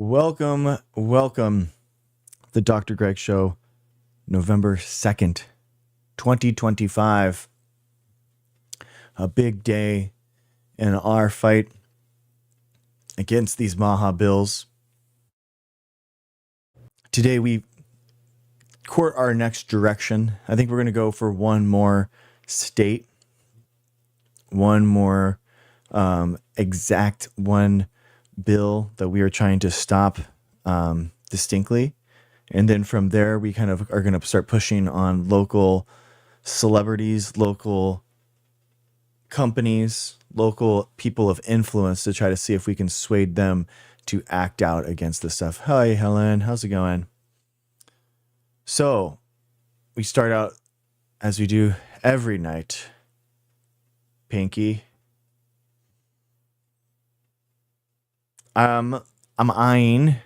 Welcome, the Dr. Greg Show, November 2nd, 2025. A big day in our fight against these Maha bills. Today we court our next direction. I think we're going to go for one more state, one more exact one bill that we are trying to stop distinctly. And then from there, we kind of are going to start pushing on local celebrities, local companies, local people of influence to try to see if we can sway them to act out against this stuff. Hi, Helen. How's it going? So we start out as we do every night. Pinky. I'm eyeing.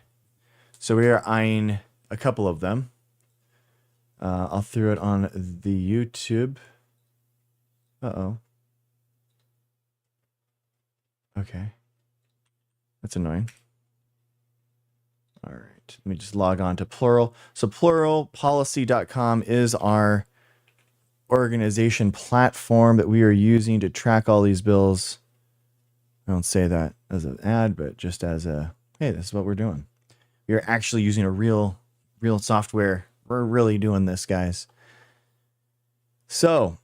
So we are eyeing a couple of them. I'll throw it on the YouTube. Uh-oh. Okay. That's annoying. All right. Let me just log on to Plural. So pluralpolicy.com is our organization platform that we are using to track all these bills. I don't say that as an ad, but just as a, hey, this is what we're doing. We are actually using a real software. We're really doing this, guys. So,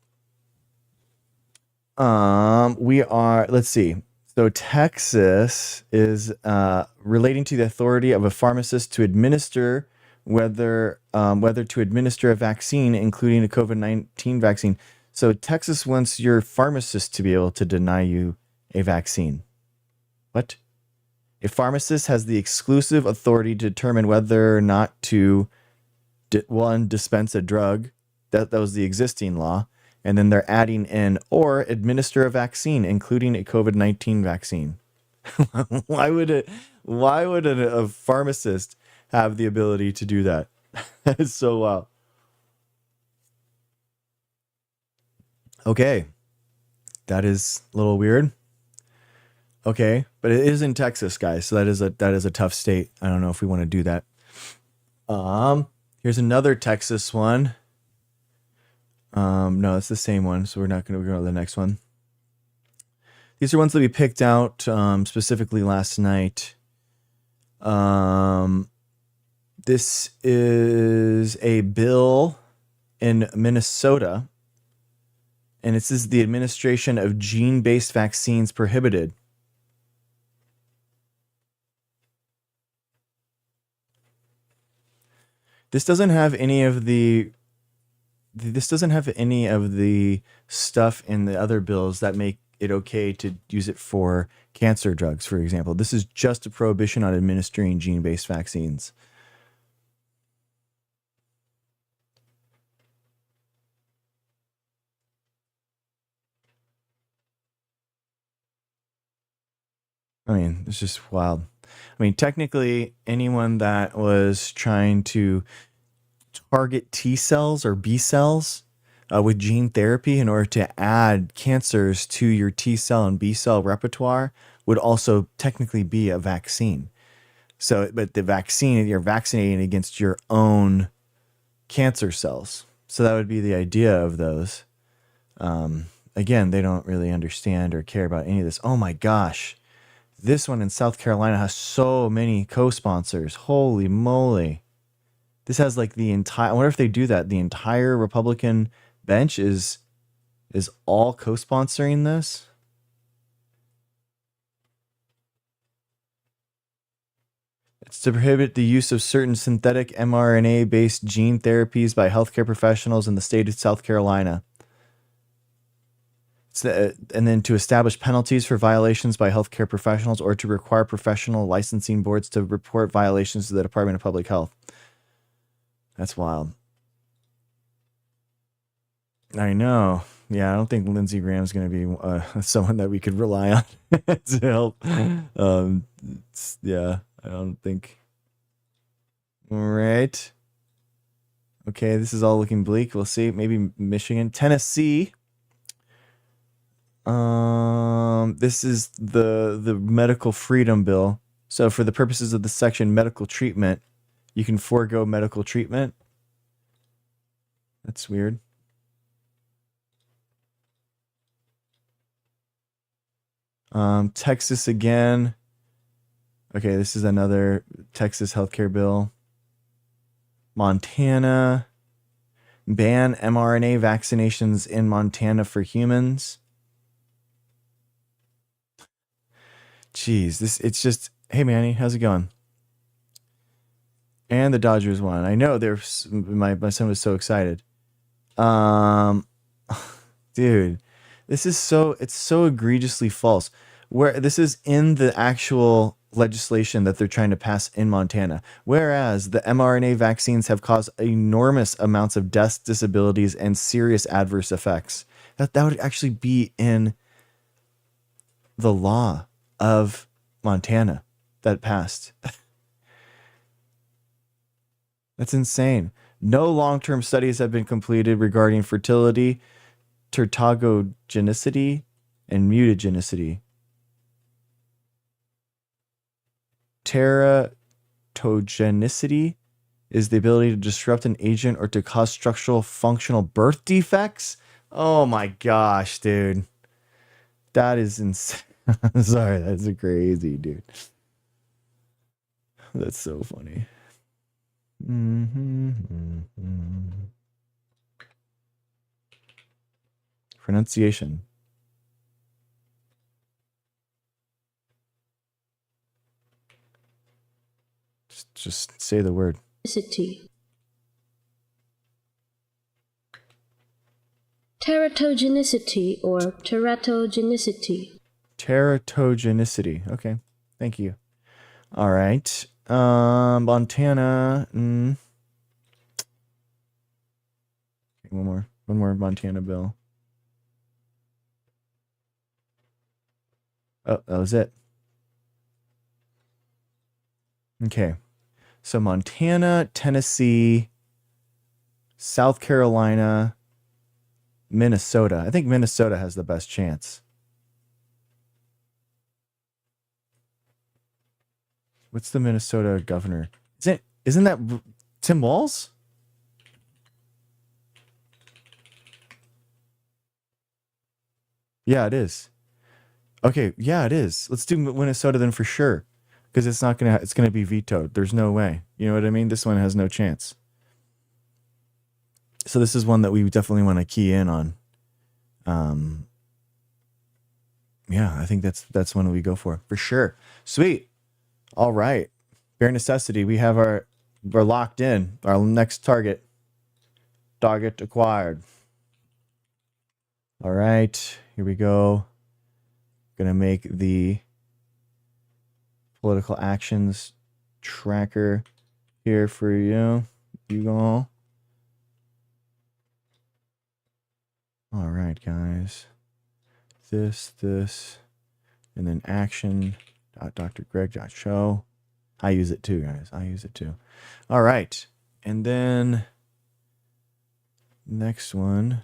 we are, let's see. So Texas is relating to the authority of a pharmacist to administer whether to administer a vaccine, including a COVID-19 vaccine. So Texas wants your pharmacist to be able to deny you a vaccine. What? A pharmacist has the exclusive authority to determine whether or not to dispense a drug. That was the existing law. And then they're adding in or administer a vaccine, including a COVID-19 vaccine. Why would a pharmacist have the ability to do that? That is so wild. Okay. That is a little weird. Okay, but it is in Texas, guys. So that is a tough state. I don't know if we want to do that. Here's another Texas one. No, it's the same one, so we're not going to go to the next one. These are ones that we picked out specifically last night. This is a bill in Minnesota, and it says the administration of gene-based vaccines prohibited. This doesn't have any of the stuff in the other bills that make it okay to use it for cancer drugs, for example. This is just a prohibition on administering gene-based vaccines. I mean, it's just wild. I mean, technically, anyone that was trying to target T cells or B cells with gene therapy in order to add cancers to your T cell and B cell repertoire would also technically be a vaccine. So, but the vaccine, you're vaccinating against your own cancer cells. So that would be the idea of those. Again, they don't really understand or care about any of this. Oh my gosh. This one in South Carolina has so many co-sponsors. Holy moly. This has like the entire, I wonder if they do that. The entire Republican bench is all co-sponsoring this. It's to prohibit the use of certain synthetic mRNA-based gene therapies by healthcare professionals in the state of South Carolina. And then to establish penalties for violations by healthcare professionals or to require professional licensing boards to report violations to the Department of Public Health. That's wild. I know. Yeah, I don't think Lindsey Graham's going to be someone that we could rely on to help. Yeah, I don't think. All right. Okay, this is all looking bleak. We'll see. Maybe Michigan. Tennessee. This is the medical freedom bill. So for the purposes of this section, medical treatment, you can forego medical treatment. That's weird. Texas again. Okay, this is another Texas healthcare bill. Montana. Ban mRNA vaccinations in Montana for humans. Jeez, it's just, hey Manny, how's it going? And the Dodgers won. I know my son was so excited. Dude, it's so egregiously false. Where this is in the actual legislation that they're trying to pass in Montana. Whereas the mRNA vaccines have caused enormous amounts of deaths, disabilities, and serious adverse effects. That would actually be in the law of Montana that passed. That's insane. No long-term studies have been completed regarding fertility, teratogenicity, and mutagenicity. Teratogenicity is the ability to disrupt an agent or to cause structural functional birth defects. Oh my gosh, dude. That is insane. Sorry, that's crazy, dude. That's so funny. Pronunciation. Just say the word. Teratogenicity or teratogenicity. Teratogenicity. Okay. Thank you. All right. Montana. One more Montana bill. Oh, that was it. Okay. So Montana, Tennessee, South Carolina, Minnesota. I think Minnesota has the best chance. What's the Minnesota governor? Isn't that Tim Walz? Yeah, it is. Okay, yeah, it is. Let's do Minnesota then for sure. Because it's gonna be vetoed. There's no way. You know what I mean? This one has no chance. So this is one that we definitely want to key in on. Yeah, I think that's one we go for sure. Sweet. All right. Bare necessity. We're locked in. Our next target. Target acquired. All right. Here we go. Gonna make the political actions tracker here for you. You all. All right, guys. This, and then action.drgreg.show. I use it too, guys. I use it too. All right. And then next one.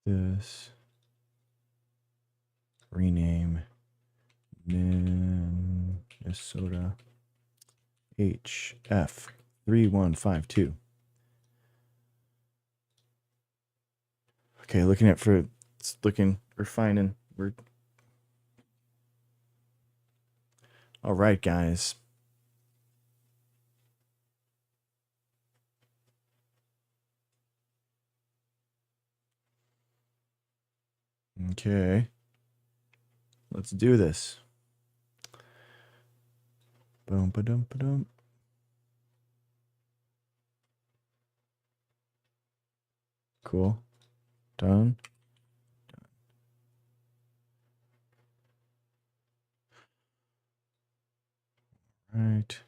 This. Rename Minnesota HF3152. Okay, refining. All right, guys. Okay. Let's do this. Boom, ba-dum, ba-dum. Cool. Done. All right.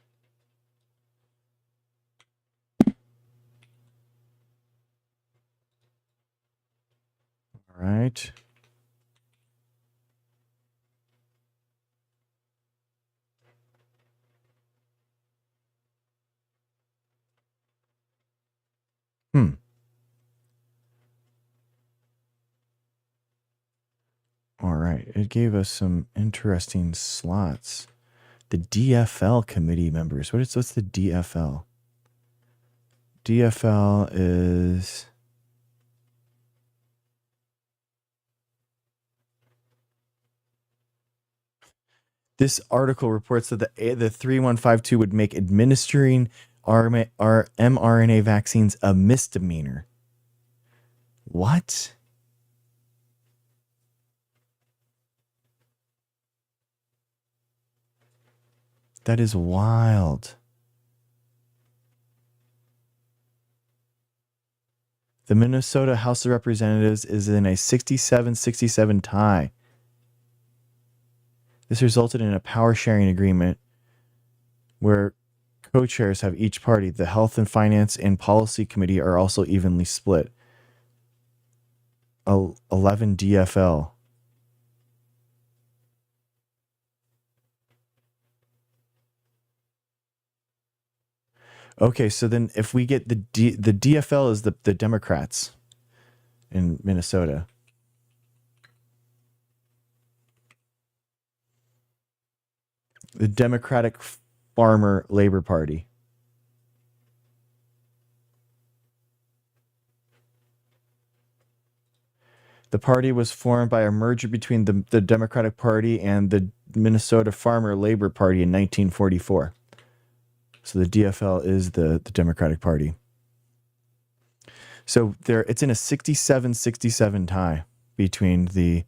All right. Hmm. All right. It gave us some interesting slots. The DFL committee members. What's the DFL? DFL is this article reports that the 3152 would make administering mRNA vaccines a misdemeanor. What? That is wild. The Minnesota House of Representatives is in a 67-67 tie. This resulted in a power sharing agreement where co-chairs have each party. The Health and Finance and Policy Committee are also evenly split. 11 DFL. Okay, so then if we get the DFL is the Democrats in Minnesota. The Democratic Farmer Labor Party. The party was formed by a merger between the Democratic Party and the Minnesota Farmer Labor Party in 1944. So the DFL is the Democratic Party. So it's in a 67-67 tie between the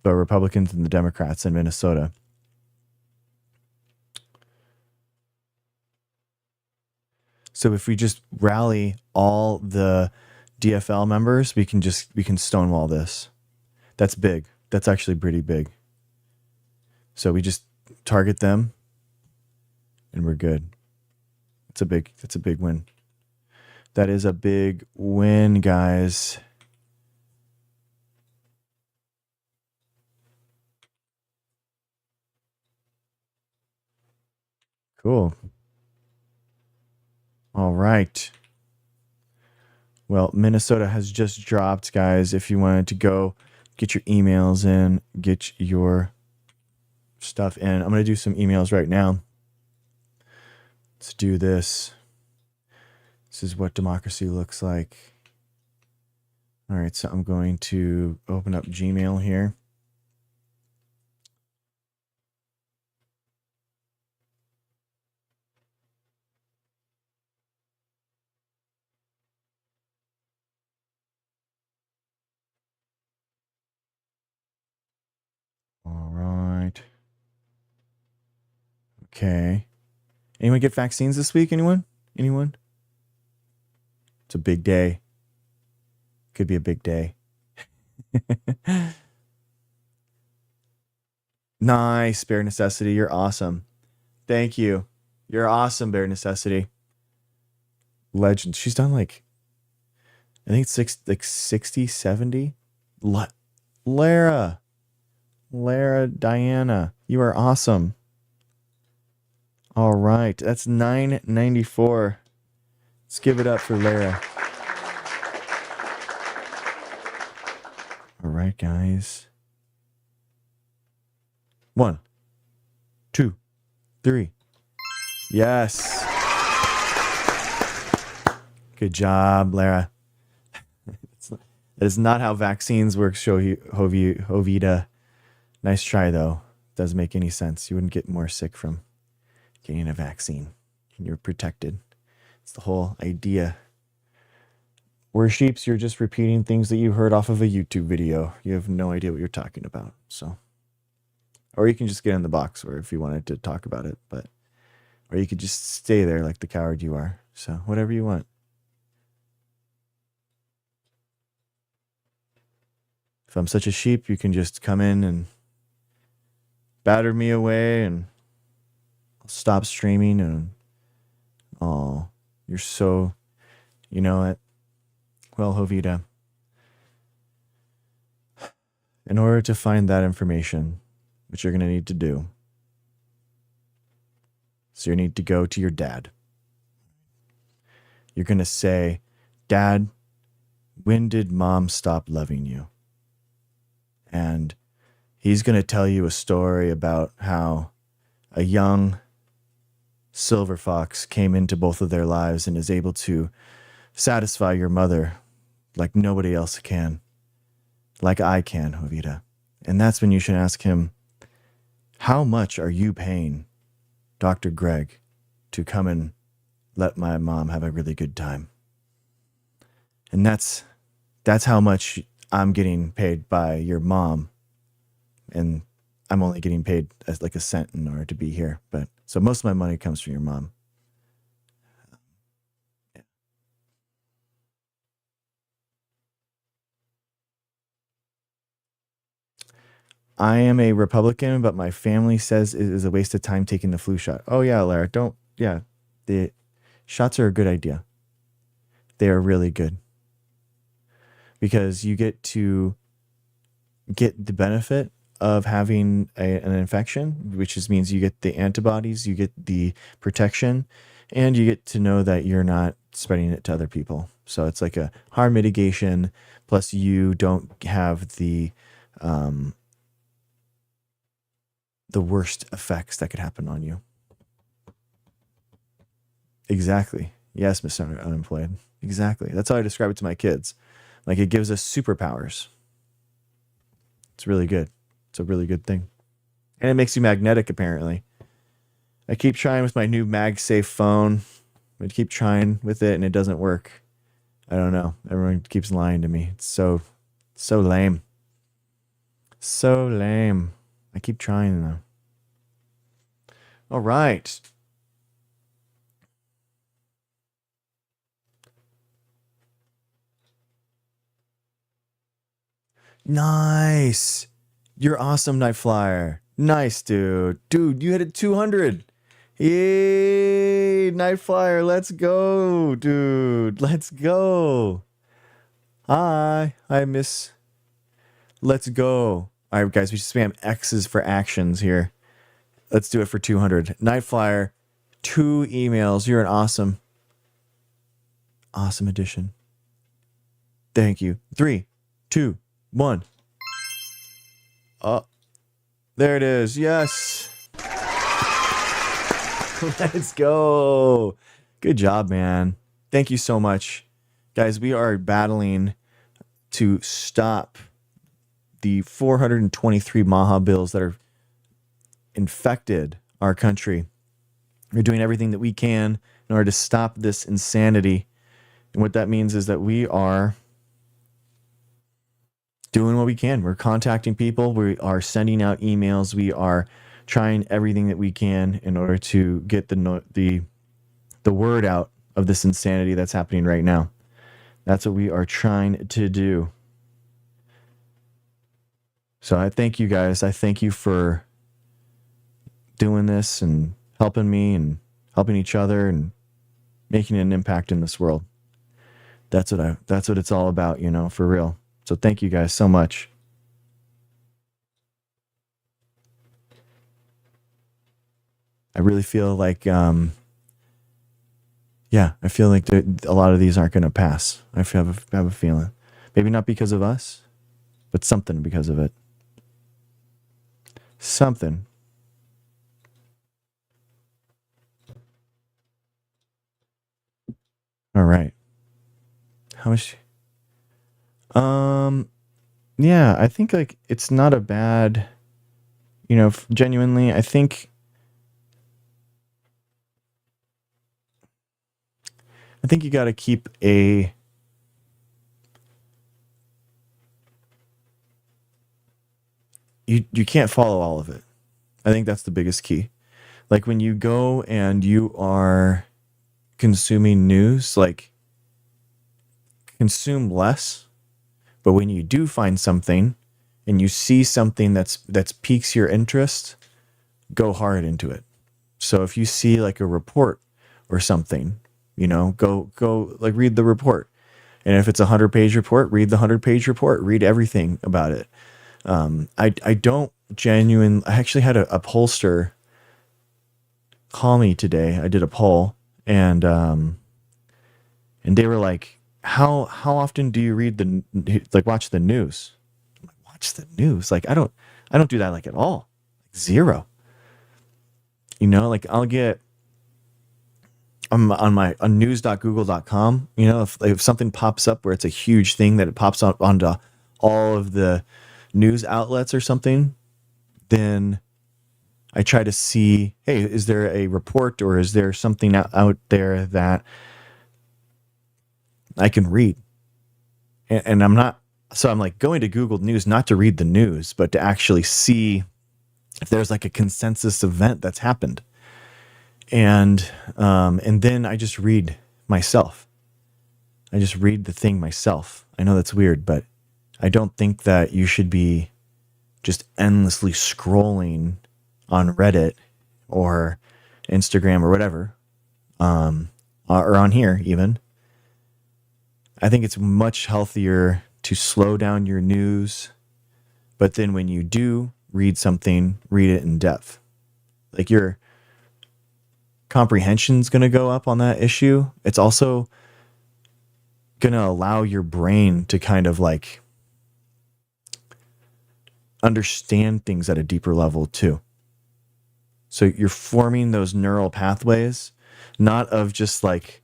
Republicans and the Democrats in Minnesota. So if we just rally all the DFL members, we can stonewall this. That's big. That's actually pretty big. So we just target them and we're good. That's a big win. That is a big win, guys. Cool. All right. Well, Minnesota has just dropped, guys. If you wanted to go get your emails in, get your stuff in. I'm going to do some emails right now. Let's do this. This is what democracy looks like. All right, so I'm going to open up Gmail here. All right. Okay. Anyone get vaccines this week? Anyone? It's a big day. Could be a big day. Nice, Bare Necessity. You're awesome. Thank you. You're awesome, Bare Necessity. Legend. She's done I think it's 60, 70. Lara Diana, you are awesome. All right, that's 994. Let's give it up for Lara. All right, guys. 1, 2, 3. Yes. Good job, Lara. That is not how vaccines work, Hovita. Nice try, though. Doesn't make any sense. You wouldn't get more sick from getting a vaccine. And you're protected. It's the whole idea. Worships, you're just repeating things that you heard off of a YouTube video. You have no idea what you're talking about. So, or you can just get in the box, or if you wanted to talk about it, or you could just stay there like the coward you are. So, whatever you want. If I'm such a sheep, you can just come in and batter me away and I'll stop streaming and you're so, you know what? Well, Hovita, in order to find that information, which you're going to need to do, so you need to go to your dad. You're going to say, Dad, when did mom stop loving you? And he's going to tell you a story about how a young silver fox came into both of their lives and is able to satisfy your mother like nobody else can, like I can, Jovita. And that's when you should ask him, how much are you paying Dr. Greg to come and let my mom have a really good time? And that's how much I'm getting paid by your mom. And I'm only getting paid as like a cent in order to be here. But so most of my money comes from your mom. I am a Republican, but my family says it is a waste of time taking the flu shot. Oh yeah, Lara, the shots are a good idea. They are really good because you get to get the benefit of having an infection, which just means you get the antibodies, you get the protection, and you get to know that you're not spreading it to other people. So it's like a harm mitigation, plus you don't have the worst effects that could happen on you. Exactly. Yes, Mr. Unemployed. Exactly. That's how I describe it to my kids. Like, it gives us superpowers. It's really good. It's a really good thing. And it makes you magnetic, apparently. I keep trying with my new MagSafe phone. I keep trying with it, and it doesn't work. I don't know. Everyone keeps lying to me. It's so lame. So lame. I keep trying, though. All right. Nice. You're awesome, Night Flyer. Nice, dude. Dude, you hit it 200. Yay, Night Flyer. Let's go, dude. Let's go. Hi, Miss. Let's go. All right, guys, we should spam X's for actions here. Let's do it for 200. Night Flyer, 2 emails. You're an awesome addition. Thank you. 3, 2, 1. Oh, there it is. Yes. Let's go. Good job, man. Thank you so much. Guys, we are battling to stop the 423 Maha bills that are infected our country. We're doing everything that we can in order to stop this insanity. And what that means is that we are doing what we can. We're contacting people. We are sending out emails. We are trying everything that we can in order to get the word out of this insanity that's happening right now. That's what we are trying to do. So I thank you guys. I thank you for doing this and helping me and helping each other and making an impact in this world. That's what it's all about, for real. So thank you guys so much. I really feel like, I feel like a lot of these aren't going to pass. I have a feeling. Maybe not because of us, but something because of it. Something. All right. How much? Yeah, I think like it's not a bad, genuinely, I think you got to keep you can't follow all of it. I think that's the biggest key. Like when you go and you are consuming news, like consume less, but when you do find something and you see something that's piques your interest, go hard into it. So if you see like a report or something, go like read the report. And if it's a 100-page report, read the 100-page report, read everything about it. I actually had a pollster call me today. I did a poll and they were like, how often do you read like watch the news? Watch the news. Like I don't do that like at all. Zero. You know, like I'll get on my on news.google.com, you know, if something pops up where it's a huge thing that it pops up onto all of the news outlets or something, then I try to see, hey, is there a report or is there something out there that I can read? And I'm not, so I'm like going to Google News not to read the news, but to actually see if there's like a consensus event that's happened. And then I just read myself. I just read the thing myself. I know that's weird, but I don't think that you should be just endlessly scrolling on Reddit or Instagram or whatever, or on here even. I think it's much healthier to slow down your news, but then when you do read something, read it in depth. Like your comprehension's going to go up on that issue. It's also going to allow your brain to kind of like understand things at a deeper level too. So you're forming those neural pathways, not of just like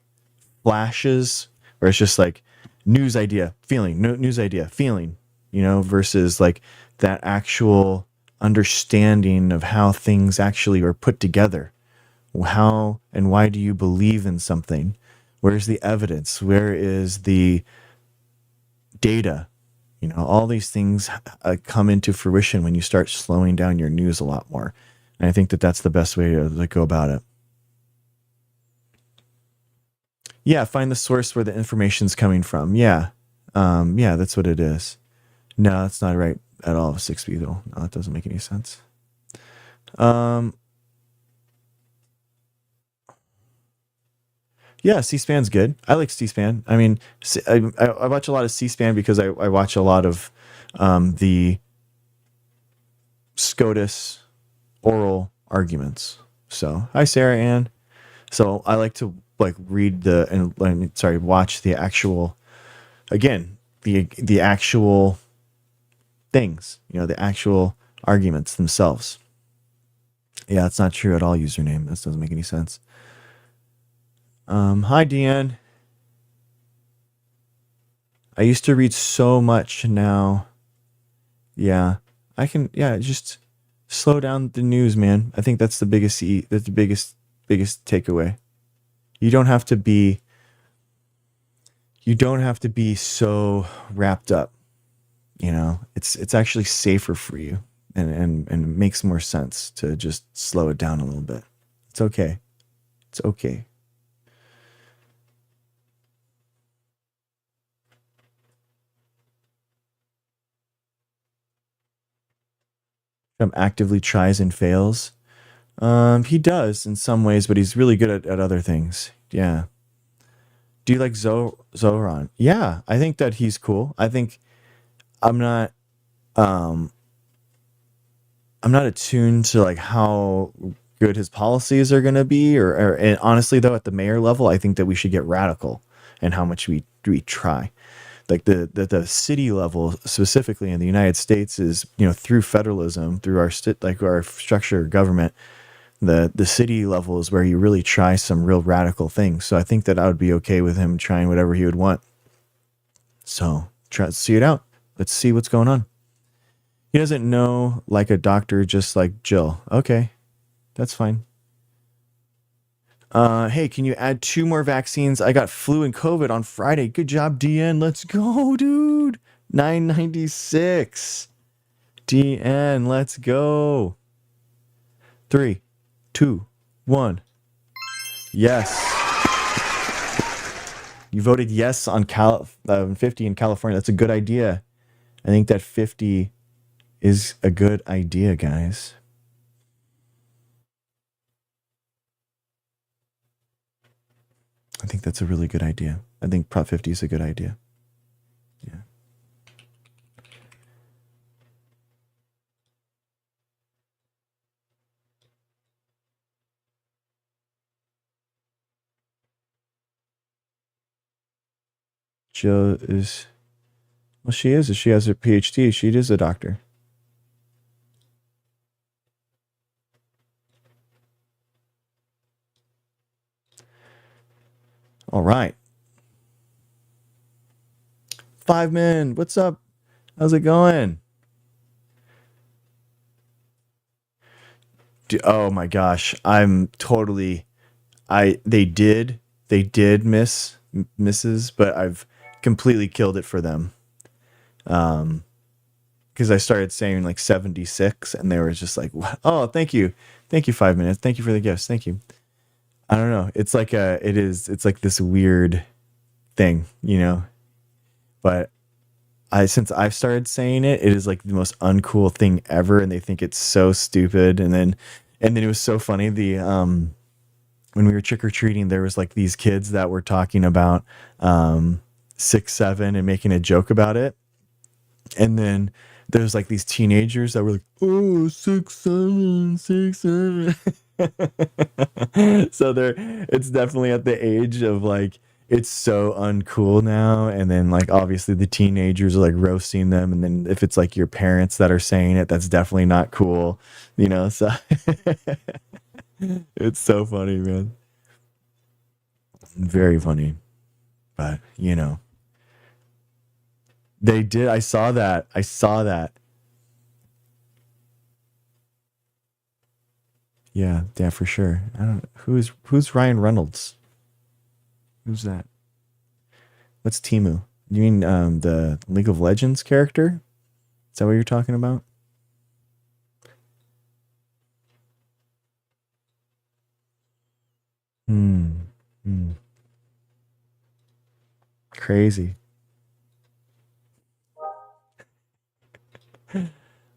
flashes where it's just like news idea, feeling, news idea, feeling, you know, versus like that actual understanding of how things actually are put together. How and why do you believe in something? Where's the evidence? Where is the data? You know, all these things come into fruition when you start slowing down your news a lot more. And I think that that's the best way to go about it. Yeah, find the source where the information's coming from. Yeah. Yeah, that's what it is. No, that's not right at all. 6 Beagle. No, that doesn't make any sense. Yeah, C-SPAN's good. I like C-SPAN. I mean, I watch a lot of C-SPAN because I watch a lot of the SCOTUS oral arguments. So, hi, Sarah Ann. So I like to like read watch the actual, again, the actual things, you know, the actual arguments themselves. Yeah, it's not true at all, username. This doesn't make any sense. Hi, Deanne. I used to read so much now. Yeah, I can. Yeah, just slow down the news, man. I think that's the biggest. That's the biggest takeaway. You don't have to be. You don't have to be so wrapped up. You know, it's actually safer for you, and it makes more sense to just slow it down a little bit. It's okay. It's okay. Actively tries and fails. He does in some ways, but he's really good at other things. Yeah. Do you like Zoran? Yeah, I think that he's cool. I think I'm not um I'm not attuned to like how good his policies are going to be, or and honestly though, at the mayor level, I think that we should get radical in how much we try. Like the city level specifically in the United States is, you know, through federalism, through our structure of government, the city level is where you really try some real radical things. So I think that I would be okay with him trying whatever he would want. So try to see it out. Let's see what's going on. He doesn't know like a doctor, just like Jill. Okay, that's fine. Hey, can you add 2 more vaccines? I got flu and COVID on Friday. Good job, DN. Let's go, dude. 996. DN, let's go. 3, 2, 1. Yes. You voted yes on 50 in California. That's a good idea. I think that 50 is a good idea, guys. I think that's a really good idea. I think Prop 50 is a good idea. Yeah. Jill is, well, she is. She has a PhD. She is a doctor. All right. 5 Men, what's up? How's it going? Oh my gosh, I'm totally. I they did misses, but I've completely killed it for them. Um, because I started saying like 76, and they were just like, "Oh, thank you, 5 minutes, thank you for the gifts, thank you." I don't know. It's like it's like this weird thing, you know. But since I've started saying it, it is like the most uncool thing ever, and they think it's so stupid. And then it was so funny. When we were trick or treating, there was like these kids that were talking about 6, 7 and making a joke about it. And then there's like these teenagers that were like, "Oh, 6, 7, 6, 7." So it's definitely at the age of like, it's so uncool now. And then like obviously the teenagers are like roasting them. And then if it's like your parents that are saying it, that's definitely not cool, you know? So it's so funny, man. Very funny. But you know, they did. I saw that. I saw that. Yeah, yeah, for sure. I don't. Who's Ryan Reynolds? Who's that? What's Timu? You mean the League of Legends character? Is that what you're talking about? Hmm. Hmm. Crazy.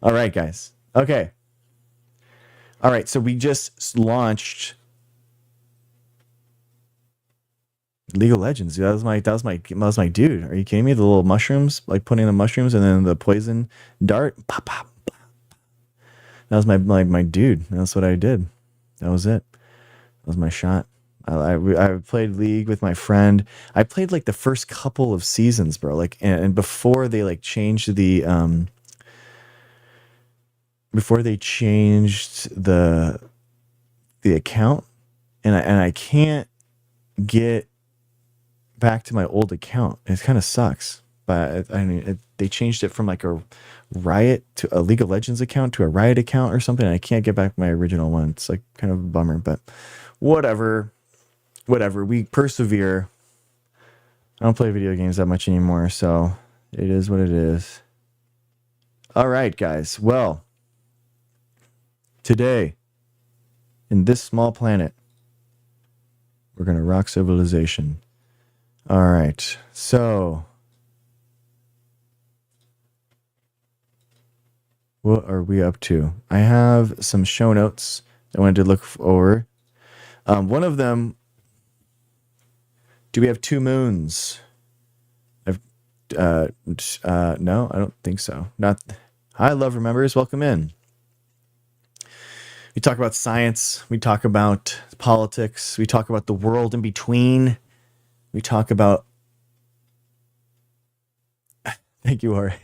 All right, guys. Okay. All right. So we just launched League of Legends. Dude. That was my dude. Are you kidding me? The little mushrooms, like putting the mushrooms and then the poison dart. Pop, pop. That was my dude. That's what I did. That was it. That was my shot. I played League with my friend. I played like the first couple of seasons, bro. Like, and before they like changed before they changed the account, and I can't get back to my old account. It kind of sucks. But I mean, they changed it from like a Riot to a League of Legends account to a Riot account or something. I can't get back my original one. It's like kind of a bummer, but whatever. Whatever. We persevere. I don't play video games that much anymore, so it is what it is. All right, guys. Well, today in this small planet, we're gonna rock civilization. All right. So, what are we up to? I have some show notes I wanted to look over. One of them. Do we have two moons? I've no, I don't think so. Not. Hi, love remembers. Welcome in. We talk about science. We talk about politics. We talk about the world in between. We talk about. Thank you, Jorge.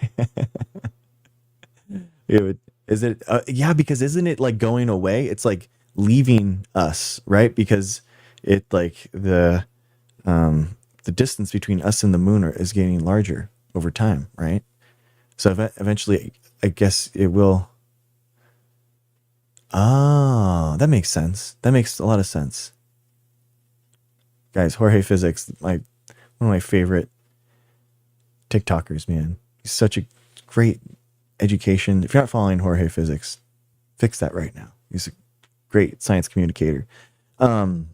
Is it? Yeah, because isn't it like going away? It's like leaving us, right? Because it like the distance between us and the moon is getting larger over time, right? So eventually, I guess it will. Oh, that makes sense. That makes a lot of sense, guys. Jorge Physics, one of my favorite TikTokers, man. He's such a great education. If you're not following Jorge Physics, fix that right now. He's a great science communicator. Um,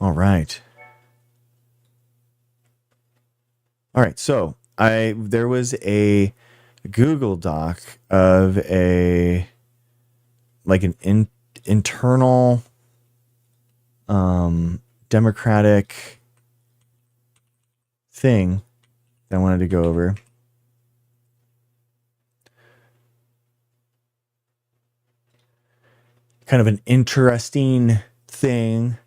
all right. All right. So there was a Google Doc of a like an internal democratic thing that I wanted to go over. Kind of an interesting thing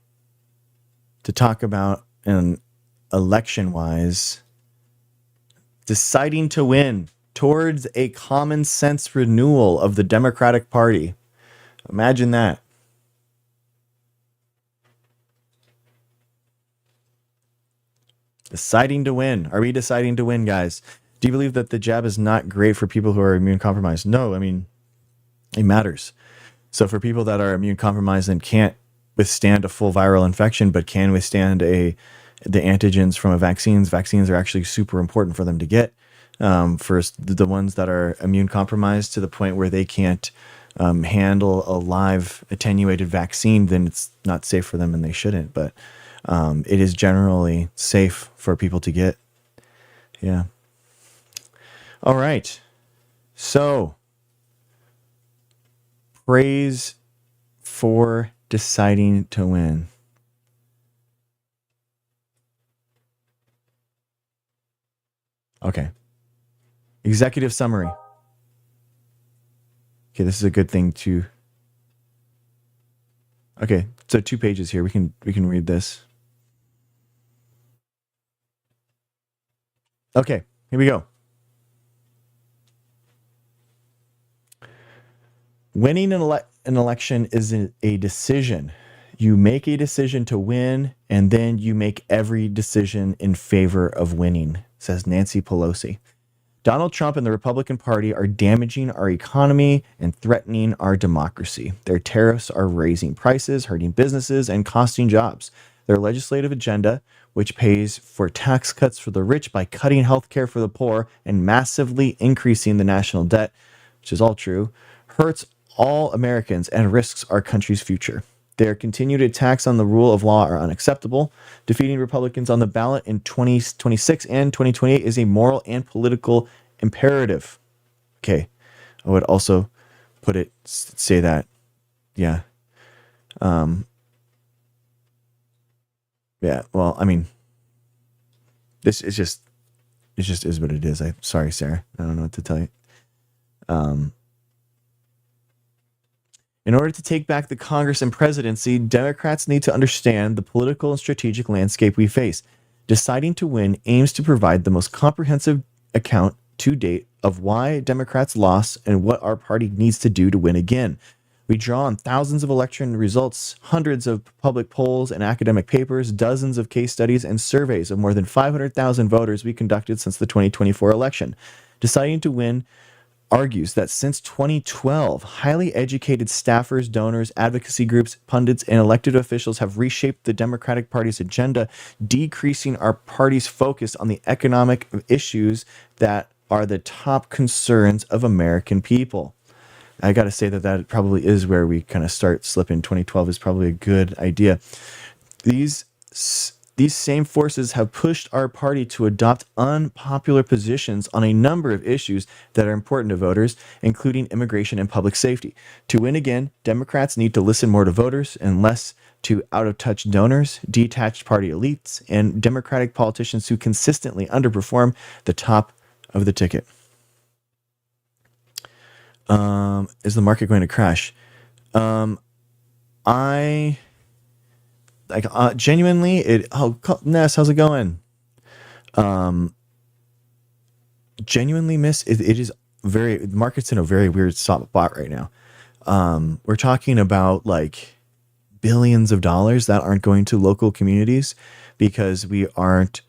to talk about an election-wise, deciding to win towards a common sense renewal of the Democratic Party. Imagine that. Deciding to win. Are we deciding to win, guys? Do you believe that the jab is not great for people who are immune compromised? No, I mean, it matters. So for people that are immune compromised and can't withstand a full viral infection, but can withstand the antigens from vaccines are actually super important for them to get. For the ones that are immune compromised to the point where they can't handle a live attenuated vaccine, then it's not safe for them and they shouldn't. But it is generally safe for people to get. Yeah. All right. So, praise for deciding to win. Okay. Executive summary. Okay, this is a good thing to. Okay, so 2 pages here. We can read this. Okay, here we go. Winning an election is a decision. You make a decision to win, and then you make every decision in favor of winning, says Nancy Pelosi. Donald Trump and the Republican Party are damaging our economy and threatening our democracy. Their tariffs are raising prices, hurting businesses, and costing jobs. Their legislative agenda, which pays for tax cuts for the rich by cutting health care for the poor and massively increasing the national debt, which is all true, hurts all Americans and risks our country's future. Their continued attacks on the rule of law are unacceptable. Defeating Republicans on the ballot in 2026 and 2028 is a moral and political imperative. Okay. I would also say that. Yeah. Yeah. Well, I mean, this is just, it just is what it is. I'm sorry, Sarah. I don't know what to tell you. In order to take back the Congress and presidency, Democrats need to understand the political and strategic landscape we face. Deciding to win aims to provide the most comprehensive account to date of why Democrats lost and what our party needs to do to win again. We draw on thousands of election results, hundreds of public polls and academic papers, dozens of case studies, and surveys of more than 500,000 voters we conducted since the 2024 election. Deciding to win argues that since 2012, highly educated staffers, donors, advocacy groups, pundits, and elected officials have reshaped the Democratic Party's agenda, decreasing our party's focus on the economic issues that are the top concerns of American people. I got to say that probably is where we kind of start slipping. 2012 is probably a good idea. These same forces have pushed our party to adopt unpopular positions on a number of issues that are important to voters, including immigration and public safety. To win again, Democrats need to listen more to voters and less to out-of-touch donors, detached party elites, and Democratic politicians who consistently underperform the top of the ticket. Is the market going to crash? Genuinely, Ness, how's it going? Genuinely, Miss, it is the market's in a very weird spot right now. We're talking about like billions of dollars that aren't going to local communities because we aren't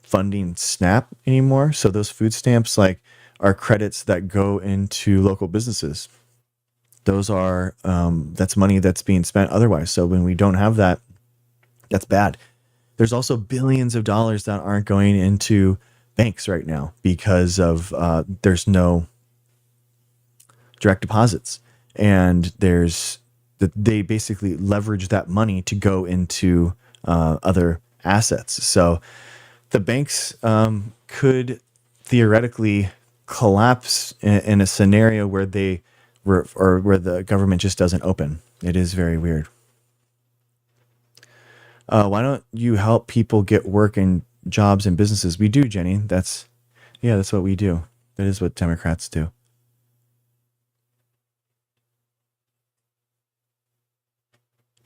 funding SNAP anymore. So those food stamps are credits that go into local businesses. Those are that's money that's being spent otherwise. So when we don't have that, that's bad. There's also billions of dollars that aren't going into banks right now because of there's no direct deposits, and they basically leverage that money to go into other assets. So the banks could theoretically collapse in a scenario where where the government just doesn't open. It is very weird. Why don't you help people get work and jobs and businesses? We do, Jenny. That's what we do. That is what Democrats do.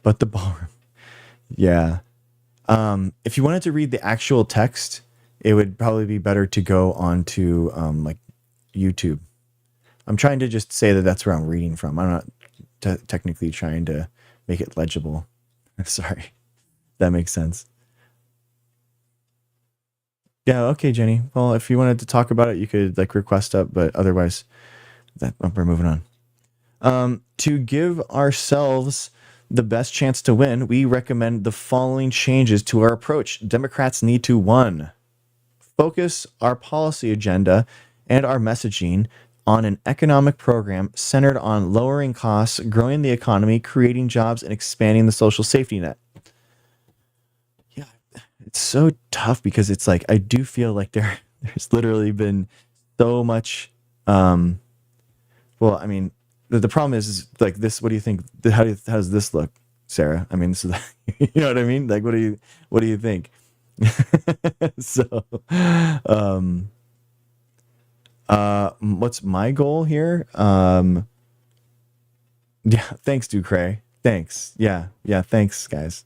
But the ballroom. Yeah. If you wanted to read the actual text, it would probably be better to go onto like YouTube. I'm trying to just say that that's where I'm reading from. I'm not technically trying to make it legible. Sorry, that makes sense. Yeah, okay, Jenny. Well, if you wanted to talk about it, you could like request up, but otherwise, that we're moving on. To give ourselves the best chance to win, we recommend the following changes to our approach. Democrats need to one, focus our policy agenda and our messaging on an economic program centered on lowering costs, growing the economy, creating jobs, and expanding the social safety net. Yeah, it's so tough because it's like I do feel like there's literally been so much. Um, well, I mean, the problem is like this. What do you think? How does this look, Sarah? I mean, this is you know what I mean. Like, what do you think? So, um, what's my goal here? Yeah, thanks, Ducray. Thanks. Yeah, yeah, thanks, guys.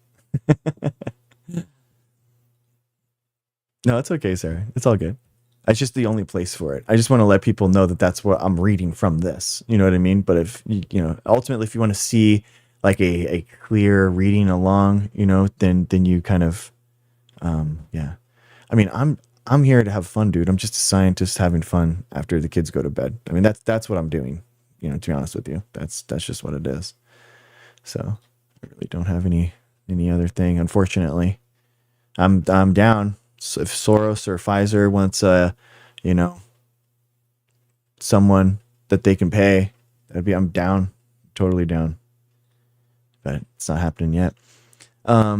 No, it's okay, Sarah. It's all good. It's just the only place for it. I just want to let people know that that's what I'm reading from this. You know what I mean? But if you know, ultimately, if you want to see like a clear reading along, you know, then you kind of, yeah. I mean, I'm here to have fun, dude. I'm just a scientist having fun after the kids go to bed. I mean, that's what I'm doing. You know, to be honest with you, that's just what it is. So I really don't have any other thing, unfortunately. I'm down. So if Soros or Pfizer wants you know, someone that they can pay, I'm down, totally down. But it's not happening yet. I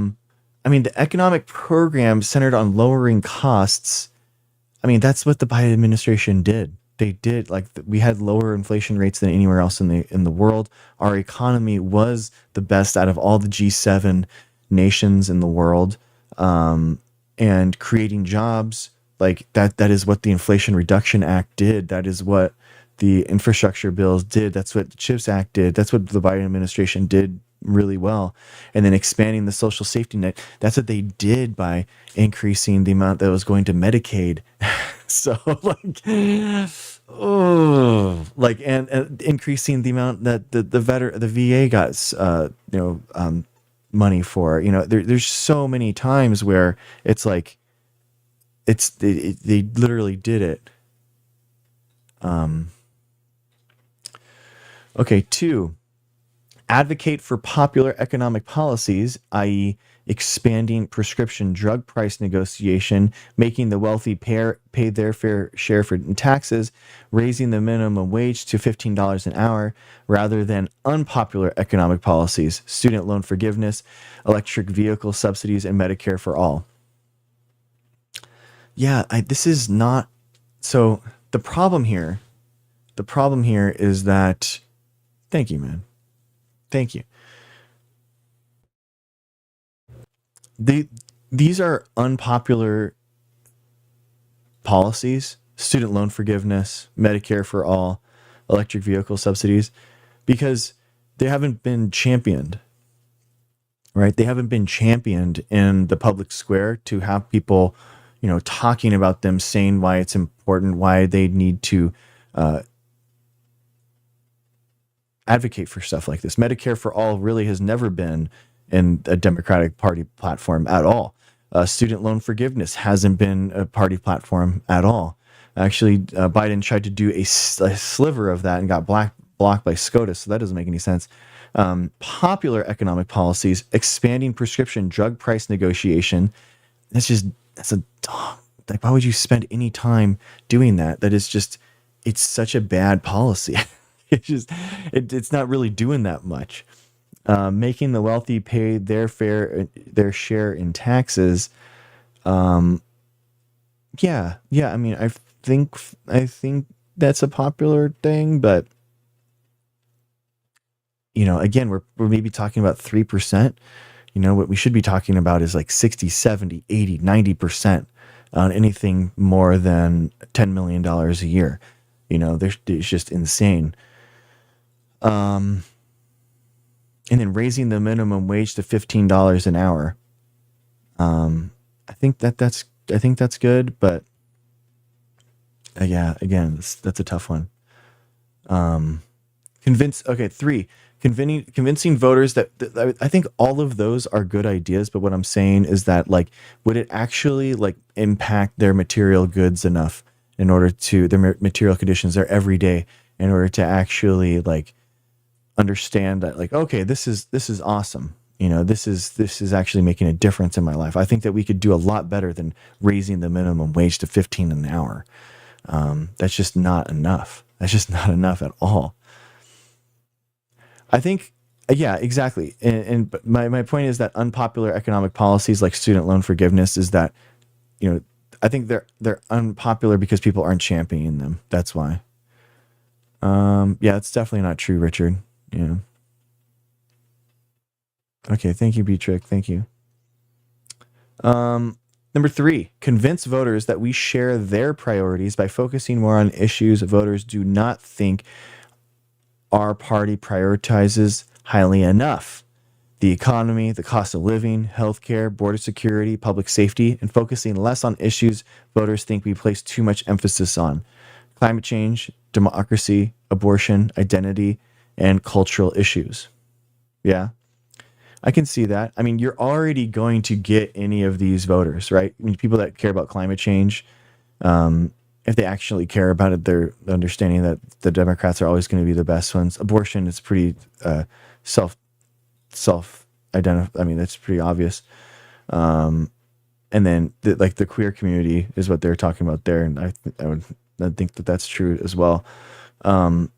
mean, the economic program centered on lowering costs. I mean, that's what the Biden administration did. They did we had lower inflation rates than anywhere else in the world. Our economy was the best out of all the G7 nations in the world. And creating jobs like that is what the Inflation Reduction Act did. That is what the infrastructure bills did. That's what the CHIPS Act did. That's what the Biden administration did really well. And then expanding the social safety net. That's what they did by increasing the amount that was going to Medicaid. So oh, and increasing the amount that the VA got, money for. You know, there's so many times where it's like, they literally did it. Okay, two, advocate for popular economic policies, i.e., expanding prescription drug price negotiation, making the wealthy pay their fair share for taxes, raising the minimum wage to $15 an hour, rather than unpopular economic policies, student loan forgiveness, electric vehicle subsidies, and Medicare for all. Yeah, this is not. So the problem here is that. Thank you, man. Thank you. These are unpopular policies: student loan forgiveness, Medicare for all, electric vehicle subsidies, because they haven't been championed, right? They haven't been championed in the public square to have people, you know, talking about them, saying why it's important, why they need to advocate for stuff like this. Medicare for all really has never been in a Democratic Party platform at all. Student loan forgiveness hasn't been a party platform at all. Actually, Biden tried to do a sliver of that and got blocked by SCOTUS, so that doesn't make any sense. Popular economic policies, expanding prescription drug price negotiation. That's a dog. Like, why would you spend any time doing that? That is just, it's such a bad policy. It's not really doing that much. Making the wealthy pay their share in taxes. Yeah. I mean, I think that's a popular thing, but you know, again, we're maybe talking about 3%. You know, what we should be talking about is like 60, 70, 80, 90% on anything more than $10 million a year. You know, it's just insane. And then raising the minimum wage to $15 an hour. I think that's good, but yeah, again, that's a tough one. Three, convincing voters that I think all of those are good ideas, but what I'm saying is that, like, would it actually, like, impact their material goods enough in order to their material conditions, their everyday, in order to actually, like, understand that, like, okay, this is awesome. This is actually making a difference in my life. I think that we could do a lot better than raising the minimum wage to 15 an hour. That's just not enough. That's just not enough at all. I think, yeah, exactly. But my point is that unpopular economic policies like student loan forgiveness is that, you know, I think they're unpopular because people aren't championing them. That's why. Yeah, it's definitely not true, Richard. Yeah. Okay. Thank you, Beatrick. Thank you. Number three, convince voters that we share their priorities by focusing more on issues voters do not think our party prioritizes highly enough: the economy, the cost of living, healthcare, border security, public safety, and focusing less on issues voters think we place too much emphasis on: climate change, democracy, abortion, identity, and cultural issues. Yeah, I can see that. I mean, you're already going to get any of these voters, right? I mean, people that care about climate change, if they actually care about it, they're understanding that the Democrats are always going to be the best ones. Abortion is pretty self self identify. I mean, that's pretty obvious. And then like the queer community is what they're talking about there, and I think that that's true as well. Um,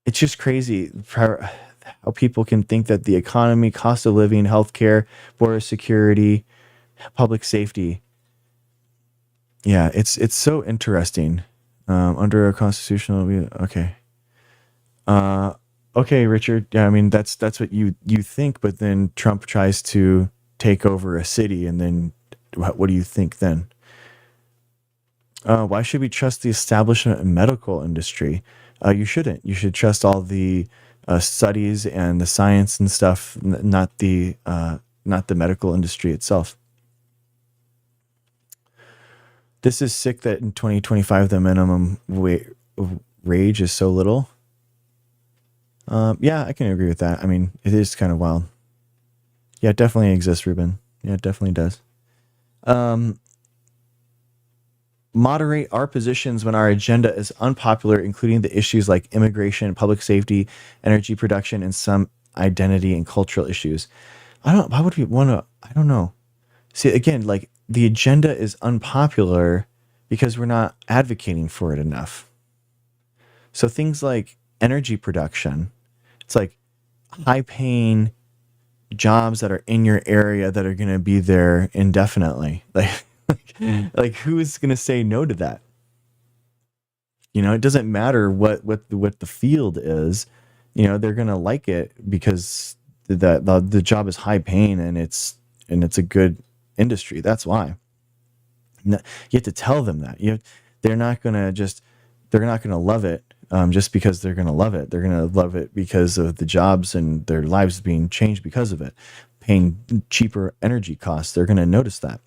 it's just crazy how people can think that the economy, cost of living, healthcare, border security, public safety. Yeah, it's so interesting. Under a constitutional, okay. Uh, okay, Richard. Yeah, I mean that's what you think, but then Trump tries to take over a city, and then what do you think then? Why should we trust the establishment and medical industry? You shouldn't. You should trust all the studies and the science and stuff, not the medical industry itself. This is sick that in 2025 the minimum wage is so little. Yeah, I can agree with that. I mean, it is kind of wild. Yeah, it definitely exists, Ruben. Yeah, it definitely does. Um, Moderate our positions when our agenda is unpopular, including the issues like immigration, public safety, energy production, and some identity and cultural issues. I don't. Why would we want to? I don't know. See, again, like the agenda is unpopular because we're not advocating for it enough. So things like energy production, it's like high paying jobs that are in your area that are going to be there indefinitely. Like who's going to say no to that? It doesn't matter what the field is. They're going to like it because the job is high paying, and it's a good industry. That's why. You have to tell them that. They're not going to just they're not going to love it just because they're going to love it. They're going to love it because of the jobs and their lives being changed because of it. Paying cheaper energy costs, they're going to notice that.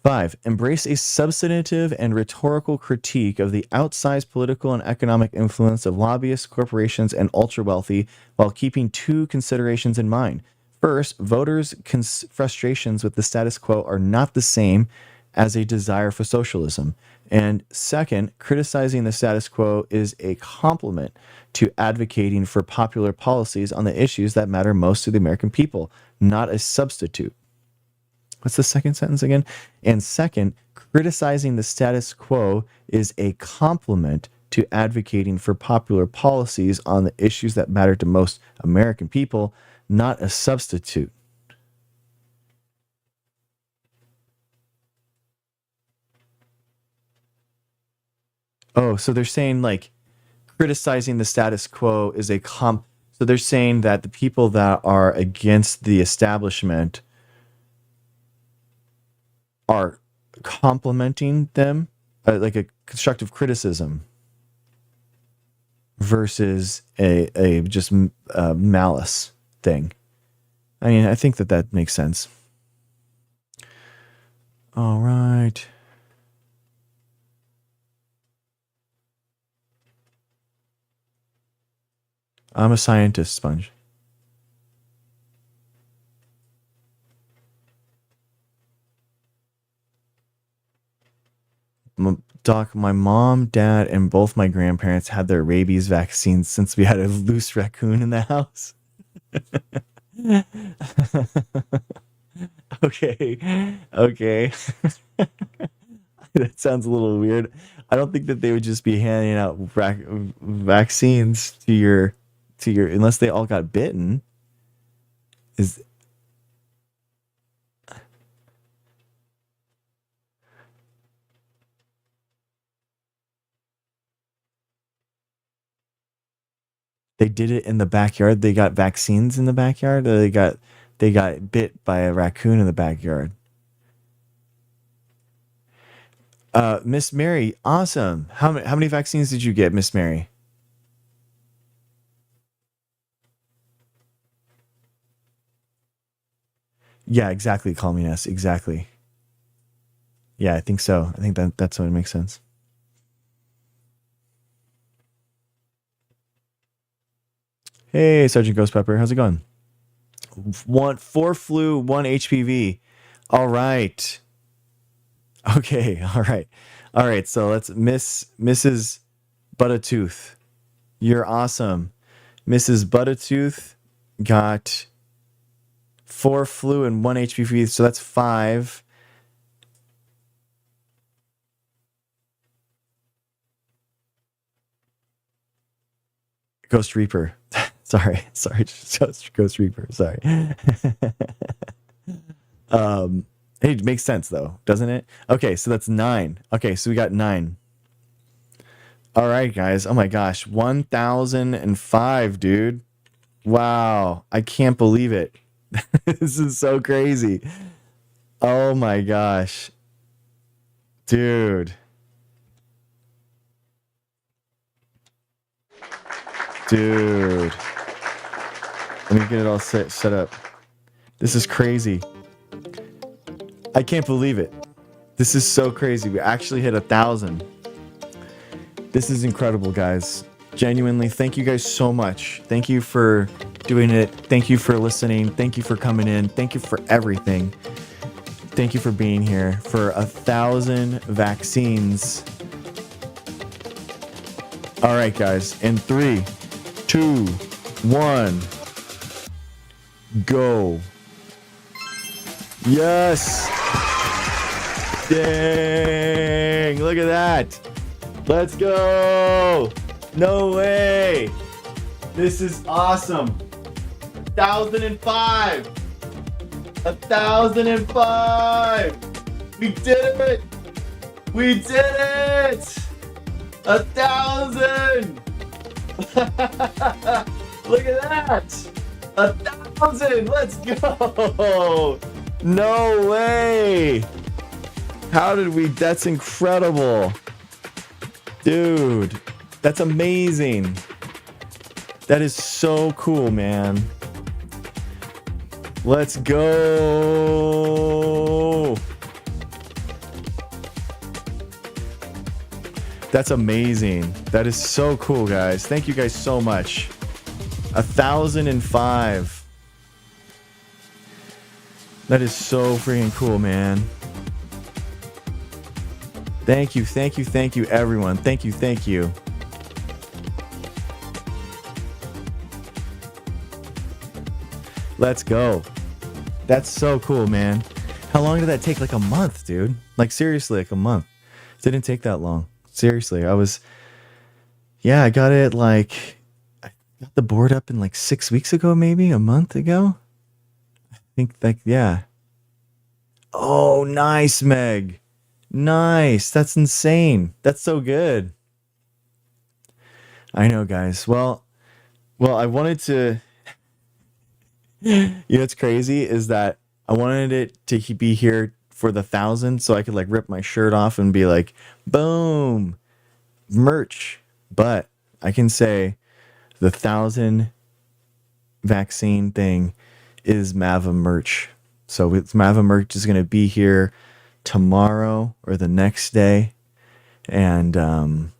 5, embrace a substantive and rhetorical critique of the outsized political and economic influence of lobbyists, corporations, and ultra-wealthy, while keeping two considerations in mind. First, voters' frustrations with the status quo are not the same as a desire for socialism. And second, criticizing the status quo is a complement to advocating for popular policies on the issues that matter most to the American people, not a substitute. What's the second sentence again? And second, criticizing the status quo is a complement to advocating for popular policies on the issues that matter to most American people, not a substitute. Oh, so they're saying like criticizing the status quo is so they're saying that the people that are against the establishment are complimenting them, like a constructive criticism versus a just malice thing. I mean, I think that makes sense. All right. I'm a scientist, Sponge. Doc, my mom, dad, and both my grandparents had their rabies vaccines since we had a loose raccoon in the house. Okay. Okay. That sounds a little weird. I don't think that they would just be handing out vaccines to your unless they all got bitten. Is they did it in the backyard? They got vaccines in the backyard, or they got bit by a raccoon in the backyard. Miss Mary, awesome. How many vaccines did you get, Miss Mary? Yeah, exactly, Calminess. Exactly. Yeah, I think so. I think that's what makes sense. Hey, Sergeant Ghost Pepper, how's it going? One four flu, one HPV. All right. Okay. All right. All right. So let's Mrs. Buttertooth. You're awesome. Mrs. Buttertooth got four flu and one HPV, so that's five. Ghost Reaper. Sorry, Ghost Reaper. Sorry. Hey, it makes sense though, doesn't it? Okay, so that's nine. Okay, so we got nine. All right, guys. Oh my gosh, 1,005, dude. Wow, I can't believe it. This is so crazy. Oh my gosh, dude. Dude. Let me get it all set up. This is crazy. I can't believe it. This is so crazy. We actually hit 1,000. This is incredible, guys. Genuinely, thank you guys so much. Thank you for doing it. Thank you for listening. Thank you for coming in. Thank you for everything. Thank you for being here. For 1,000 vaccines. All right, guys. In 3, 2, 1, go. Yes. Dang. Look at that. Let's go. No way. This is awesome. 1,005. 1,005. We did it. We did it. 1,000. Look at that. 1,000. Let's go. No way. How did we? That's incredible. Dude, that's amazing. That is so cool, man. Let's go. That's amazing. That is so cool, guys. Thank you guys so much. 1,005. That is so freaking cool, man. Thank you, everyone. Thank you. Let's go. That's so cool, man. How long did that take? Like a month, dude. Like seriously, like a month. Didn't take that long. Seriously, I got it I got the board up in like 6 weeks ago, maybe a month ago. I think yeah. Oh, nice, Meg. Nice. That's insane. That's so good. I know, guys. Well, I wanted to. What's crazy is that I wanted it to be here for the 1,000, so I could like rip my shirt off and be like, boom, merch. But I can say the 1,000 vaccine thing is Mava merch. So Mava merch is going to be here tomorrow or the next day. And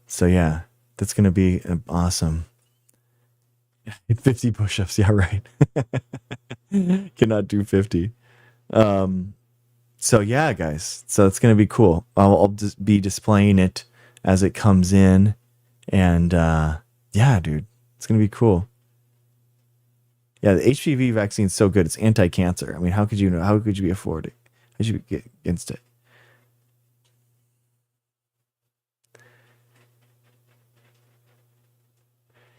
so, yeah, that's going to be awesome. 50 push-ups. Yeah, right. Cannot do 50. So, yeah, guys. So it's going to be cool. I'll just be displaying it as it comes in. And yeah, dude, it's going to be cool. Yeah, the HPV vaccine is so good. It's anti-cancer. I mean, how could you know? How could you be afford it? How should you get against it?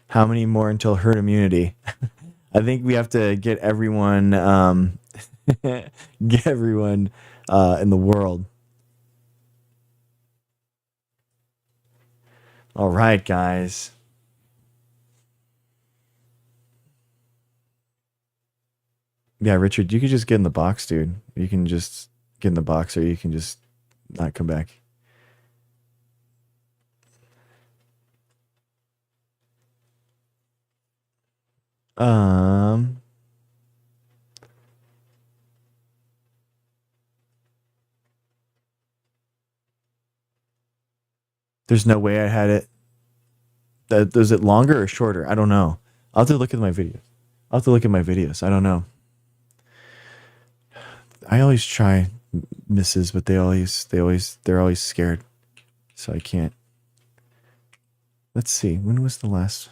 How many more until herd immunity? I think we have to get everyone, get everyone in the world. All right, guys. Yeah, Richard, you could just get in the box, dude. You can just get in the box, or you can just not come back. Um, there's no way I had it. Was it longer or shorter? I don't know. I'll have to look at my videos. I'll have to look at my videos. I don't know. I always try misses, but they're always scared. So I can't. Let's see. When was the last?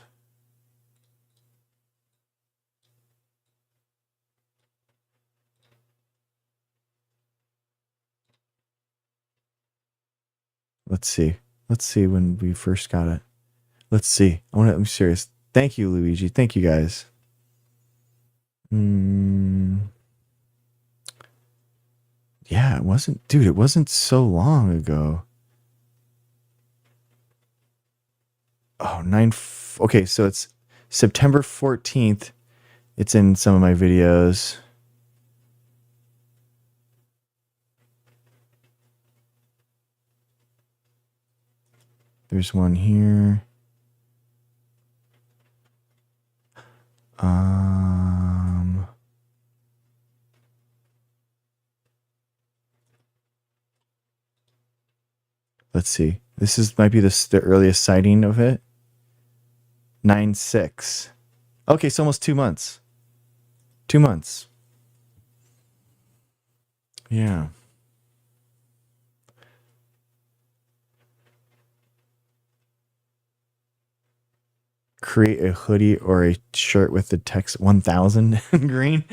Let's see. Let's see when we first got it. Let's see. I'm serious. Thank you, Luigi. Thank you, guys. Yeah, it wasn't, dude. It wasn't so long ago. Oh, okay, so it's September 14th. It's in some of my videos. There's one here. Let's see. Might be the earliest sighting of it. 9/6. Okay, so almost 2 months. 2 months. Yeah. Create a hoodie or a shirt with the text 1000 in green.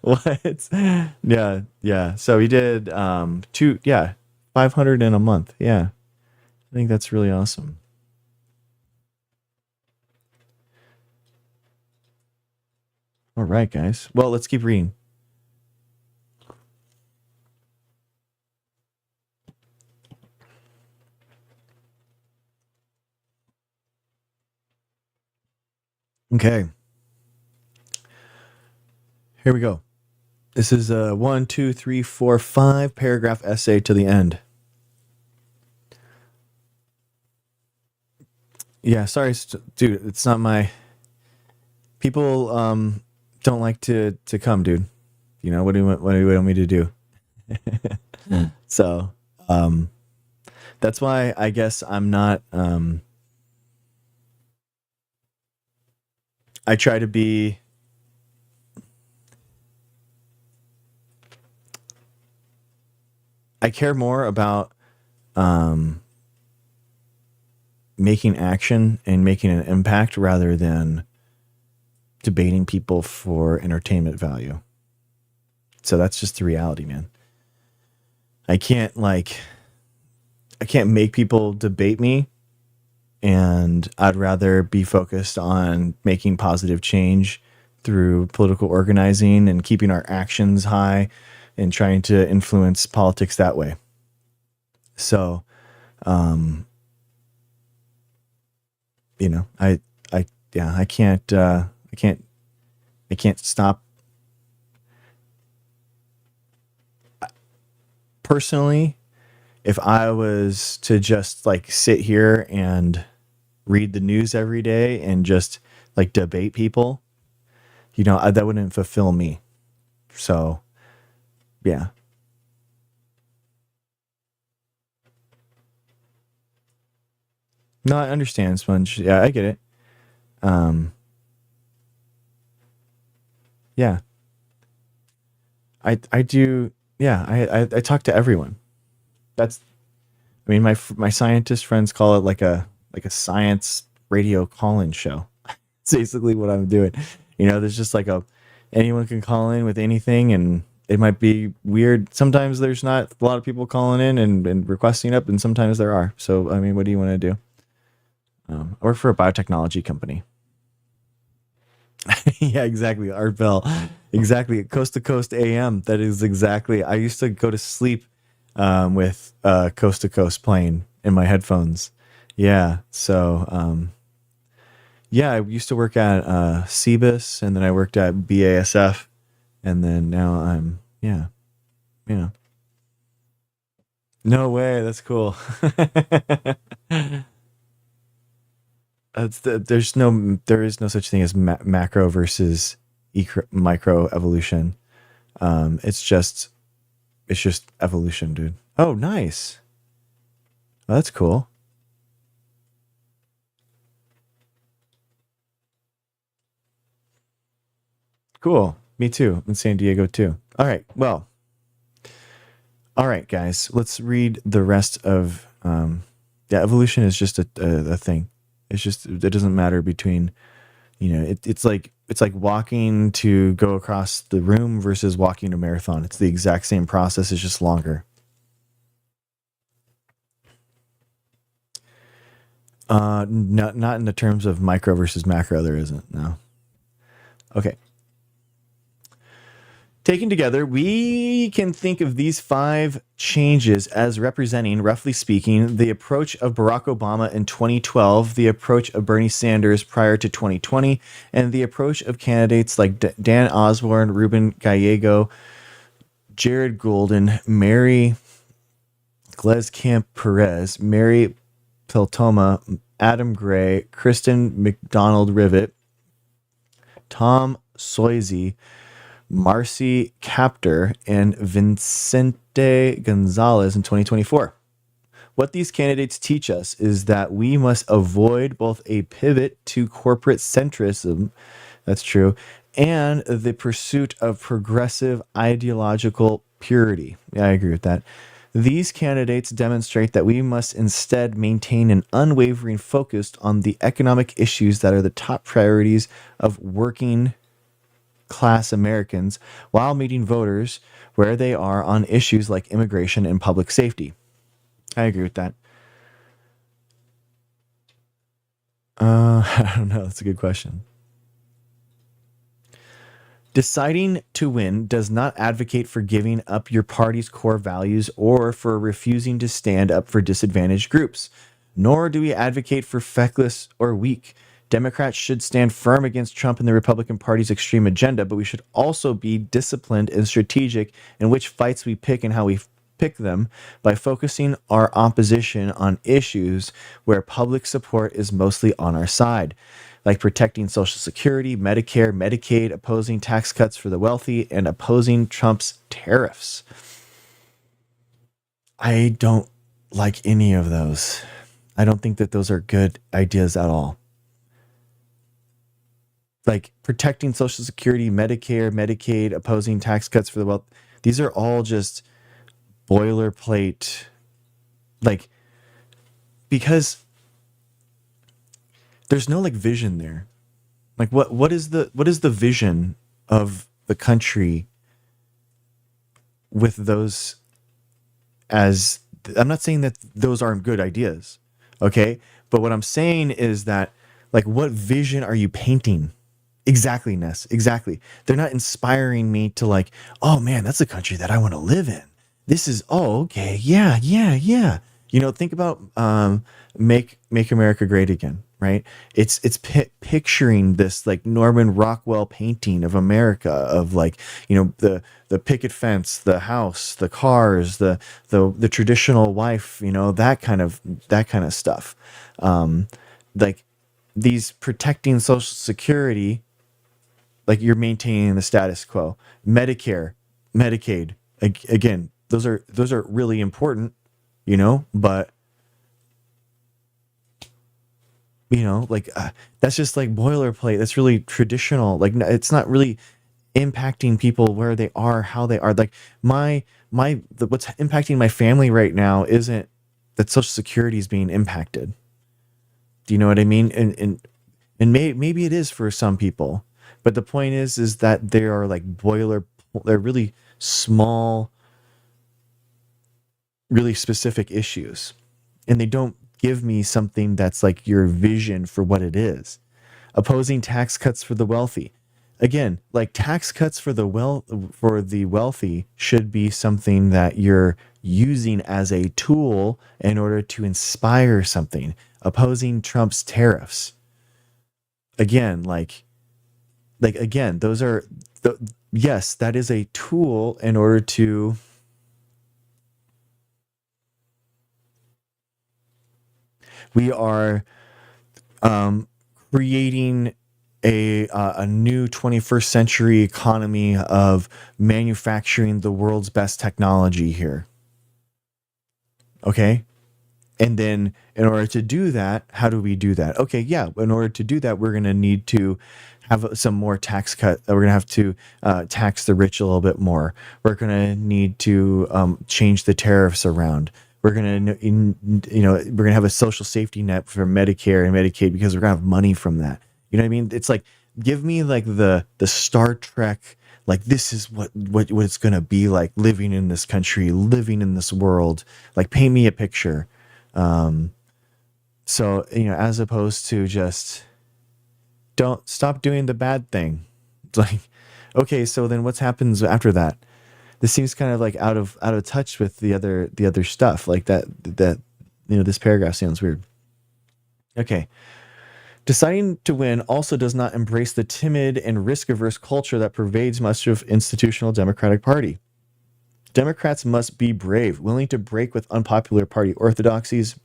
What? Yeah. So we did 500 in a month. Yeah. I think that's really awesome. All right, guys. Well, let's keep reading. Okay. Here we go. This is a 1, 2, 3, 4, 5 paragraph essay to the end. Yeah, sorry, dude. It's not my. People don't like to come, dude. You know what do you want me to do? So that's why I guess I'm not. I try to be. I care more about making action and making an impact rather than debating people for entertainment value. So that's just the reality, man. I can't make people debate me, and I'd rather be focused on making positive change through political organizing and keeping our actions high and trying to influence politics that way. So, I can't stop. Personally, if I was to just sit here and read the news every day and just debate people, that wouldn't fulfill me. So yeah. No, I understand, Sponge. Yeah, I get it. Um, yeah, I do. Yeah, I talk to everyone. That's I mean, my scientist friends call it like a science radio call-in show. It's basically what I'm doing. There's just like a anyone can call in with anything, and it might be weird. Sometimes there's not a lot of people calling in and requesting up, and sometimes there are. So I mean, what do you want to do? I work for a biotechnology company. Yeah, exactly. Art Bell. Exactly. Coast to Coast AM. That is exactly. I used to go to sleep with Coast to Coast playing in my headphones. Yeah. So, yeah, I used to work at CBIS, and then I worked at BASF, and then now yeah, yeah. No way. That's cool. There is no such thing as macro versus micro evolution. Um, it's just it's just evolution, dude. Oh, nice. Oh, that's cool. Cool. Me too. In San Diego too. All right. Well, all right, guys. Let's read the rest of. Yeah, evolution is just a thing. It's just it doesn't matter between. It's like walking to go across the room versus walking a marathon. It's the exact same process. It's just longer. Not in the terms of micro versus macro. There isn't. No. Okay. Taken together, we can think of these five changes as representing, roughly speaking, the approach of Barack Obama in 2012, the approach of Bernie Sanders prior to 2020, and the approach of candidates like Dan Osborne, Ruben Gallego, Jared Golden, Mary Glaskamp Perez, Mary Piltoma, Adam Gray, Kristen McDonald Rivet, Tom Soisy, Marcy Captor, and Vincente Gonzalez in 2024. What these candidates teach us is that we must avoid both a pivot to corporate centrism, that's true, and the pursuit of progressive ideological purity. Yeah, I agree with that. These candidates demonstrate that we must instead maintain an unwavering focus on the economic issues that are the top priorities of working class Americans while meeting voters where they are on issues like immigration and public safety. I agree with that. I don't know. That's a good question. Deciding to win does not advocate for giving up your party's core values or for refusing to stand up for disadvantaged groups. Nor do we advocate for feckless or weak. Democrats should stand firm against Trump and the Republican Party's extreme agenda, but we should also be disciplined and strategic in which fights we pick and how we pick them by focusing our opposition on issues where public support is mostly on our side, like protecting Social Security, Medicare, Medicaid, opposing tax cuts for the wealthy, and opposing Trump's tariffs. I don't like any of those. I don't think that those are good ideas at all. Like protecting Social Security, Medicare, Medicaid, opposing tax cuts for the wealth. These are all just boilerplate, like, because there's no like vision there. Like what is the vision of the country with those as I'm not saying that those aren't good ideas, okay? But what I'm saying is that like what vision are you painting? Exactly, Ness. Exactly. They're not inspiring me to like, oh man, that's a country that I want to live in. This is oh okay, yeah, yeah, yeah. Think about make America great again, right? It's picturing this like Norman Rockwell painting of America of like the picket fence, the house, the cars, the traditional wife, that kind of stuff. Like these protecting Social Security like you're maintaining the status quo. Medicare, Medicaid, again, those are really important, but like that's just like boilerplate. That's really traditional. Like it's not really impacting people where they are, how they are. Like what's impacting my family right now isn't that Social Security is being impacted. Do you know what I mean? And maybe it is for some people, but the point is that they are like they're really small, really specific issues, and they don't give me something that's like your vision for what it is. Opposing tax cuts for the wealthy. Again, like tax cuts for the wealthy should be something that you're using as a tool in order to inspire something. Opposing Trump's tariffs. Again, like again, those are yes, that is a tool in order to we are um, creating a new 21st century economy of manufacturing the world's best technology here. Okay. And then in order to do that, how do we do that? Okay. Yeah. In order to do that, we're going to need to have some more tax cut. We're going to have to tax the rich a little bit more. We're going to need to change the tariffs around. We're going to, we're going to have a social safety net for Medicare and Medicaid because we're going to have money from that. You know what I mean? It's like, give me like the Star Trek, like this is what it's going to be like living in this country, living in this world. Like paint me a picture. So, as opposed to just don't stop doing the bad thing. It's like, okay, so then what happens after that? This seems kind of like out of touch with the other stuff like that this paragraph sounds weird. Okay. Deciding to win also does not embrace the timid and risk-averse culture that pervades much of institutional Democratic Party. Democrats must be brave, willing to break with unpopular party orthodoxies,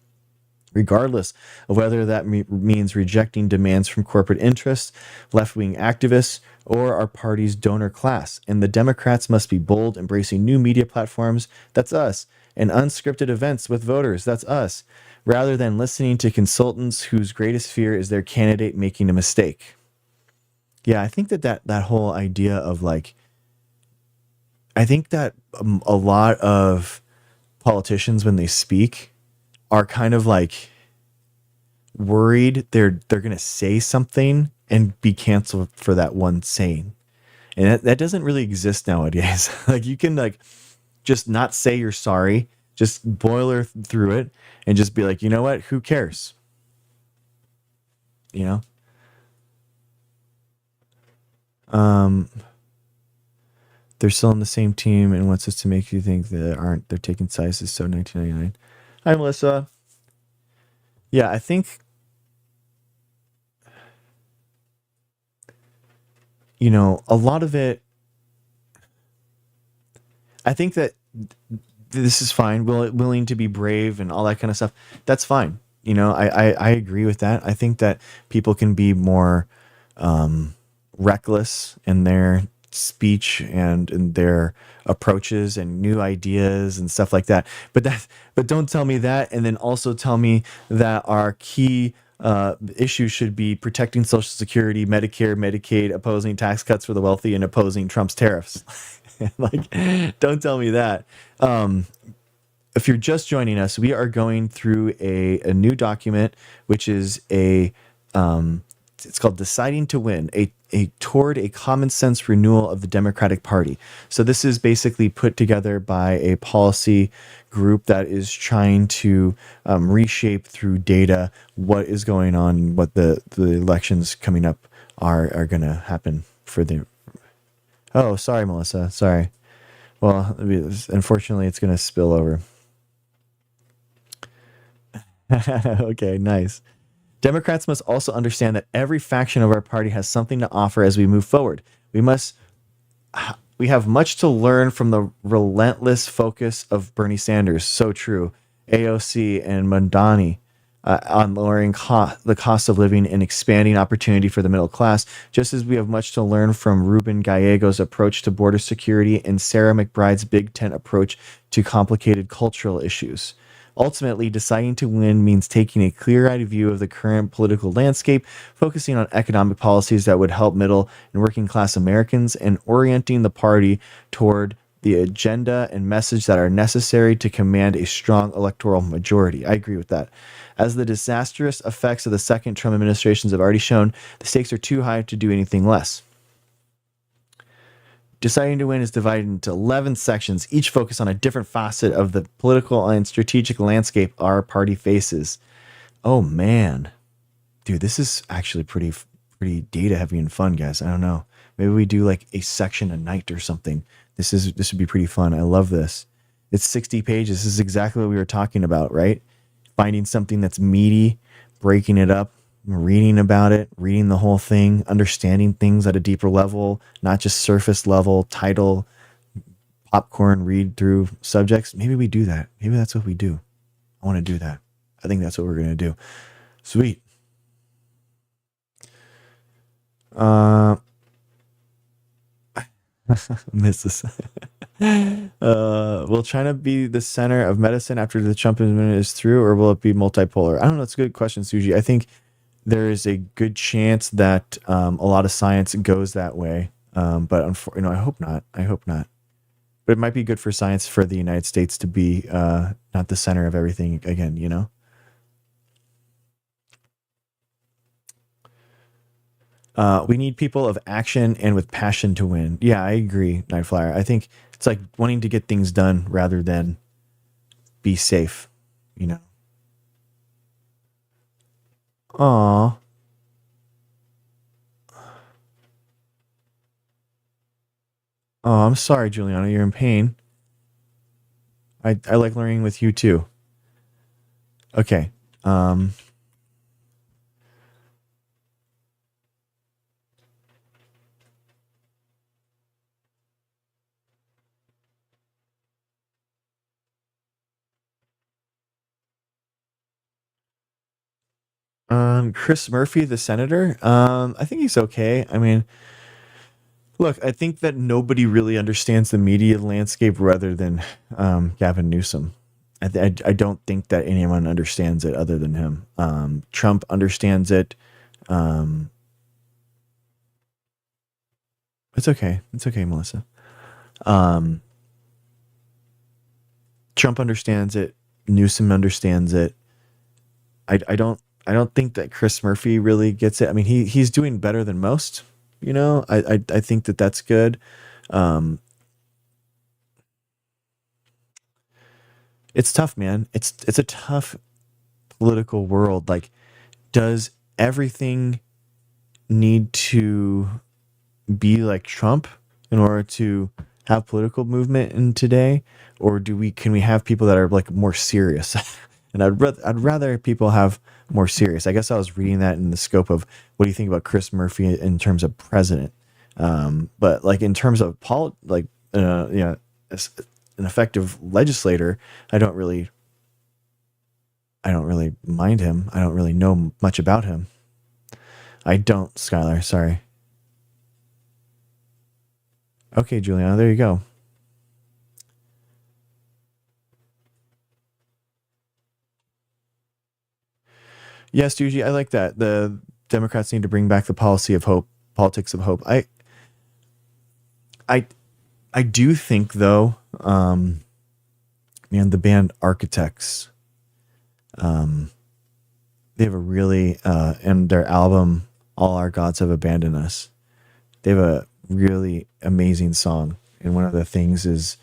regardless of whether that means rejecting demands from corporate interests, left-wing activists, or our party's donor class. And the Democrats must be bold, embracing new media platforms, that's us, and unscripted events with voters, that's us, rather than listening to consultants whose greatest fear is their candidate making a mistake. Yeah, I think that whole idea of like, I think that a lot of politicians, when they speak, are kind of like worried they're going to say something and be canceled for that one saying. And that doesn't really exist nowadays. Like you can like just not say you're sorry, just boiler through it and just be like, you know what? Who cares? You know? They're still on the same team and wants us to make you think that aren't. They're taking sizes. So 1999. Hi, Melissa. Yeah, I think a lot of it. I think that this is fine. Willing to be brave and all that kind of stuff. That's fine. I agree with that. I think that people can be more reckless in their speech and in their approaches and new ideas and stuff like that. But don't tell me that, and then also tell me that our key issues should be protecting Social Security, Medicare, Medicaid, opposing tax cuts for the wealthy, and opposing Trump's tariffs. Like, don't tell me that. If you're just joining us, we are going through a new document, which is it's called Deciding to Win, toward a common sense renewal of the Democratic Party. So this is basically put together by a policy group that is trying to reshape through data what is going on, what the elections coming up are going to happen for the. Oh, sorry, Melissa. Sorry. Well, unfortunately, it's going to spill over. Okay, nice. Democrats must also understand that every faction of our party has something to offer as we move forward. We have much to learn from the relentless focus of Bernie Sanders. So true. AOC and Mandani. on lowering the cost of living and expanding opportunity for the middle class, just as we have much to learn from Ruben Gallego's approach to border security and Sarah McBride's Big Tent approach to complicated cultural issues. Ultimately, deciding to win means taking a clear-eyed view of the current political landscape, focusing on economic policies that would help middle and working class Americans, and orienting the party toward the agenda and message that are necessary to command a strong electoral majority. I agree with that. As the disastrous effects of the second Trump administrations have already shown, the stakes are too high to do anything less. Deciding to Win is divided into 11 sections, each focused on a different facet of the political and strategic landscape our party faces. Oh man, dude, this is actually pretty data heavy and fun, guys. I don't know. Maybe we do like a section a night or something. This would be pretty fun. I love this. It's 60 pages. This is exactly what we were talking about, right? Finding something that's meaty, breaking it up, reading about it, reading the whole thing, understanding things at a deeper level, not just surface level, title, popcorn, read through subjects. Maybe we do that. Maybe that's what we do. I want to do that. I think that's what we're going to do. Sweet. Miss this. Will China be the center of medicine after the Trump administration is through, or will it be multipolar? I don't know. That's a good question, Suji. I think there is a good chance that a lot of science goes that way, but I hope not. I hope not. But it might be good for science for the United States to be not the center of everything again. We need people of action and with passion to win. Yeah, I agree, Nightflyer. I think it's like wanting to get things done rather than be safe, you know. Aw. Oh, I'm sorry, Juliana. You're in pain. I like learning with you too. Okay. Chris Murphy, the senator. I think he's okay. I mean, look, I think that nobody really understands the media landscape rather than Gavin Newsom. I don't think that anyone understands it other than him. Trump understands it. Um, it's okay. It's okay, Melissa. Um, Trump understands it. Newsom understands it. I don't think that Chris Murphy really gets it. I mean, he's doing better than most. I think that that's good. Um, it's tough, man. It's a tough political world. Like, does everything need to be like Trump in order to have political movement in today, or can we have people that are like more serious? And I'd rather people have more serious. I guess I was reading that in the scope of what do you think about Chris Murphy in terms of president, but like in terms of as an effective legislator, I don't really mind him. I don't really know much about him. I don't, Skylar. Sorry. Okay, Juliana, there you go. Yes, Yuji, I like that. The Democrats need to bring back the policy of hope, politics of hope. I, I do think though, man, the band Architects, um, they have a really, and their album, All Our Gods Have Abandoned Us. They have a really amazing song. And one of the things is,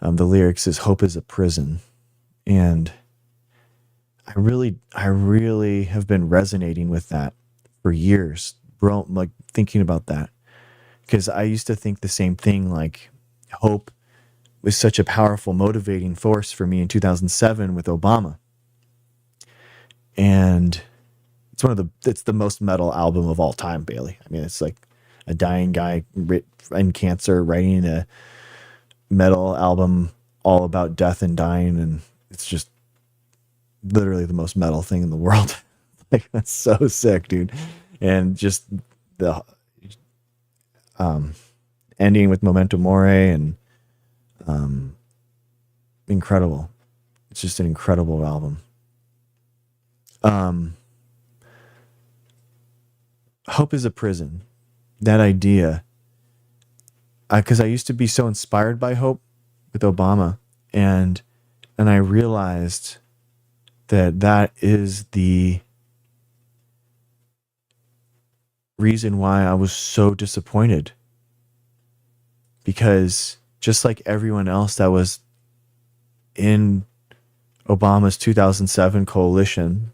the lyrics is hope is a prison. And I really have been resonating with that for years, bro. Like thinking about that because I used to think the same thing. Like hope was such a powerful motivating force for me in 2007 with Obama, and it's the most metal album of all time, Bailey. I mean, it's like a dying guy in cancer writing a metal album all about death and dying, and it's just literally the most metal thing in the world. Like, that's so sick, dude. And just the ending with Memento Mori, and incredible. It's just an incredible album. Hope is a prison. That idea, because I used to be so inspired by hope with Obama, and I realized that is the reason why I was so disappointed, because just like everyone else that was in Obama's 2007 coalition,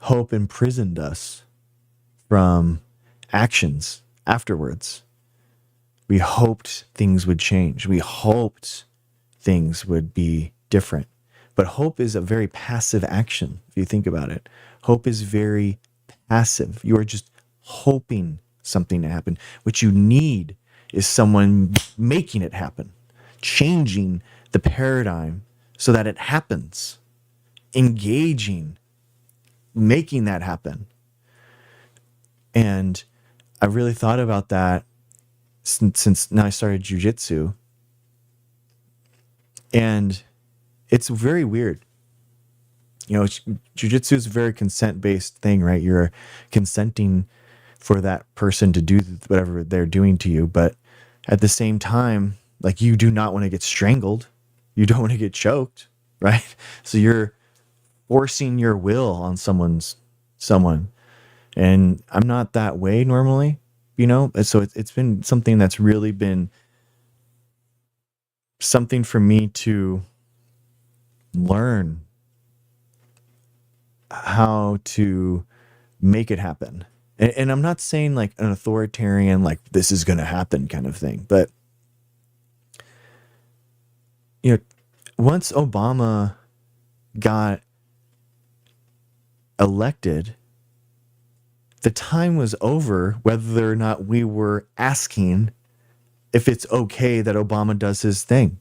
hope imprisoned us from actions afterwards. We hoped things would change. We hoped things would be different. But hope is a very passive action, if you think about it. Hope is very passive. You are just hoping something to happen. What you need is someone making it happen, changing the paradigm so that it happens, engaging, making that happen. And I really thought about that since now I started jujitsu. And it's very weird. You know, jujitsu is a very consent-based thing, right? You're consenting for that person to do whatever they're doing to you. But at the same time, like, you do not want to get strangled. You don't want to get choked, right? So you're forcing your will on someone. And I'm not that way normally, you know? And so it's been something that's really been something for me to learn how to make it happen. And I'm not saying like an authoritarian, like this is going to happen kind of thing. But, you know, once Obama got elected, the time was over whether or not we were asking if it's okay that Obama does his thing.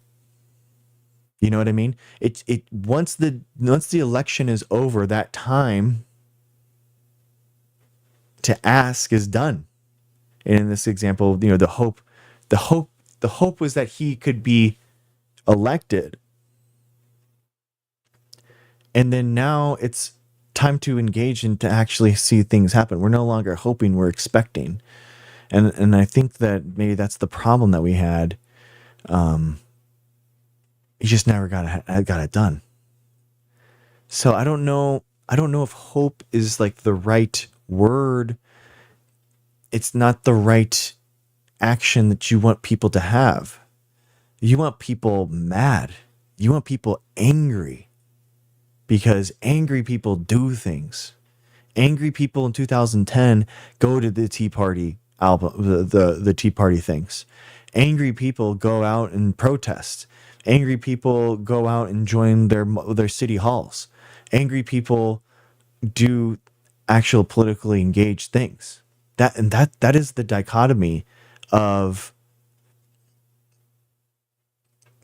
You know what I mean? It once the election is over, that time to ask is done. And in this example, you know, the hope was that he could be elected. And then now it's time to engage and to actually see things happen. We're no longer hoping, we're expecting. And I think that maybe that's the problem that we had. He just never got it done. So I don't know if hope is like the right word. It's not the right action that you want people to have. You want people mad. You want people angry, because angry people do things. Angry people in 2010 go to the Tea Party album, the Tea Party things. Angry people go out and protest. Angry people go out and join their city halls. Angry people do actual politically engaged things. That is the dichotomy of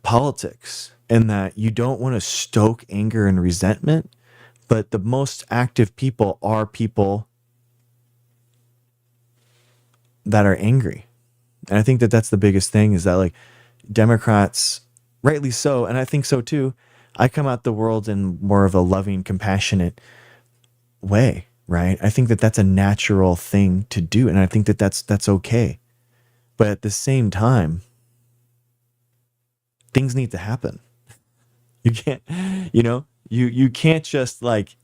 politics, in that you don't want to stoke anger and resentment, but the most active people are people that are angry. And I think that that's the biggest thing, is that like Democrats, rightly so, and I think so too, I come out the world in more of a loving, compassionate way, right? I think that that's a natural thing to do, and I think that that's okay. But at the same time, things need to happen. You can't, you can't just like,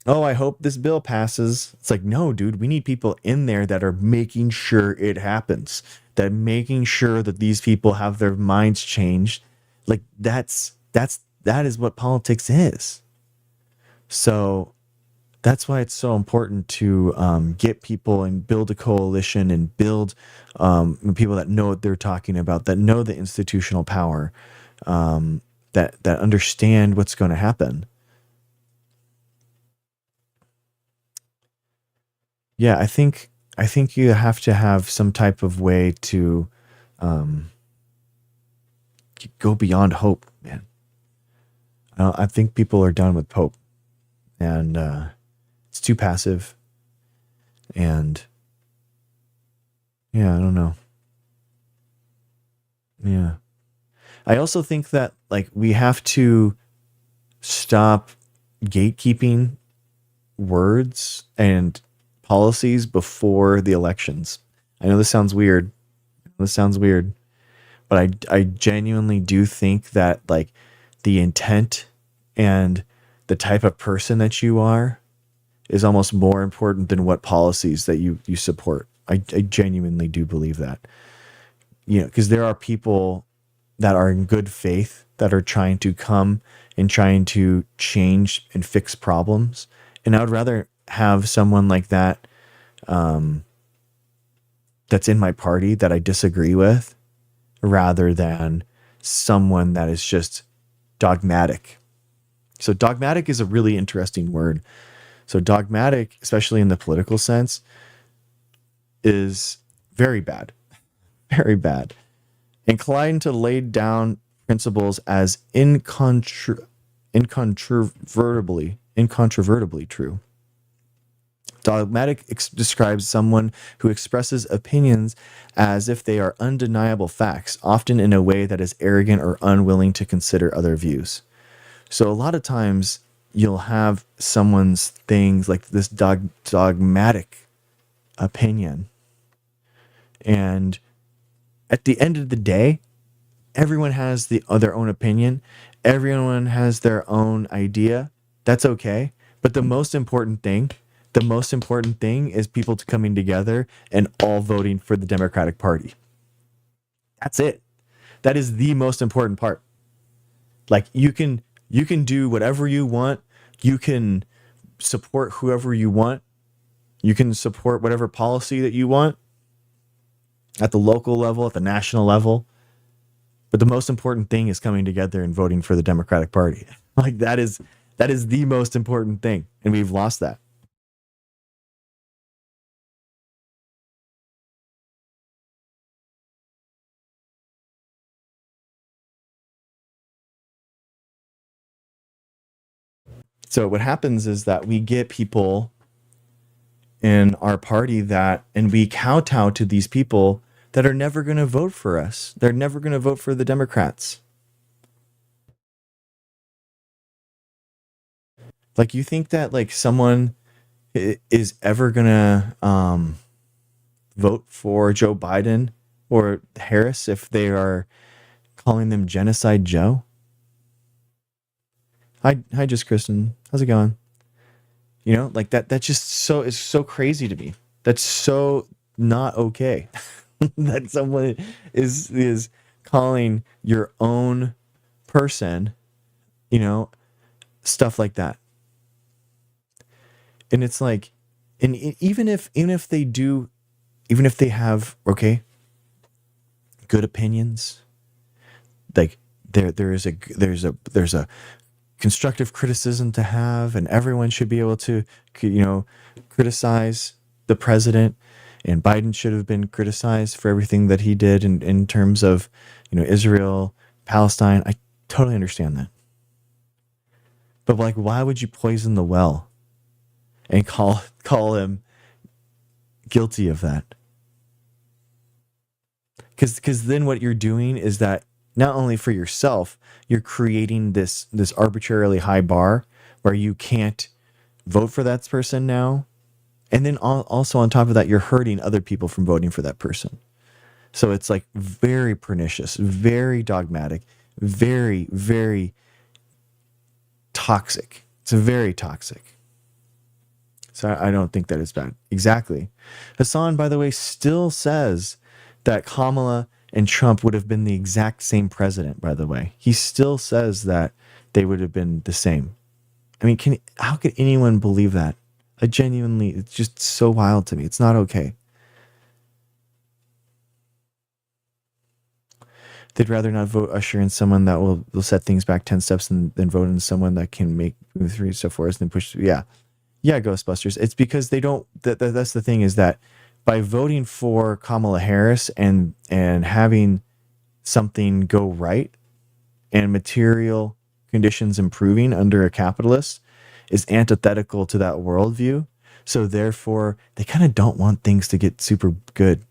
oh, I hope this bill passes. It's like, no, dude, we need people in there that are making sure it happens, that making sure that these people have their minds changed. Like that is what politics is. So that's why it's so important to get people and build a coalition and build people that know what they're talking about, that know the institutional power, that understand what's going to happen. Yeah, I think you have to have some type of way to go beyond hope, man. I think people are done with Pope, and it's too passive. And yeah, I don't know. Yeah, I also think that like we have to stop gatekeeping words and policies before the elections. I know this sounds weird. This sounds weird, but I genuinely do think that like the intent and the type of person that you are is almost more important than what policies that you support. I genuinely do believe that. You know, because there are people that are in good faith that are trying to come and trying to change and fix problems. And I would rather have someone like that that's in my party that I disagree with rather than someone that is just dogmatic. So dogmatic is a really interesting word. So dogmatic, especially in the political sense, is very bad. Very bad. Inclined to lay down principles as incontrovertibly true. Dogmatic describes someone who expresses opinions as if they are undeniable facts, often in a way that is arrogant or unwilling to consider other views. So a lot of times you'll have someone's things like this dogmatic opinion. And at the end of the day, everyone has their own opinion. Everyone has their own idea. That's okay. But the most important thing is people coming together and all voting for the Democratic Party. That's it. That is the most important part. Like you can do whatever you want. You can support whoever you want. You can support whatever policy that you want at the local level, at the national level. But the most important thing is coming together and voting for the Democratic Party. Like that is the most important thing. And we've lost that. So what happens is that we get people in our party that, and we kowtow to these people that are never going to vote for us. They're never going to vote for the Democrats. Like you think that like someone is ever going to vote for Joe Biden or Harris if they are calling them Genocide Joe? Hi, just Kristen. How's it going? You know, like that. That just so is so crazy to me. That's so not okay. That someone is calling your own person, you know, stuff like that. And it's like, and even if they do, even if they have okay good opinions, like there's a constructive criticism to have, and everyone should be able to, you know, criticize the president. And Biden should have been criticized for everything that he did in terms of, you know, Israel, Palestine. I totally understand that. But like, why would you poison the well and call him guilty of that? Because then what you're doing is that not only for yourself, you're creating this arbitrarily high bar where you can't vote for that person now, and then also on top of that, you're hurting other people from voting for that person. So it's like very pernicious, very dogmatic, very toxic. It's very toxic. So I don't think that is bad. Exactly. Hassan, by the way, still says that Kamala and Trump would have been the exact same president, by the way. He still says that they would have been the same. I mean, how could anyone believe that? I genuinely, it's just so wild to me. It's not okay. They'd rather not vote Usher in someone that will set things back 10 steps than vote in someone that can make move three so forth and push. Yeah. Yeah, Ghostbusters. It's because they don't. That's the thing is that by voting for Kamala Harris and having something go right and material conditions improving under a capitalist is antithetical to that worldview. So therefore, they kind of don't want things to get super good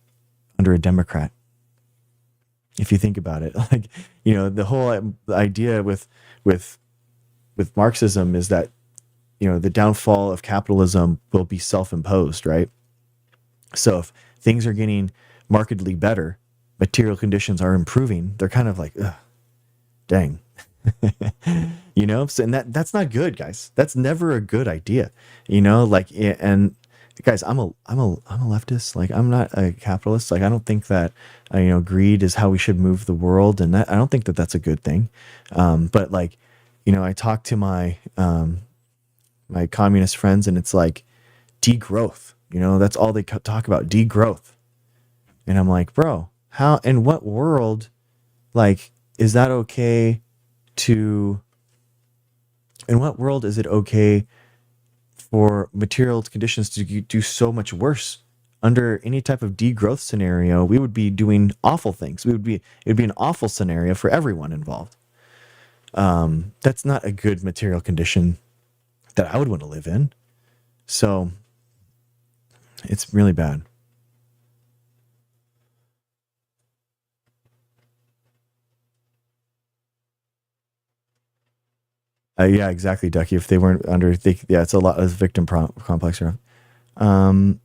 under a Democrat. If you think about it, like, the whole idea with with Marxism is that, the downfall of capitalism will be self-imposed, right? So if things are getting markedly better, material conditions are improving, they're kind of like, ugh, dang. So, and that's not good, guys. That's never a good idea. And guys, I'm a leftist. Like, I'm not a capitalist. Like, I don't think that greed is how we should move the world, and I don't think that that's a good thing. But like, I talk to my communist friends, and it's like degrowth. That's all they talk about, degrowth. And I'm like, bro, how, in what world, like, is that okay to, in what world is it okay for material conditions to do so much worse? Under any type of degrowth scenario, we would be doing awful things. It would be an awful scenario for everyone involved. That's not a good material condition that I would want to live in. So it's really bad. Yeah, exactly, Ducky. If they weren't under, yeah, it's a lot of victim complex. Um,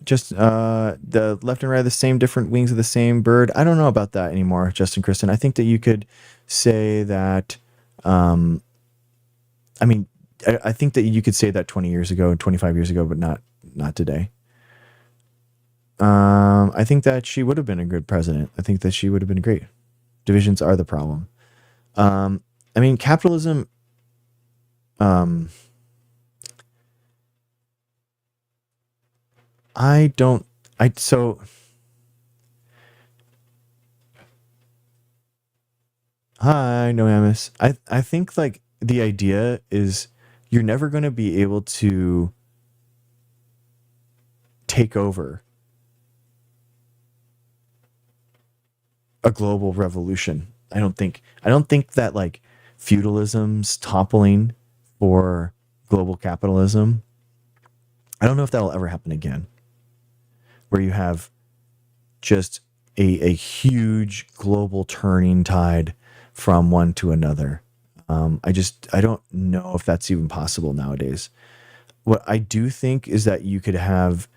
just the left and right are the same, different wings of the same bird. I don't know about that anymore, Justin Kristen. I think that you could say that. I mean, I think that you could say that 20 years ago, 25 years ago, but not today. I think that she would have been a good president. I think that she would have been great. Divisions are the problem. I mean, capitalism. Um, I don't. I so. Hi, Noamis. I think like the idea is you're never going to be able to take over a global revolution. I don't think. I don't think that like feudalism's toppling for global capitalism. I don't know if that'll ever happen again, where you have just a huge global turning tide from one to another. I don't know if that's even possible nowadays. What I do think is that you could have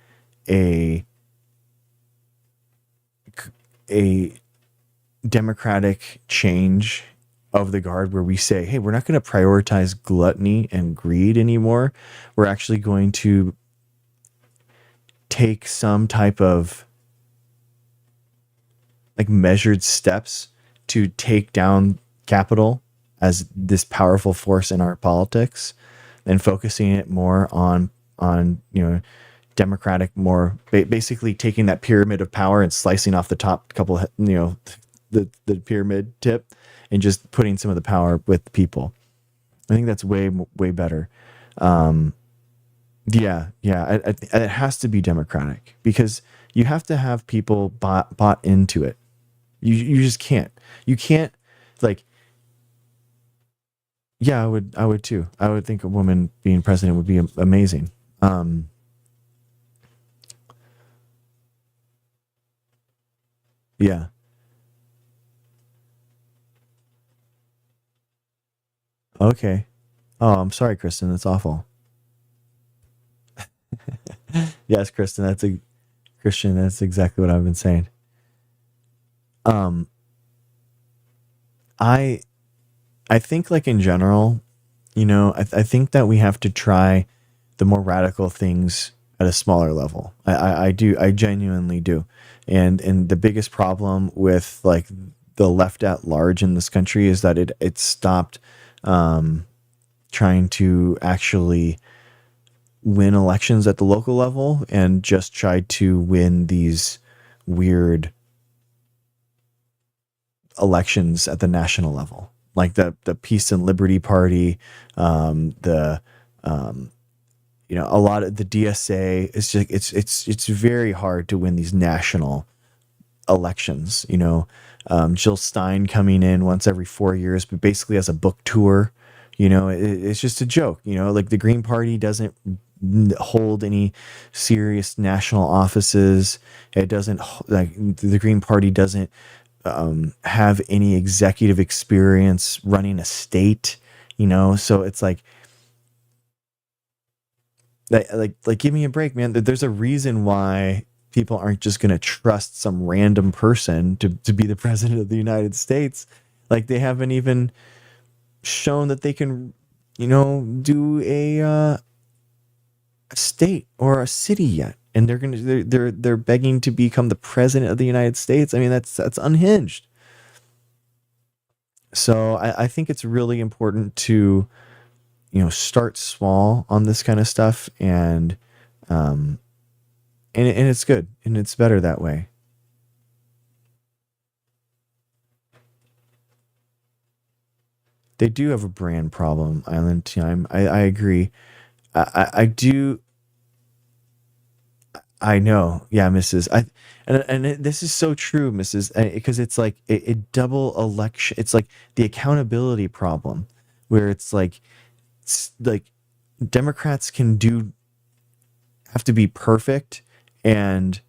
a a democratic change of the guard where we say, hey, we're not going to prioritize gluttony and greed anymore. We're actually going to take some type of like measured steps to take down capital as this powerful force in our politics, and focusing it more on democratic, more basically taking that pyramid of power and slicing off the top couple, the pyramid tip, and just putting some of the power with the people. I think that's way better. Yeah, it has to be democratic, because you have to have people bought into it. You just can't. You can't, like. Yeah, I would too. I would think a woman being president would be amazing. Yeah. Okay. Oh, I'm sorry, Kristen. That's awful. Yes, Kristen. That's a Christian. That's exactly what I've been saying. Um, I I think like in general, I think that we have to try the more radical things at a smaller level. I do. I genuinely do. And the biggest problem with like the left at large in this country is that it stopped um, trying to actually win elections at the local level, and just tried to win these weird elections at the national level, like the Peace and Liberty Party, the um, a lot of the DSA. It's just it's very hard to win these national elections. Jill Stein coming in once every 4 years, but basically as a book tour. It's just a joke. Like the Green Party doesn't hold any serious national offices. It doesn't like the Green Party doesn't have any executive experience running a state. So it's like give me a break, man. There's a reason why people aren't just going to trust some random person to be the president of the United States. Like they haven't even shown that they can, do a state or a city yet, and they're begging to become the president of the United States. I mean, that's unhinged. So I think it's really important to start small on this kind of stuff, and it's good and it's better that way. They do have a brand problem, Island Time. I agree. I do. I know. Yeah, Mrs. This is so true, Mrs. Because it's like a double election. It's like the accountability problem, where it's like Democrats can do have to be perfect, and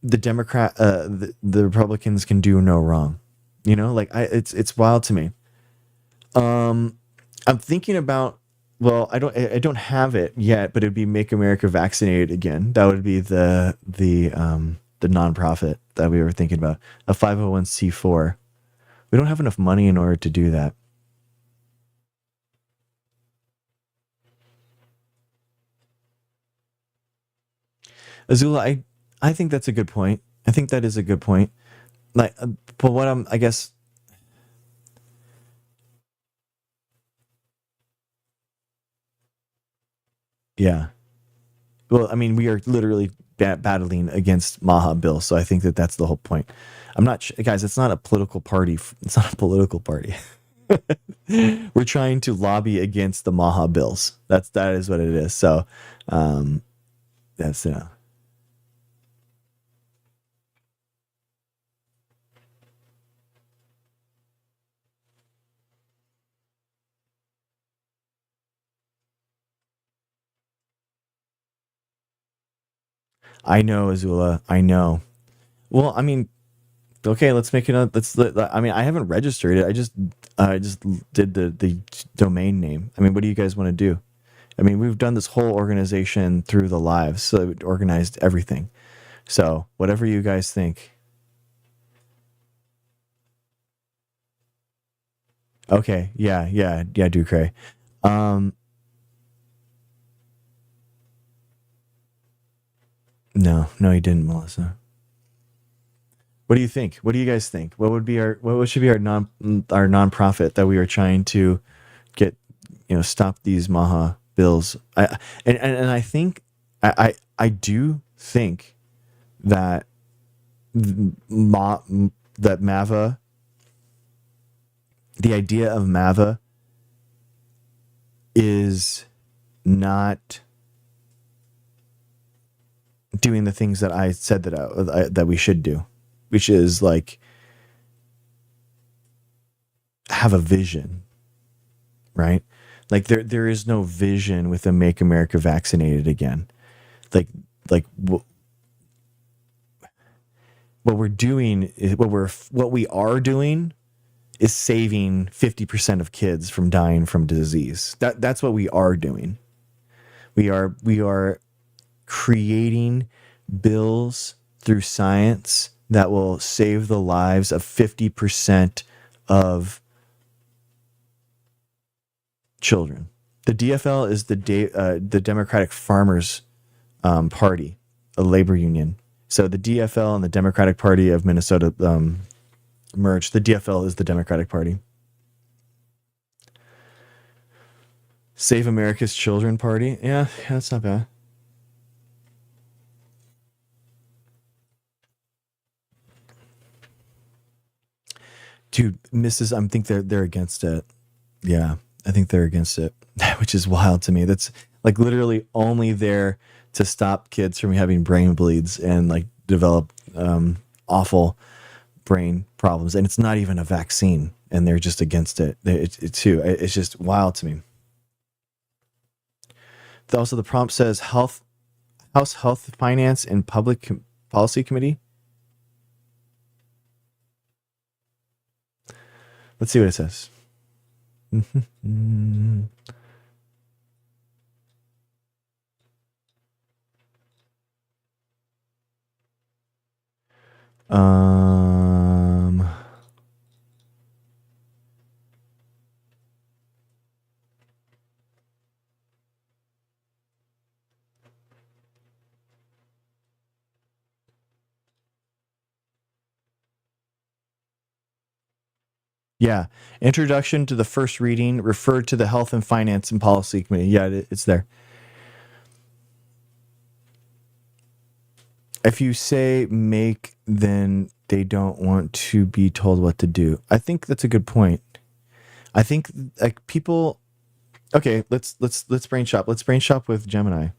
the Republicans can do no wrong. It's wild to me. I'm thinking about. Well, I don't have it yet, but it'd be Make America Vaccinated Again. That would be the nonprofit that we were thinking about, a 501c4. We don't have enough money in order to do that. Azula, I think that's a good point. I think that is a good point. Like, but what I guess, yeah. Well, I mean, we are literally battling against Maha Bill, so I think that that's the whole point. I'm not, guys. It's not a political party. It's not a political party. We're trying to lobby against the Maha bills. That is what it is. So, um, that's I know, Azula. I know. Well, I mean, okay, let's make it. I mean, I haven't registered it. I just did the domain name. I mean, what do you guys want to do? I mean, we've done this whole organization through the lives, so it organized everything. So whatever you guys think. Okay, yeah, yeah, yeah, Ducre. Um, no, no, he didn't, Melissa. What do you think? What do you guys think? What should be our nonprofit that we are trying to get, stop these Maha bills? And I think I do think that Ma, that Mava, the idea of Mava is not doing the things that I said that we should do, which is like have a vision, right? Like there is no vision with the Make America Vaccinated Again. Like like what we're doing is what we are doing is saving 50% of kids from dying from disease. That's what we are doing. We are creating bills through science that will save the lives of 50% of children. The DFL is the Democratic Farmers Party, a labor union. So the DFL and the Democratic Party of Minnesota merged. The DFL is the Democratic Party. Save America's Children Party. Yeah, that's not bad. Dude, Mrs. I think they're against it. Yeah, I think they're against it, which is wild to me. That's like literally only there to stop kids from having brain bleeds and like develop awful brain problems, and it's not even a vaccine, and they're just against it. It's just wild to me. Also, the prompt says House Health, Finance, and Public Policy Committee. Let's see what it says. Um, yeah. Introduction to the first reading referred to the Health and Finance and Policy Committee. Yeah, it's there. If you say make, then they don't want to be told what to do. I think that's a good point. I think like people. Okay, let's brain shop. Let's brain shop with Gemini.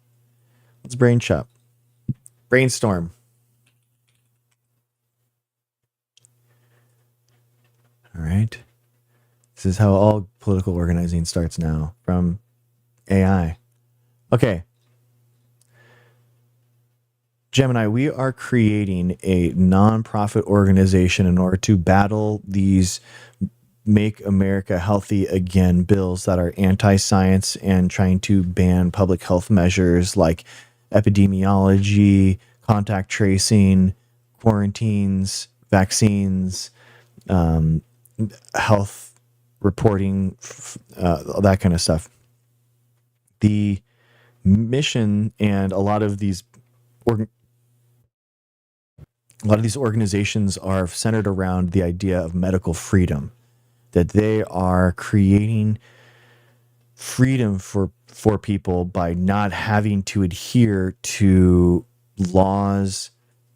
Let's brain shop. Brainstorm. All right. This is how all political organizing starts now, from AI. Okay. Gemini, we are creating a nonprofit organization in order to battle these Make America Healthy Again bills that are anti-science and trying to ban public health measures like epidemiology, contact tracing, quarantines, vaccines, health reporting, that kind of stuff. The mission and a lot of these organizations are centered around the idea of medical freedom, that they are creating freedom for people by not having to adhere to laws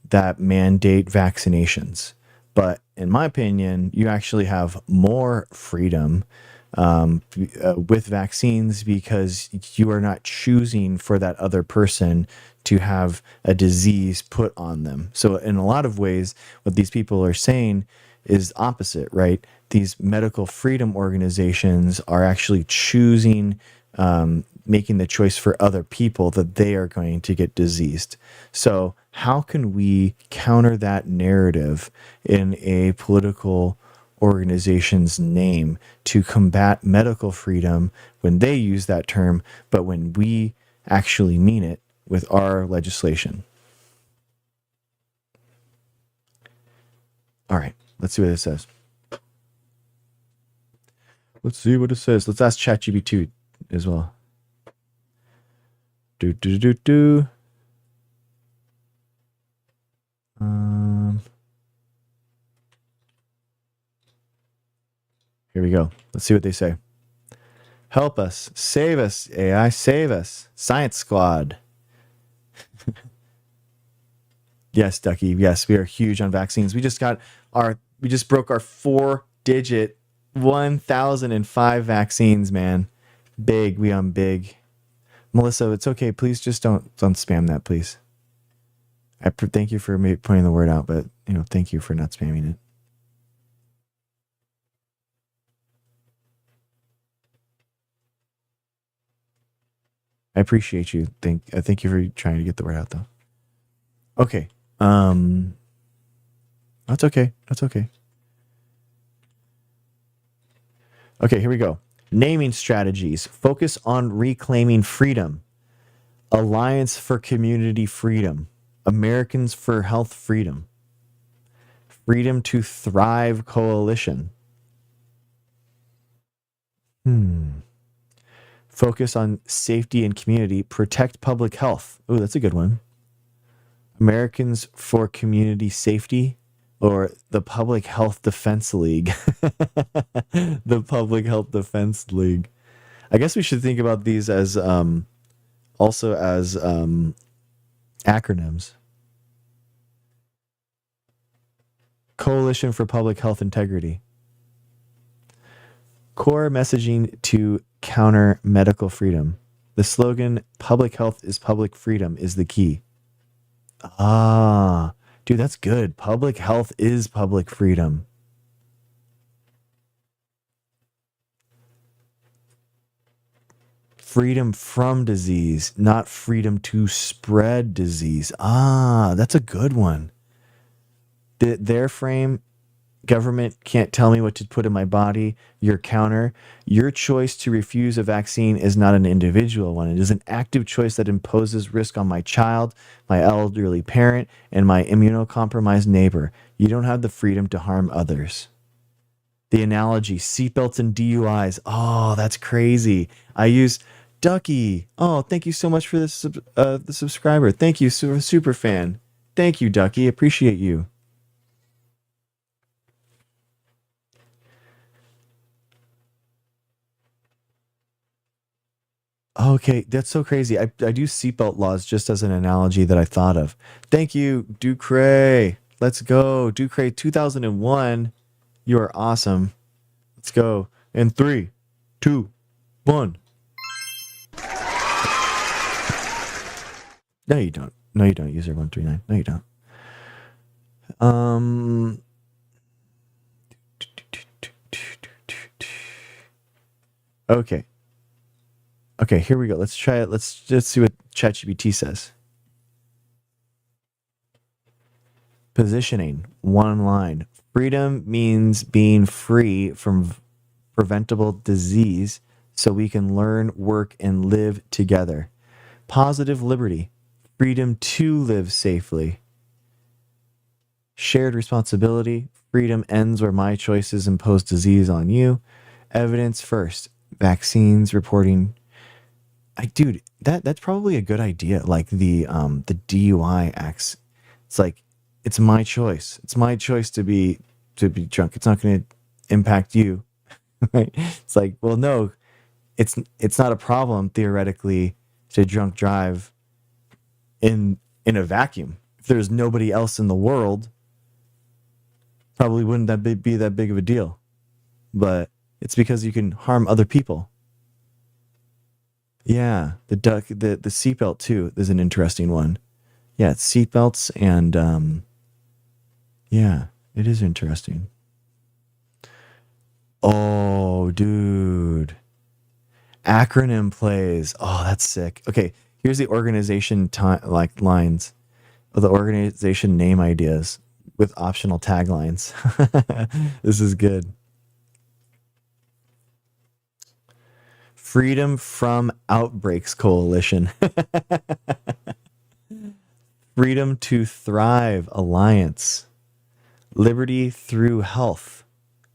that mandate vaccinations. But in my opinion, you actually have more freedom with vaccines because you are not choosing for that other person to have a disease put on them. So in a lot of ways, what these people are saying is opposite, right? These medical freedom organizations are actually choosing, making the choice for other people that they are going to get diseased. So how can we counter that narrative in a political organization's name to combat medical freedom when they use that term, but when we actually mean it with our legislation? All right, let's see what it says. Let's see what it says. Let's ask ChatGPT as well. Here we go. Let's see what they say. Help us. Save us, AI. Save us. Science Squad. Yes, Ducky. Yes, we are huge on vaccines. We just broke our 4-digit 1,005 vaccines, man. Big. We on big. Melissa, it's okay. Please just don't spam that, please. Thank you for pointing the word out, but thank you for not spamming it. I appreciate you. Thank you for trying to get the word out, though. Okay. That's okay. That's okay. Okay, here we go. Naming strategies. Focus on reclaiming freedom. Alliance for Community Freedom. Americans for Health Freedom. Freedom to Thrive Coalition. Focus on safety and community. Protect public health. Oh, that's a good one. Americans for Community Safety, or the Public Health Defense League. The Public Health Defense League. I guess we should think about these as also as acronyms. Coalition for Public Health Integrity. Core messaging to counter medical freedom. The slogan, public health is public freedom, is the key. Dude, that's good. Public health is public freedom. Freedom from disease, not freedom to spread disease. Ah, that's a good one. Their frame, government can't tell me what to put in my body. Your counter, your choice to refuse a vaccine is not an individual one. It is an active choice that imposes risk on my child, my elderly parent, and my immunocompromised neighbor. You don't have the freedom to harm others. The analogy, seatbelts and DUIs. Oh, that's crazy. I use Ducky. Oh, thank you so much for this the subscriber. Thank you, super fan. Thank you, Ducky. Appreciate you. Okay, that's so crazy. I do seatbelt laws just as an analogy that I thought of. Thank you, Ducray. Let's go. Ducray 2001. You are awesome. Let's go. In 3, 2, 1. No, you don't. No, you don't, user 139. No, you don't. Okay. Okay, here we go. Let's try it. Let's just see what ChatGPT says. Positioning, one line. Freedom means being free from preventable disease so we can learn, work, and live together. Positive liberty, freedom to live safely. Shared responsibility, freedom ends where my choices impose disease on you. Evidence first, vaccines reporting. Dude, that's probably a good idea. Like the DUI acts. It's like it's my choice. It's my choice to be drunk. It's not going to impact you. Right? It's like, well, no, it's not a problem theoretically to drunk drive in a vacuum. If there's nobody else in the world, probably wouldn't that be that big of a deal. But it's because you can harm other people. Yeah, the seatbelt too is an interesting one. Yeah, it's seatbelts and yeah, it is interesting. Oh, dude. Acronym plays. Oh, that's sick. Okay, here's the organization like lines of the organization name ideas with optional taglines. This is good. Freedom from Outbreaks Coalition. Freedom to Thrive Alliance. Liberty through health.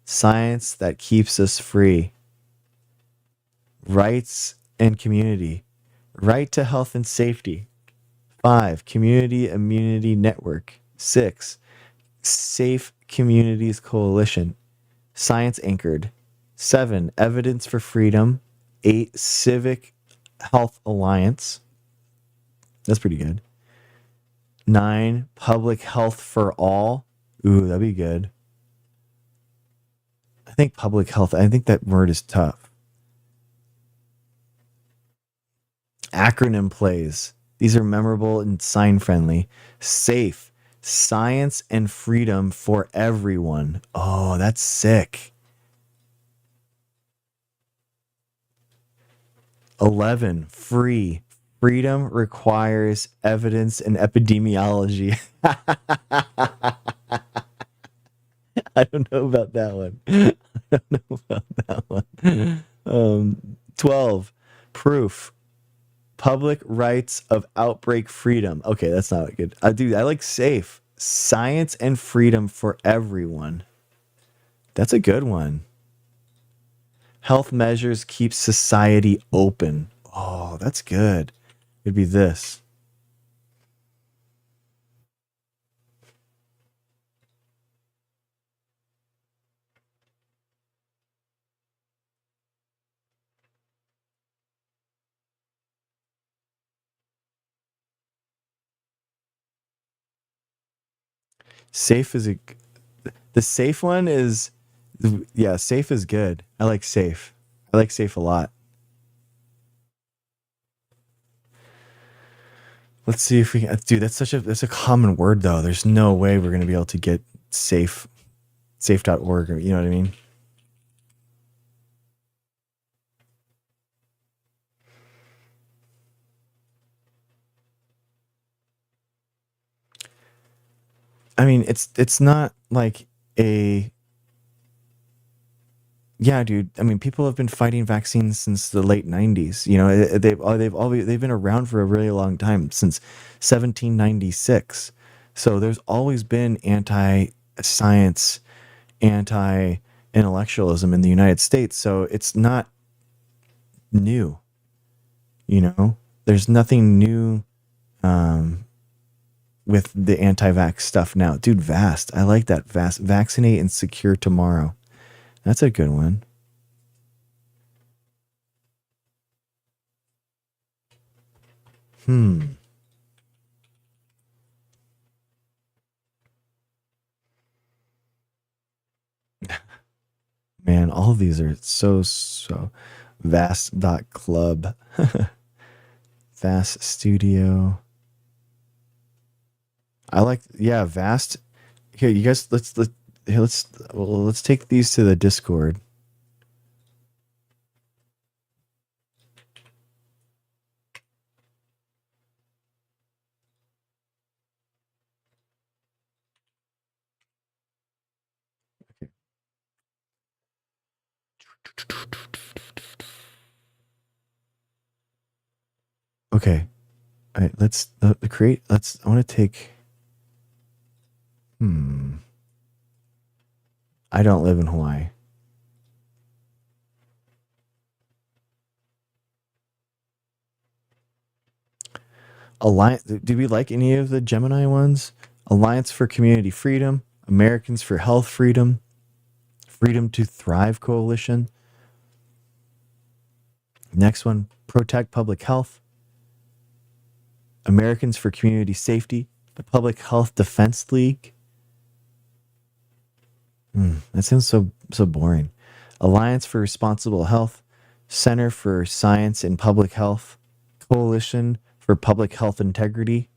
Science that keeps us free. Rights and community. Right to health and safety. 5. Community Immunity Network. 6. Safe Communities Coalition. Science anchored. 7. Evidence for Freedom. 8. Civic Health Alliance. That's pretty good. 9. Public Health for All. Ooh, that'd be good. I think public health, I think that word is tough. Acronym plays. These are memorable and sign friendly. Safe. Science and freedom for everyone. Oh, that's sick. 11. Free. Freedom requires evidence and epidemiology. I don't know about that one. I don't know about that one. 12. Proof. Public rights of outbreak freedom. Okay, that's not good. Dude, I like safe. Science and freedom for everyone. That's a good one. Health measures keep society open. Oh, that's good. It'd be this. Safe is the safe one is, yeah, safe is good. I like safe. I like safe a lot. Let's see if we can. Dude, that's a common word though. There's no way we're gonna be able to get safe.org, or you know what I mean? I mean, it's not like a yeah, dude. I mean, people have been fighting vaccines since the late '90s. You know, they've been around for a really long time, since 1796. So there's always been anti-science, anti-intellectualism in the United States. So it's not new. You know, there's nothing new with the anti-vax stuff now, dude. Vast. I like that. Vast. Vaccinate and secure tomorrow. That's a good one. Hmm. Man, all of these are so vast dot club, vast studio. I like yeah, vast. Here, you guys, let's take these to the Discord. Okay, all right, let's create. Let's. I want to take. Hmm. I don't live in Hawaii. Alliance. Do we like any of the Gemini ones? Alliance for Community Freedom, Americans for Health Freedom, Freedom to Thrive Coalition. Next one, Protect Public Health, Americans for Community Safety, the Public Health Defense League. That sounds so boring. Alliance for Responsible Health, Center for Science and Public Health, Coalition for Public Health Integrity.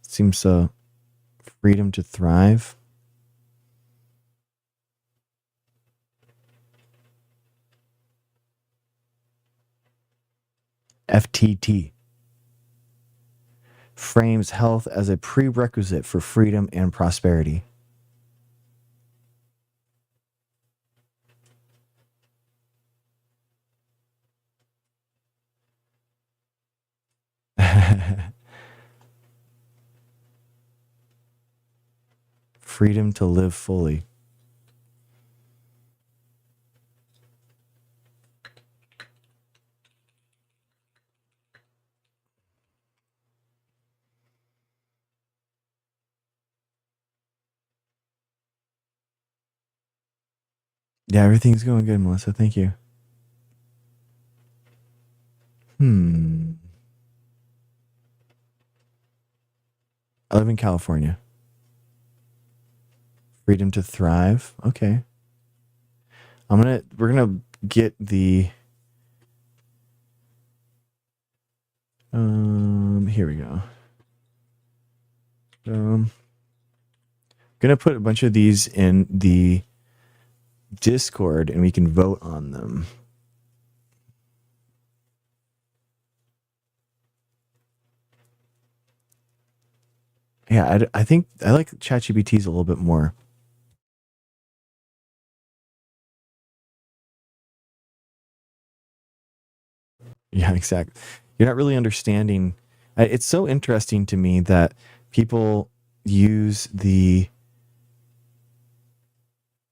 Seems so. Freedom to Thrive. FTT frames health as a prerequisite for freedom and prosperity. Freedom to live fully. Yeah, everything's going good, Melissa. Thank you. Hmm. I live in California. Freedom to thrive. Okay. We're gonna get the here we go. Gonna put a bunch of these in the Discord and we can vote on them. Yeah, I think I like ChatGPT's a little bit more. Yeah, exactly. You're not really understanding. It's so interesting to me that people use the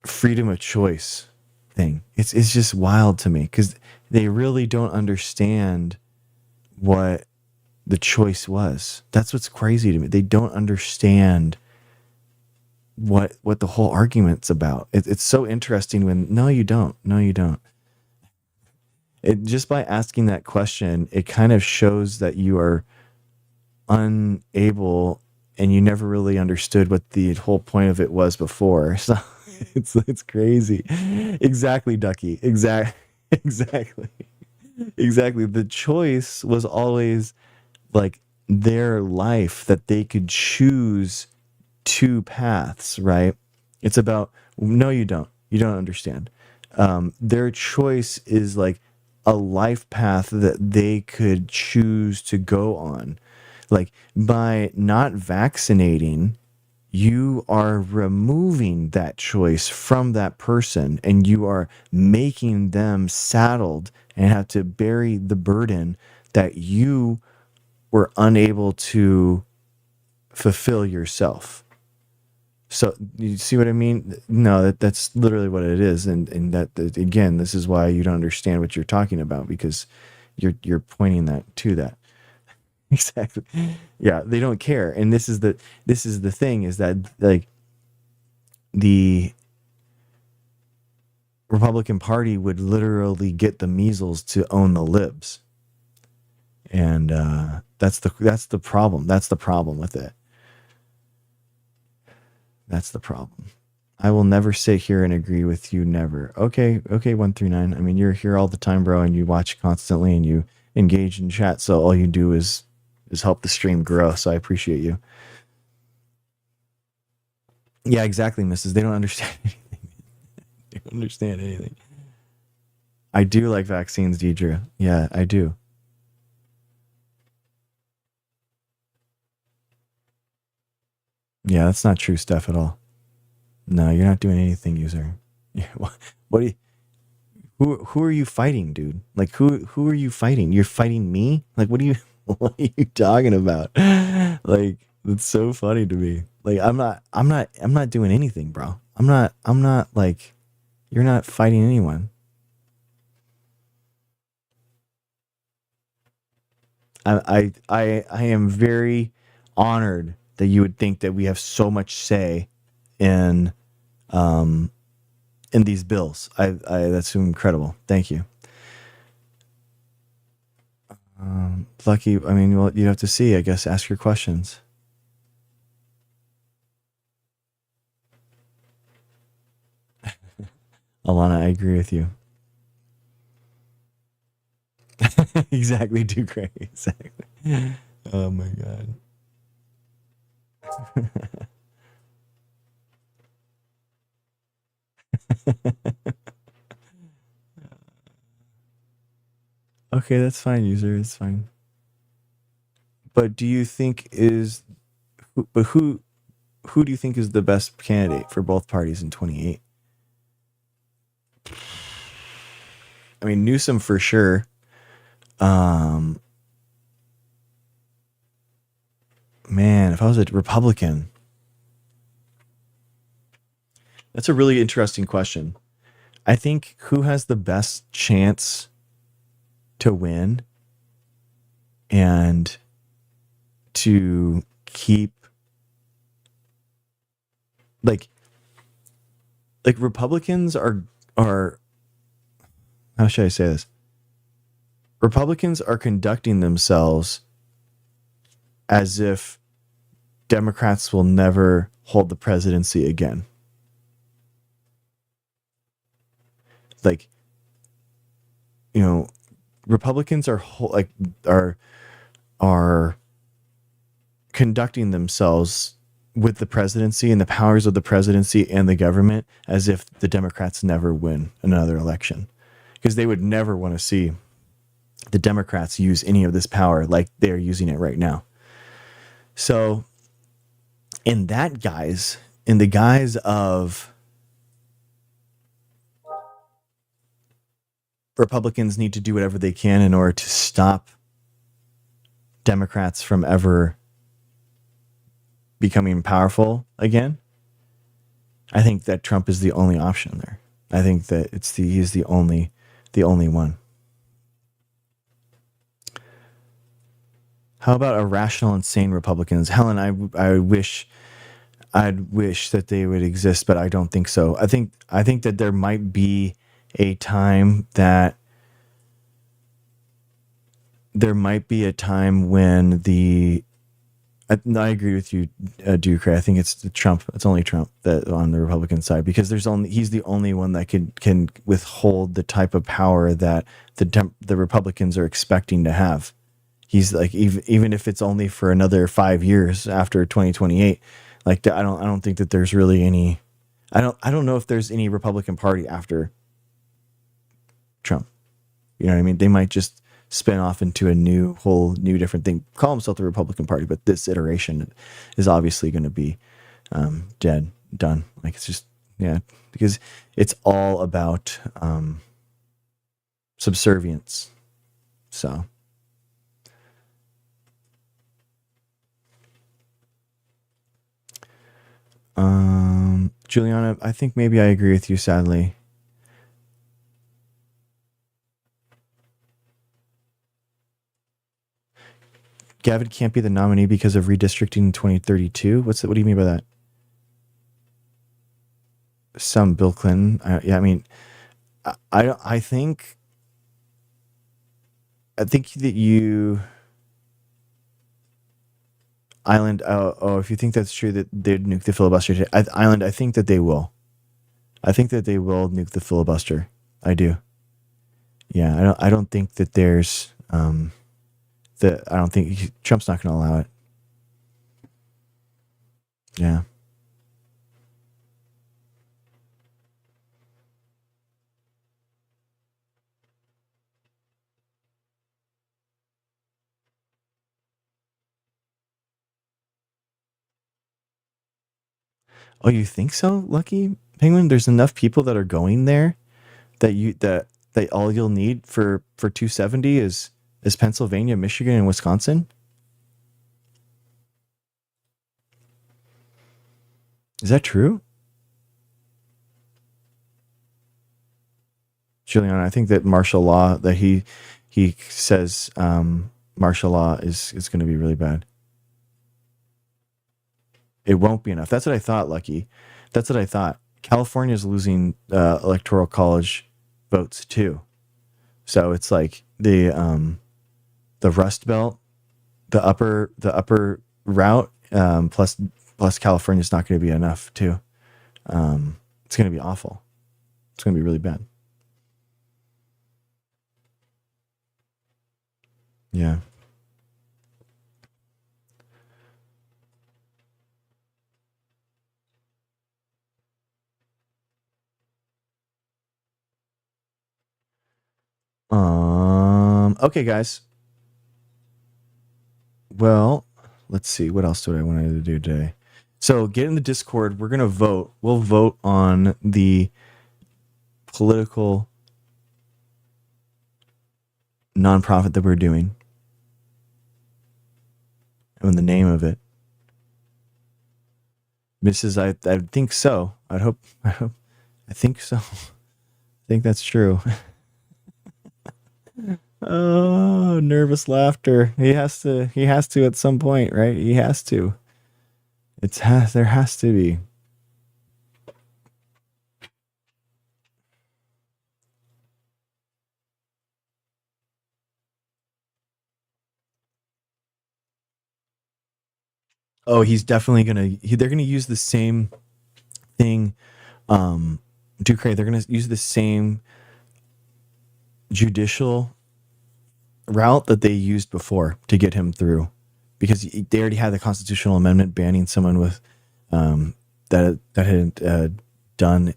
freedom of choice thing. It's just wild to me because they really don't understand what the choice was. That's what's crazy to me. They don't understand what the whole argument's about. It's so interesting when no, you don't. No, you don't. It just by asking that question, it kind of shows that you are unable and you never really understood what the whole point of it was before. So it's crazy. Exactly, Ducky. Exactly. Exactly. Exactly. The choice was always like their life, that they could choose two paths, right? It's about, no, you don't. You don't understand. Their choice is like a life path that they could choose to go on. Like by not vaccinating, you are removing that choice from that person, and you are making them saddled and have to bear the burden that you were unable to fulfill yourself. So you see what I mean? No, that's literally what it is, and that again, this is why you don't understand what you're talking about, because you're pointing that to that. Exactly. Yeah, they don't care, and this is the thing, is that like the Republican Party would literally get the measles to own the libs, and that's the problem. That's the problem with it. That's the problem. I will never sit here and agree with you. Never. Okay. 139. I mean, you're here all the time, bro, and you watch constantly and you engage in chat. So all you do is help the stream grow. So I appreciate you. Yeah, exactly, Mrs. They don't understand anything. They don't understand anything. I do like vaccines, Deidre. Yeah, I do. Yeah, that's not true stuff at all. No, you're not doing anything, user. Yeah, what do you, who are you fighting, dude? Like who are you fighting? You're fighting me? Like what are you what are you talking about? Like it's so funny to me. Like I'm not doing anything, bro. I'm not like, you're not fighting anyone. I am very honored that you would think that we have so much say in um in these bills. I That's incredible. Thank you. Lucky. I mean, well, you have to see. I guess ask your questions. Alana, I agree with you. Exactly, do great. Exactly. Oh my god. Okay, that's fine, user. It's fine. But do you think is but who do you think is the best candidate for both parties in 28? I mean, Newsom for sure. Um, Man, if I was a Republican, that's a really interesting question. I think who has the best chance to win and to keep like Republicans are how should I say this? Republicans are conducting themselves as if Democrats will never hold the presidency again. Like, you know, Republicans are conducting themselves with the presidency and the powers of the presidency and the government as if the Democrats never win another election, because they would never want to see the Democrats use any of this power like they're using it right now. So in the guise of Republicans need to do whatever they can in order to stop Democrats from ever becoming powerful again, I think that Trump is the only option there. I think that he's the only one. How about irrational, insane Republicans? Helen, I'd wish that they would exist, but I don't think so. I think that there might be a time when I agree with you, Duke. I think it's Trump. It's only Trump that on the Republican side, because he's the only one that can withhold the type of power that the Republicans are expecting to have He's like, even if it's only for another 5 years after 2028, like I don't think that there's really any. I don't know if there's any Republican Party after Trump. You know what I mean? They might just spin off into a whole new different thing. Call themselves the Republican Party, but this iteration is obviously going to be dead, done. Like it's just yeah, because it's all about subservience. So Juliana, I think maybe I agree with you. Sadly, Gavin can't be the nominee because of redistricting in 2032. What do you mean by that? Some Bill Clinton. Yeah, I mean, I think that you Island. Oh, if you think that's true, that they'd nuke the filibuster today. Island. I think that they will. I think that they will nuke the filibuster. I do. Yeah, I don't think that there's I don't think Trump's not going to allow it. Yeah. Oh, you think so, Lucky Penguin? There's enough people that are going there that all you'll need for 270 is Pennsylvania, Michigan, and Wisconsin. Is that true? Juliana, I think that martial law that he says martial law is going to be really bad. It won't be enough. That's what I thought, Lucky. That's what I thought. California's losing electoral college votes too. So it's like the Rust Belt, the upper route, plus California's not going to be enough too. It's going to be awful. It's going to be really bad. Yeah. Okay, guys. Well, let's see. What else do I want to do today? So get in the Discord. We're gonna vote. We'll vote on the political nonprofit that we're doing and the name of it. Mrs. I think so. I think so. I think that's true. Oh, nervous laughter. He has to at some point, right? He has to. There has to be. Oh, he's definitely they're gonna use the same thing. Ducre, they're gonna use the same judicial route that they used before to get him through, because they already had the constitutional amendment banning someone with that had done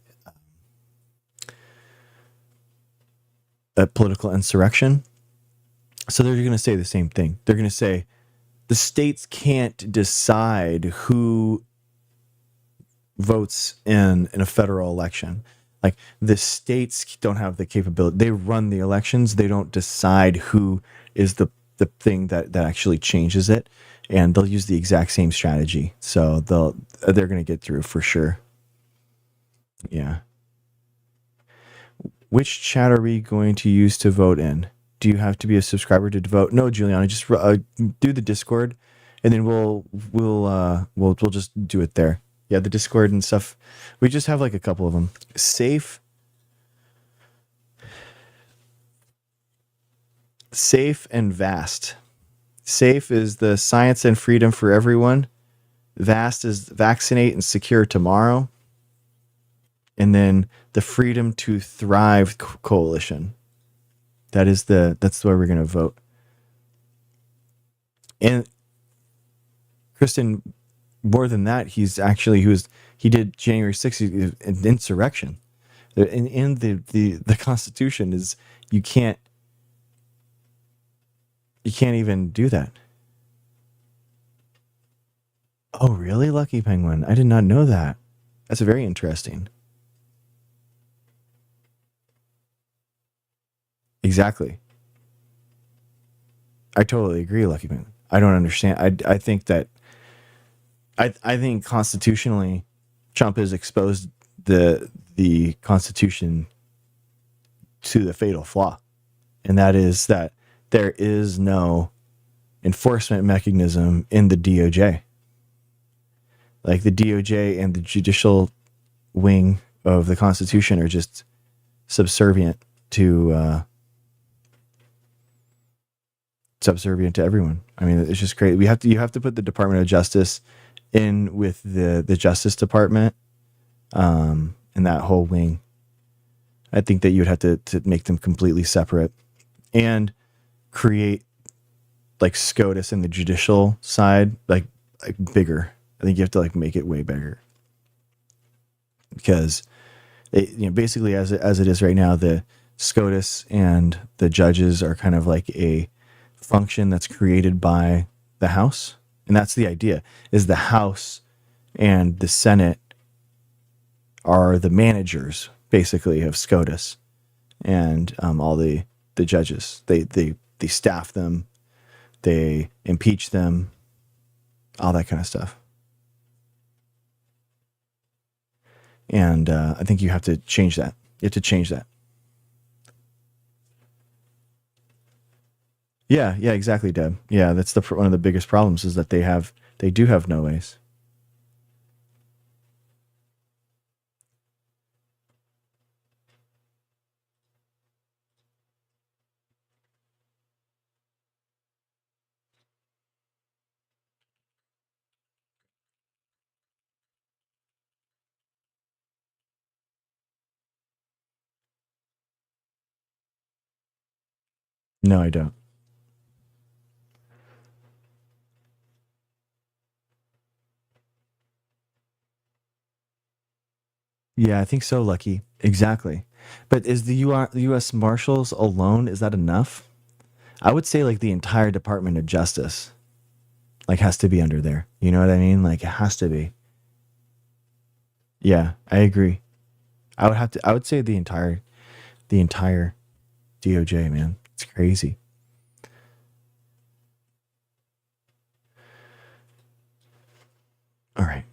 a political insurrection. So they're going to say the same thing. They're going to say the states can't decide who votes in a federal election. Like, the states don't have the capability. They run the elections. They don't decide who is the thing that actually changes it. And they'll use the exact same strategy. So they're going to get through for sure. Yeah. Which chat are we going to use to vote in? Do you have to be a subscriber to vote? No, Juliana, just do the Discord, and then we'll just do it there. Yeah, the Discord and stuff. We just have like a couple of them. Safe and vast. Safe is the science and freedom for everyone. Vast is vaccinate and secure tomorrow. And then the freedom to thrive coalition. That's the way we're going to vote. And Kristen, more than that, he did January 6th, an insurrection. In the Constitution is you can't you can't even do that. Oh, really, Lucky Penguin? I did not know that. That's very interesting. Exactly. I totally agree, Lucky Penguin. I don't understand. I think that I think constitutionally, Trump has exposed the Constitution to the fatal flaw, and that is that there is no enforcement mechanism in the DOJ. Like the DOJ and the judicial wing of the Constitution are just subservient to everyone. I mean, it's just great. You have to put the Department of Justice in with the Justice Department, and that whole wing. I think that you would have to make them completely separate and create like SCOTUS in the judicial side, like bigger. I think you have to like make it way bigger because basically as it is right now, the SCOTUS and the judges are kind of like a function that's created by the House, and that's the idea: is the House and the Senate are the managers basically of SCOTUS, and all the judges they staff them, they impeach them, all that kind of stuff. And I think you have to change that. You have to change that. Yeah, exactly, Deb. Yeah, that's one of the biggest problems is that they do have no ways. No, I don't. Yeah, I think so, Lucky. Exactly. But is the U.S. Marshals alone? Is that enough? I would say like the entire Department of Justice like has to be under there. You know what I mean? Like it has to be. Yeah, I agree. I would say the entire DOJ, man. It's crazy. All right.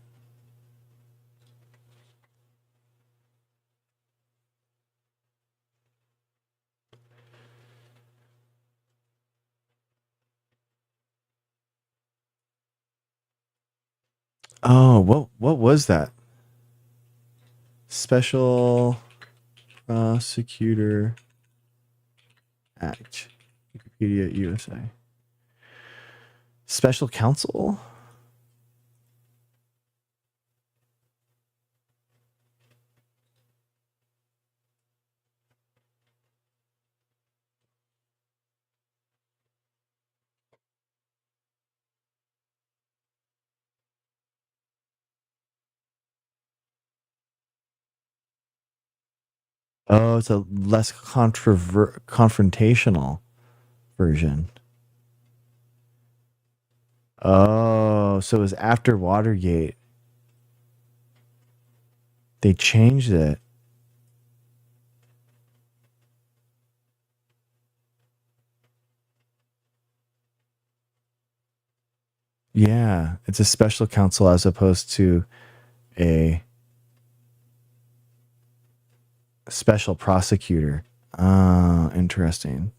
Oh, what was that? Special Prosecutor Act. Wikipedia USA. Special counsel? Oh, it's a less confrontational version. Oh, so it was after Watergate. They changed it. Yeah, it's a special counsel as opposed to a special prosecutor. Ah, interesting.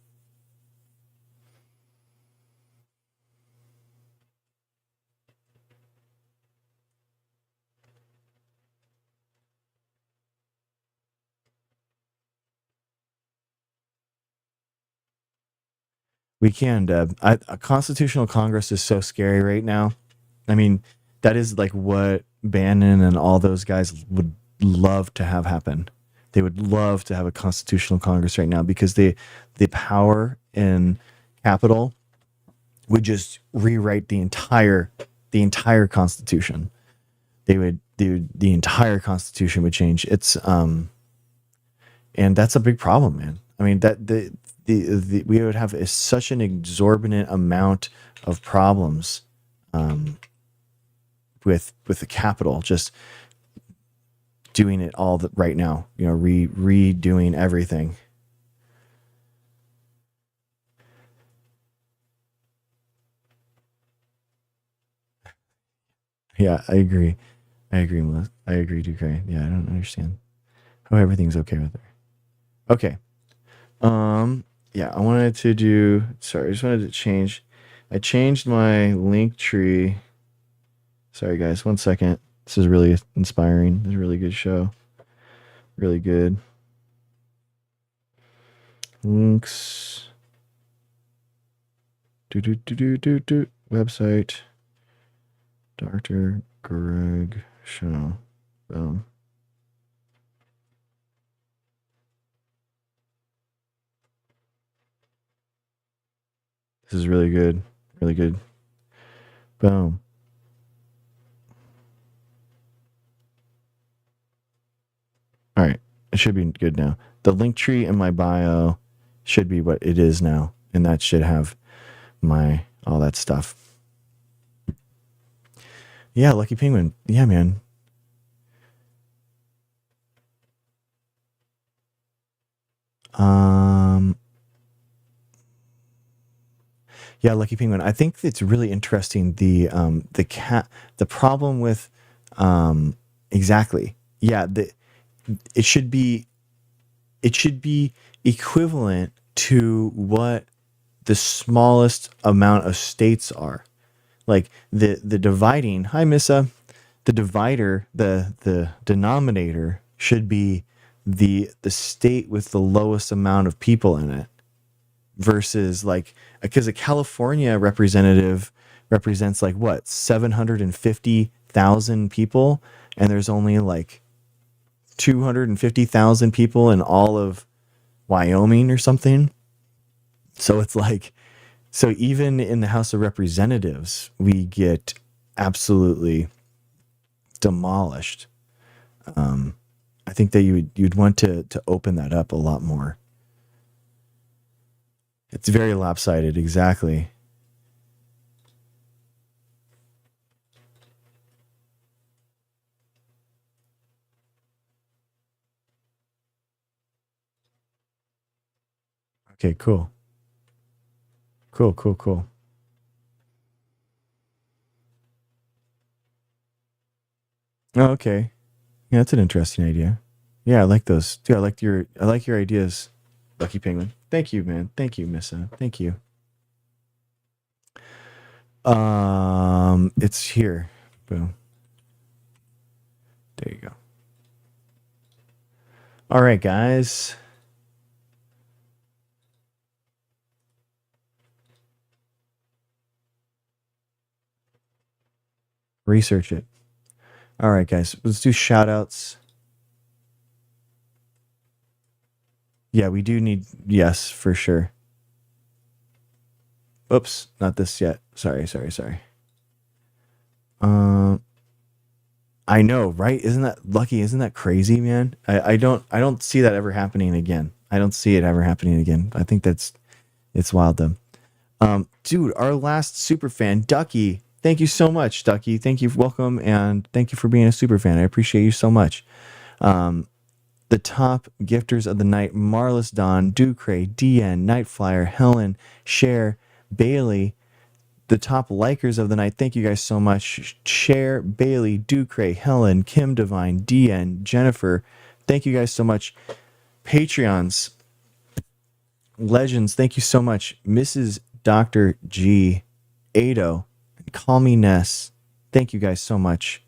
We can, Deb. A constitutional Congress is so scary right now. I mean, that is like what Bannon and all those guys would love to have happen. They would love to have a constitutional Congress right now because the power in capital would just rewrite the entire Constitution. The entire Constitution would change. And that's a big problem, man. I mean, that we would have such an exorbitant amount of problems with the capital just doing it all right now. Redoing everything. Yeah, I agree. I agree, Melissa. I agree, Duque. Yeah, I don't understand how everything's okay with her. Okay. Yeah, I wanted to do. Sorry, I just wanted to change. I changed my link tree. Sorry, guys. 1 second. This is really inspiring. This is a really good show. Really good. Links. Do. Website. Dr. Greg Show. Boom. This is really good. Really good. Boom. All right. It should be good now. The link tree in my bio should be what it is now. And that should have all that stuff. Yeah, Lucky Penguin. Yeah, man. Yeah, Lucky Penguin. I think it's really interesting. The problem with exactly. Yeah, it should be equivalent to what the smallest amount of states are. Like the dividing. Hi, Missa. The divider, the denominator should be the state with the lowest amount of people in it, versus like, because a California representative represents like what, 750,000 people, and there's only like 250,000 people in all of Wyoming or something. So it's like, so even in the House of Representatives, we get absolutely demolished. I think that you'd want to open that up a lot more. It's very lopsided, exactly. Okay, cool. Cool. Oh, okay. Yeah, that's an interesting idea. Yeah, I like those. Dude, I like your ideas, Lucky Penguin. Thank you, man. Thank you, Missa. Thank you. It's here. Boom. There you go. All right, guys. Research it. All right, guys. Let's do shout outs. Yeah, we do need, yes, for sure. Oops, not this yet. Sorry. Um, I know, right? Isn't that lucky? Isn't that crazy, man? I don't see that ever happening again. I don't see it ever happening again. I think it's wild though. Dude, our last super fan, Ducky. Thank you so much, Ducky. Thank you, welcome, and thank you for being a super fan. I appreciate you so much. Um, the top gifters of the night: Marlis Dawn, Ducray, DN, Nightflyer, Helen, Cher, Bailey. The top likers of the night, thank you guys so much: Cher, Bailey, Ducray, Helen, Kim Divine, DN, Jennifer. Thank you guys so much. Patreons, legends, thank you so much. Mrs. Dr. G, Ado, and Call Me Ness. Thank you guys so much.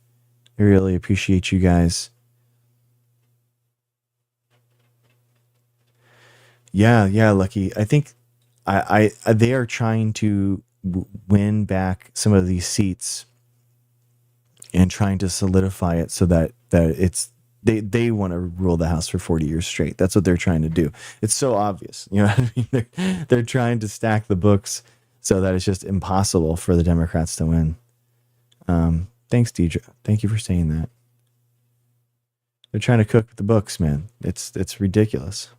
I really appreciate you guys. Yeah, Lucky. I think they are trying to win back some of these seats and trying to solidify it so that it's they want to rule the house for 40 years straight. That's what they're trying to do. It's so obvious, you know what I mean? They're trying to stack the books so that it's just impossible for the Democrats to win. Thanks, Deidre. Thank you for saying that. They're trying to cook the books, man. It's ridiculous.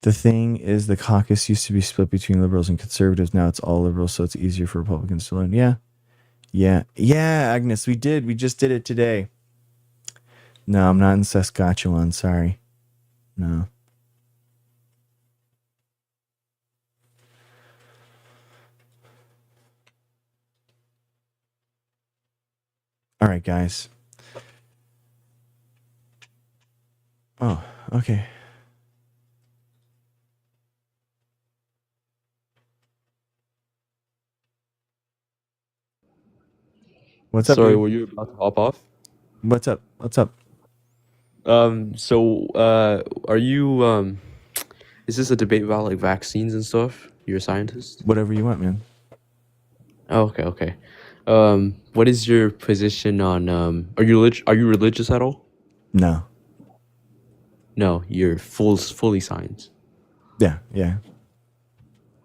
The thing is, the caucus used to be split between liberals and conservatives. Now it's all liberals, so it's easier for Republicans to learn. Yeah, Agnes, we did. We just did it today. No, I'm not in Saskatchewan. Sorry. No. All right, guys. Oh, okay. What's up, Sorry, dude? were you about to hop off? What's up? Are you is this a debate about like vaccines and stuff? You're a scientist? Whatever you want, man. Oh, okay. What is your position on are you religious at all? No. No, you're fully science. Yeah.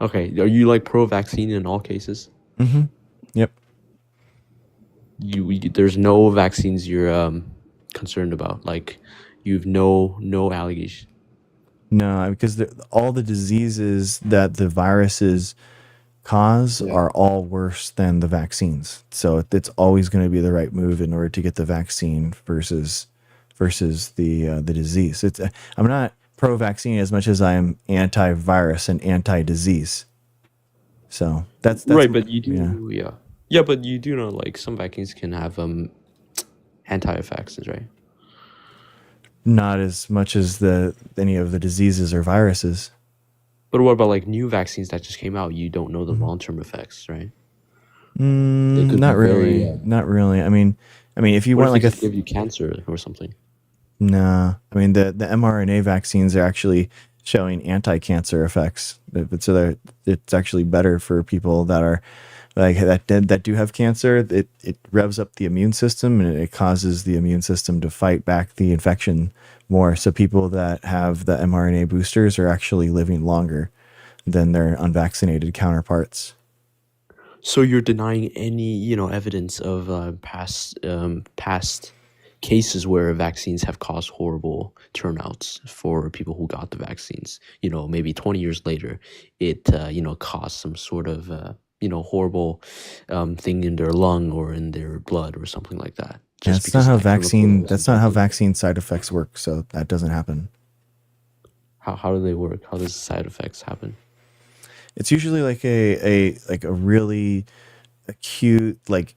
Okay, are you like pro-vaccine in all cases? Mm-hmm. Yep. There's no vaccines you're concerned about. Like you've no allegation. No, because all the diseases that the viruses cause are all worse than the vaccines. So it's always going to be the right move in order to get the vaccine versus the disease. I'm not pro-vaccine as much as I am anti-virus and anti-disease. So that's Right, but you do yeah, but you do know like some vaccines can have anti-effects, right? not as much as any of the diseases or viruses. But what about like new vaccines that just came out? You don't know the long-term effects, right? Not really. Not really. I mean, if you What want if like they give you cancer or something? nah. I mean, the mRNA vaccines are actually showing anti-cancer effects. So it's actually better for people that are like that do have cancer. It revs up the immune system and it causes the immune system to fight back the infection more. So people that have the mRNA boosters are actually living longer than their unvaccinated counterparts. So you're denying any, evidence of past cases where vaccines have caused horrible turnouts for people who got the vaccines. Maybe 20 years later, it caused some sort of horrible thing in their lung or in their blood or something like that. Just That's not because how that chemical was that's not how injected. vaccine side effects work. So that doesn't happen. How do they work? How does the side effects happen? It's usually like a really acute, like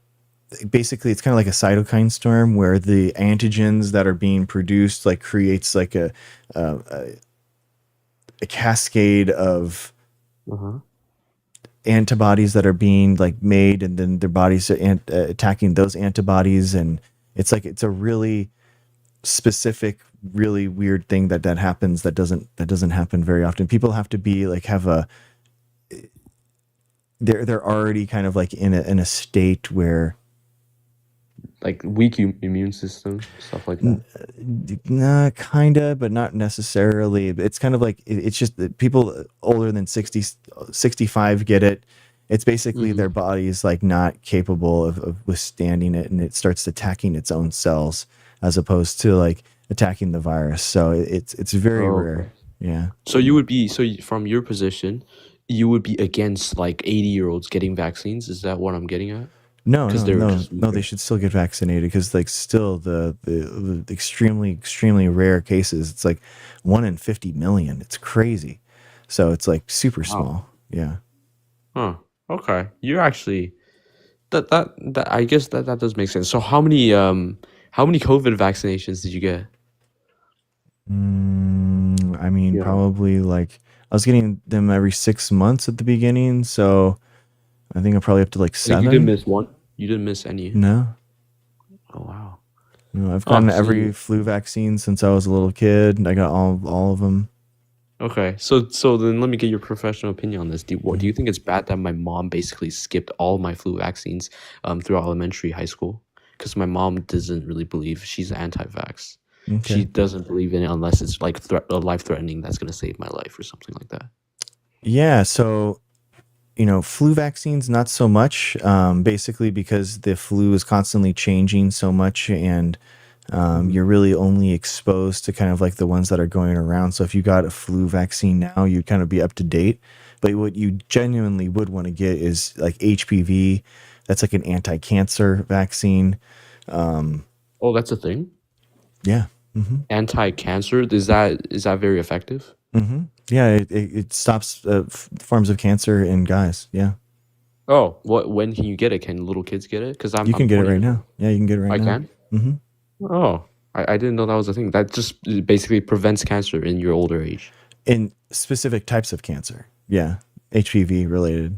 basically it's kind of like a cytokine storm where the antigens that are being produced like creates like a cascade of Uh-huh. antibodies that are being like made, and then their bodies are attacking those antibodies, and it's a really specific, really weird thing that happens that doesn't happen very often. People have to be like they're already kind of like in a state where Like weak immune system, stuff like that. nah, kinda, but not necessarily. It's kind of like it's just that people older than 60, 65 get it. It's basically their body is like not capable of withstanding it, and it starts attacking its own cells as opposed to like attacking the virus. So it's very Oh, rare. okay. Yeah. So from your position, you would be against like 80-year-olds getting vaccines. Is that what I'm getting at? No, Because no, they're no, just no. They weaker. should still get vaccinated because, like, still the extremely rare cases. It's like 1 in 50 million. It's crazy. So it's like super Wow. small. Yeah. Huh. Okay. You're actually that I guess that does make sense. So how many COVID vaccinations did you get? I mean, Yeah. probably like I was getting them every 6 months at the beginning. So I think I'm probably up to like Like you didn't 7. miss one? You didn't miss any? No, Oh wow. no. I've Oh, gotten so every flu vaccine since I was a little kid. I got all of them. Okay, so then let me get your professional opinion on this. Do Mhm. you think it's bad that my mom basically skipped all my flu vaccines throughout elementary, high school? Because my mom doesn't really believe, she's anti-vax. She Okay. doesn't believe in it unless it's like life threatening that's gonna save my life or something like that. Yeah. So, flu vaccines, not so much, basically because the flu is constantly changing so much, and Hmm. you're really only exposed to kind of like the ones that are going around. So if you got a flu vaccine now, you'd kind of be up to date. But what you genuinely would want to get is like HPV. That's like an anti-cancer vaccine. Um, Oh, that's a thing. yeah. Hmm. Anti-cancer, is that very effective? Hmm. Yeah. It stops forms of cancer in guys. Yeah. Oh, when can you get it? Can little kids get it? Because I'm You can I'm get it 20 right years old. now. Yeah. You can get it right I now. can. Hmm. Oh, I didn't know that was a thing. That just basically prevents cancer in your older age. In specific types of cancer. Yeah. HPV related.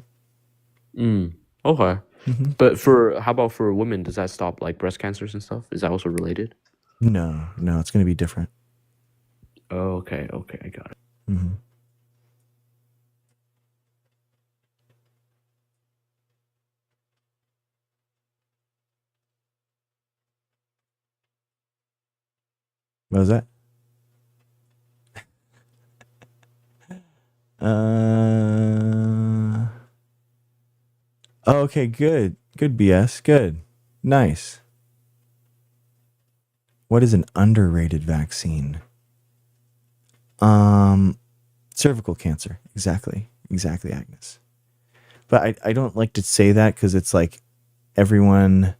Mm. Okay. Hmm. But for how about for women? Does that stop like breast cancers and stuff? Is that also related? No, no, it's going to be different. Oh, okay, okay, I got it. Hmm. What was that? Uh, oh, okay, good. Good BS. Good. Nice. What is an underrated vaccine? Um, Cervical cancer. Exactly. Exactly, Agnes. But I don't like to say that because it's like everyone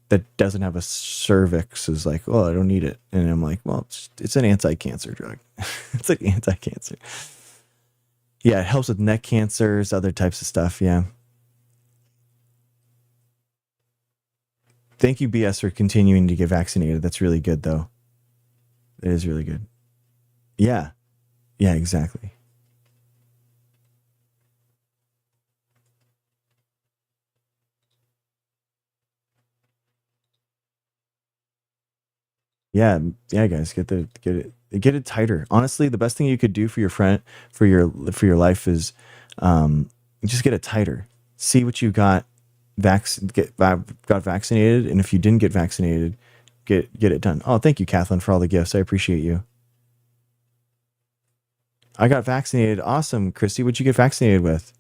that doesn't have a cervix is like, oh, I don't need it. And I'm like, well, it's an anti-cancer drug. It's like anti-cancer. Yeah, it helps with neck cancers, other types of stuff. Yeah. Thank you, BS, for continuing to get vaccinated. That's really good, though. It is really good. Yeah. Yeah, exactly. Yeah. Yeah, guys, get it tighter. Honestly, the best thing you could do for your friend for your life is just get it tighter. See what you got vaccinated, and if you didn't get vaccinated, get it done. Oh, thank you, Kathleen, for all the gifts. I appreciate you. I got vaccinated. Awesome, Christy. What'd you get vaccinated with?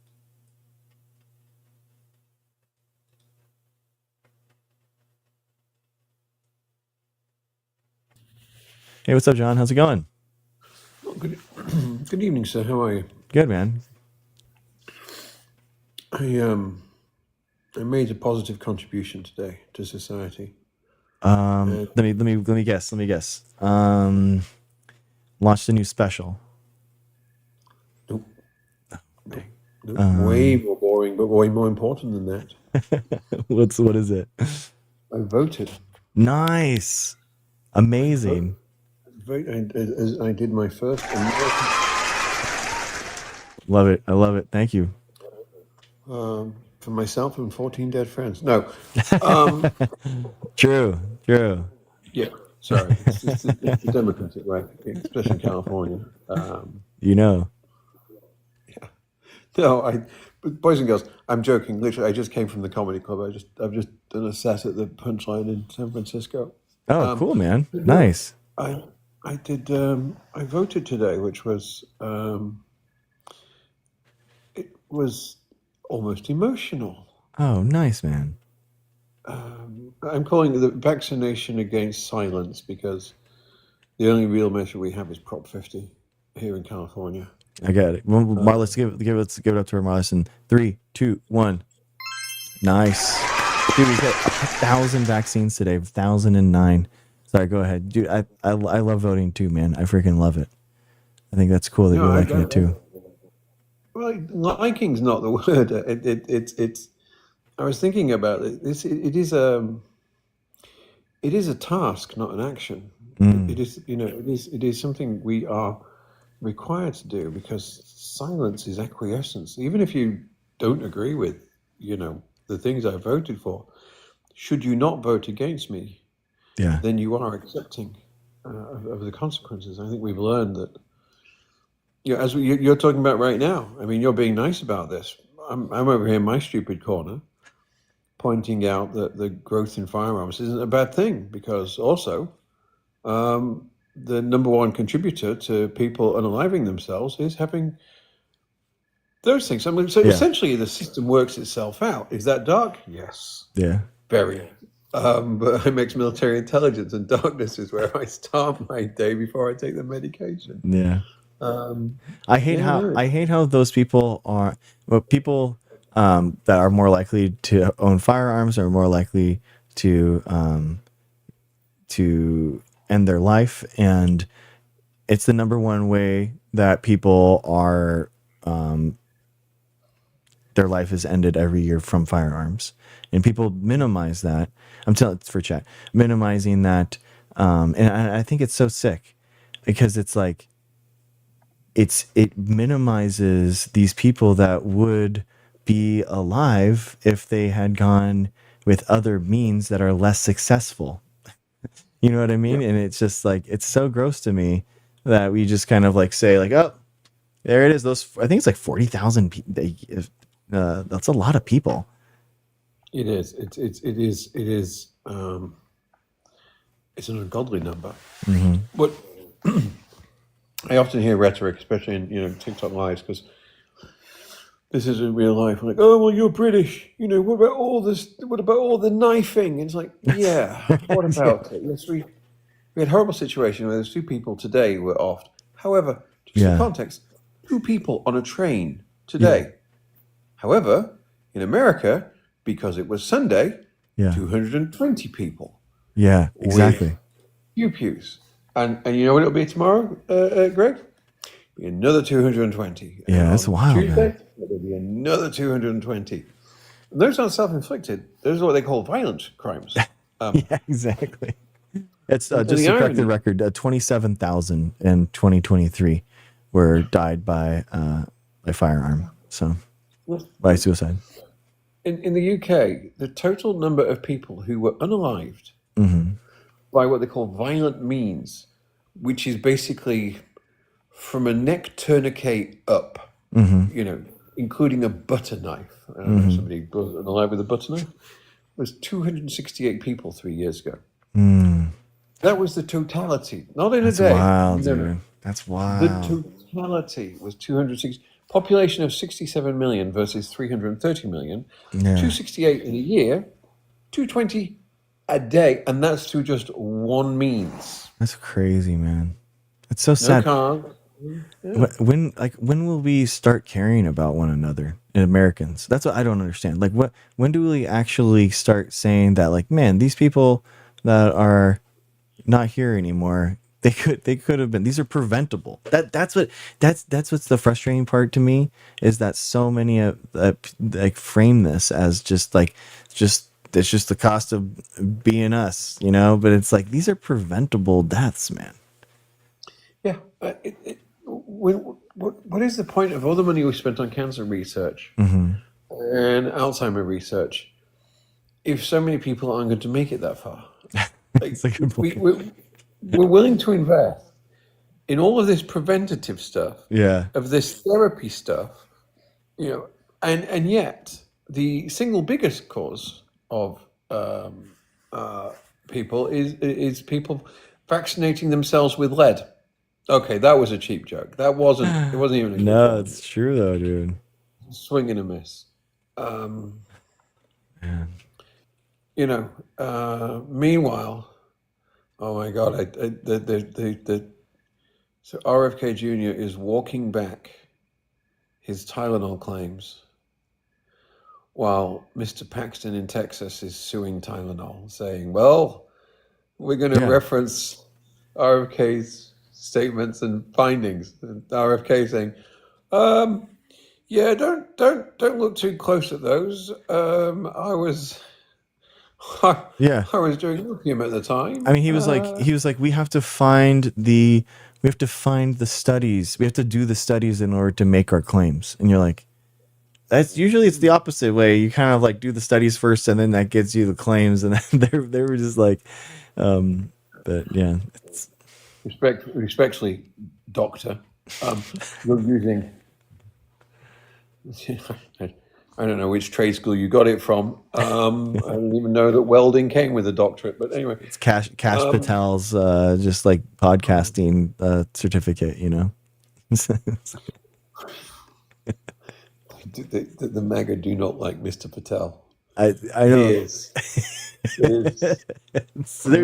Hey, what's up, John? How's it going? Oh, good, good evening, sir. How are you? Good, man. I um I made a positive contribution today to society. And Let me guess. Let me guess. Launched a new special. nope, nope, Dang. nope. Way Um, more boring, but way more important than that. what is it? I voted. Nice, I vote. amazing. I did my first American, Love it. I love it. Thank you. for myself and 14 dead friends. No, um, True. True. yeah. Sorry, it's the Democratic way, especially in California. You know. No, but boys and girls, I'm joking. Literally, I just came from the comedy club. I've just done a set at the Punchline in San Francisco. Oh, Um, cool, man. but no, Nice. I I did. I voted today, which was it was almost emotional. Oh, nice, man. I'm calling it the vaccination against silence because the only real measure we have is Prop 50 here in California. I got it. Well, Uh, let's give it up to her, Marlis. In 3, 2, 1. Nice, dude. We got 1,000 vaccines today. 1,009. Sorry, go ahead, dude. I love voting too, man. I freaking love it. I think that's cool that no, you're liking it too. well, liking's not the word. It's. I was thinking about it. It is a task, not an action. It Mm, is, it is something we are required to do because silence is acquiescence. Even if you don't agree with, the things I voted for, should you not vote against me, yeah. then you are accepting of the consequences. I think we've learned that Yeah, as you're talking about right now. I mean, you're being nice about this. I'm over here in my stupid corner, pointing out that the growth in firearms isn't a bad thing because also the number one contributor to people unaliving themselves is having those things. I mean, so Yeah. essentially, the system works itself out. Is that dark? Yes, Yeah. very. But I mix military intelligence, and darkness is where I start my day before I take the medication. Yeah. Um, I hate yeah, how no, I hate how those people are. Well, people that are more likely to own firearms are more likely to end their life, and it's the number one way that people are their life is ended every year from firearms, and people minimize that. I'm telling for chat, minimizing that, and I think it's so sick because it's like it minimizes these people that would be alive if they had gone with other means that are less successful. You know what I yeah, mean? And it's just like it's so gross to me that we just kind of like say like, oh, there it is. Those I think it's like 40,000 people. That's a lot of people. it is. It is. It's an ungodly number. Mm-hmm. But I often hear rhetoric, especially in TikTok lives, because this is in real life. Like, oh well, you're British. What about all this? What about all the knifing? It's like, yeah. What Yeah. about it? Yes, we had a horrible situation where there's two people today who were offed. However, just for Yeah. context, two people on a train Yeah. today. However, in America, because it was Sunday, Yeah. 220 people Yeah. with Exactly. few pews. And you know what it'll be tomorrow, Greg? Be another 220. And Yeah. That's on wild, Tuesday, man. there'll be another 220. And those aren't self-inflicted. Those are what they call violent crimes. Yeah. Exactly. It's And just the to correct the irony, record, 27,000 in 2023 were died by firearm. So by suicide. in the UK, the total number of people who were unalived Mm-hmm. by what they call violent means, which is basically from a neck tourniquet up, Mm-hmm. including a butter knife. I don't know if Mm-hmm. somebody was alive with a butter knife. Was 268 people 3 years ago. Mm. That was the totality, not in a That's day. wild, No, no. dude. That's The wild. totality was 260. Population of 67 million versus 330 million. Yeah. 268 in a year, 220 a day, and that's through just one means. That's crazy, man. It's so No sad. car. Yeah. When will we start caring about one another in Americans? That's what I don't understand. Like when do we actually start saying that like, man, these people that are not here anymore, they could have been. These are preventable. That's what's the frustrating part to me is that so many like frame this as just it's just the cost of being us, but it's like these are preventable deaths, man. Yeah. What is the point of all the money we spent on cancer research Mm-hmm. and Alzheimer research if so many people aren't going to make it that far? Like It's a good point. we're willing to invest in all of this preventative stuff, Yeah. of this therapy stuff, and yet the single biggest cause of people is people vaccinating themselves with lead. Okay, that was a cheap joke. That wasn't. It wasn't even a good No, one. it's true though, dude. Swing and a miss. Man. Meanwhile, oh my God, so RFK Jr. is walking back his Tylenol claims while Mr. Paxton in Texas is suing Tylenol, saying, well, we're going to Yeah. reference RFK's statements and findings. And RFK saying, yeah, don't look too close at those. I was Yeah. I was doing opium at the time. I mean, he was like, we have to find the studies. We have to do the studies in order to make our claims. And you're like, that's usually it's the opposite way. You kind of like do the studies first, and then that gets you the claims. And then they were just like, but yeah, it's, Respectfully, doctor. You're using. I don't know which trade school you got it from. I don't even know that welding came with a doctorate. But anyway, It's Cash Patel's just like podcasting certificate, you know. the MAGA do not like Mr. Patel. I He know. is. I'm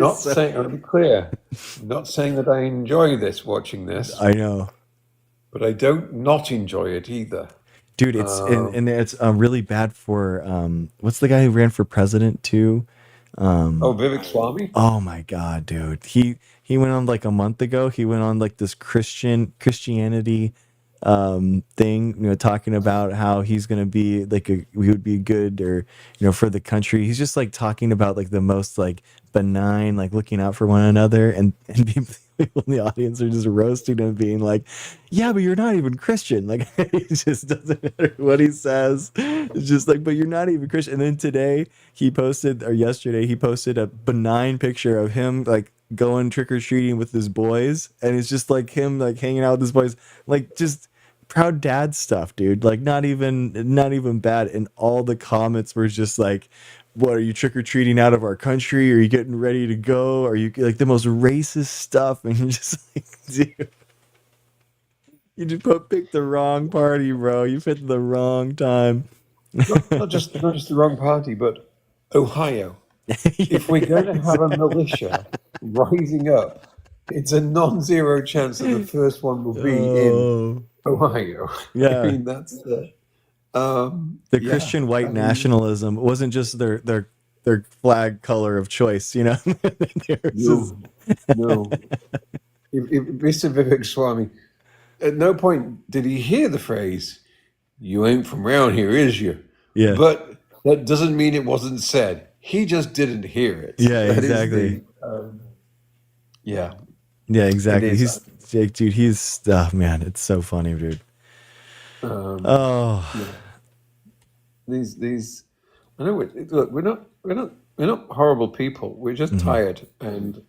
not saying. I'll be clear. I'm not saying that I enjoy watching this. I know, but I don't not enjoy it either. dude. It's and it's really bad for what's the guy who ran for president too? Vivek Swami. Oh my god, dude. He went on like a month ago. He went on like this Christianity thing, you know, talking about how he's gonna be like he would be good or you know for the country. He's just like talking about like the most like benign, like looking out for one another, and people in the audience are just roasting him, being like, "Yeah, but you're not even Christian." Like it just doesn't matter what he says. It's just like, but you're not even Christian. And then today he posted, or yesterday he posted a benign picture of him like going trick or treating with his boys, and it's just like him like hanging out with his boys, like just proud dad stuff, dude. Like not even bad. And all the comments were just like, what are you trick or treating out of our country? Are you getting ready to go? Are you like the most racist stuff? And you're just like, dude, you just picked the wrong party, bro. You picked the wrong time. Not just the wrong party, but Ohio. If we're going to have a militia rising up, it's a non-zero chance that the first one will be in Ohio. Yeah, I mean that's the Christian white nationalism wasn't just their flag color of choice, you know. No. If Mr. Vivek Swami, at no point did he hear the phrase, "You ain't from around here, is you?" Yeah. But that doesn't mean it wasn't said. He just didn't hear it. Yeah, exactly. Yeah. Yeah, exactly. He's Jake, dude. He's man, it's so funny, dude. These. I know. Look, we're not horrible people. We're just tired, and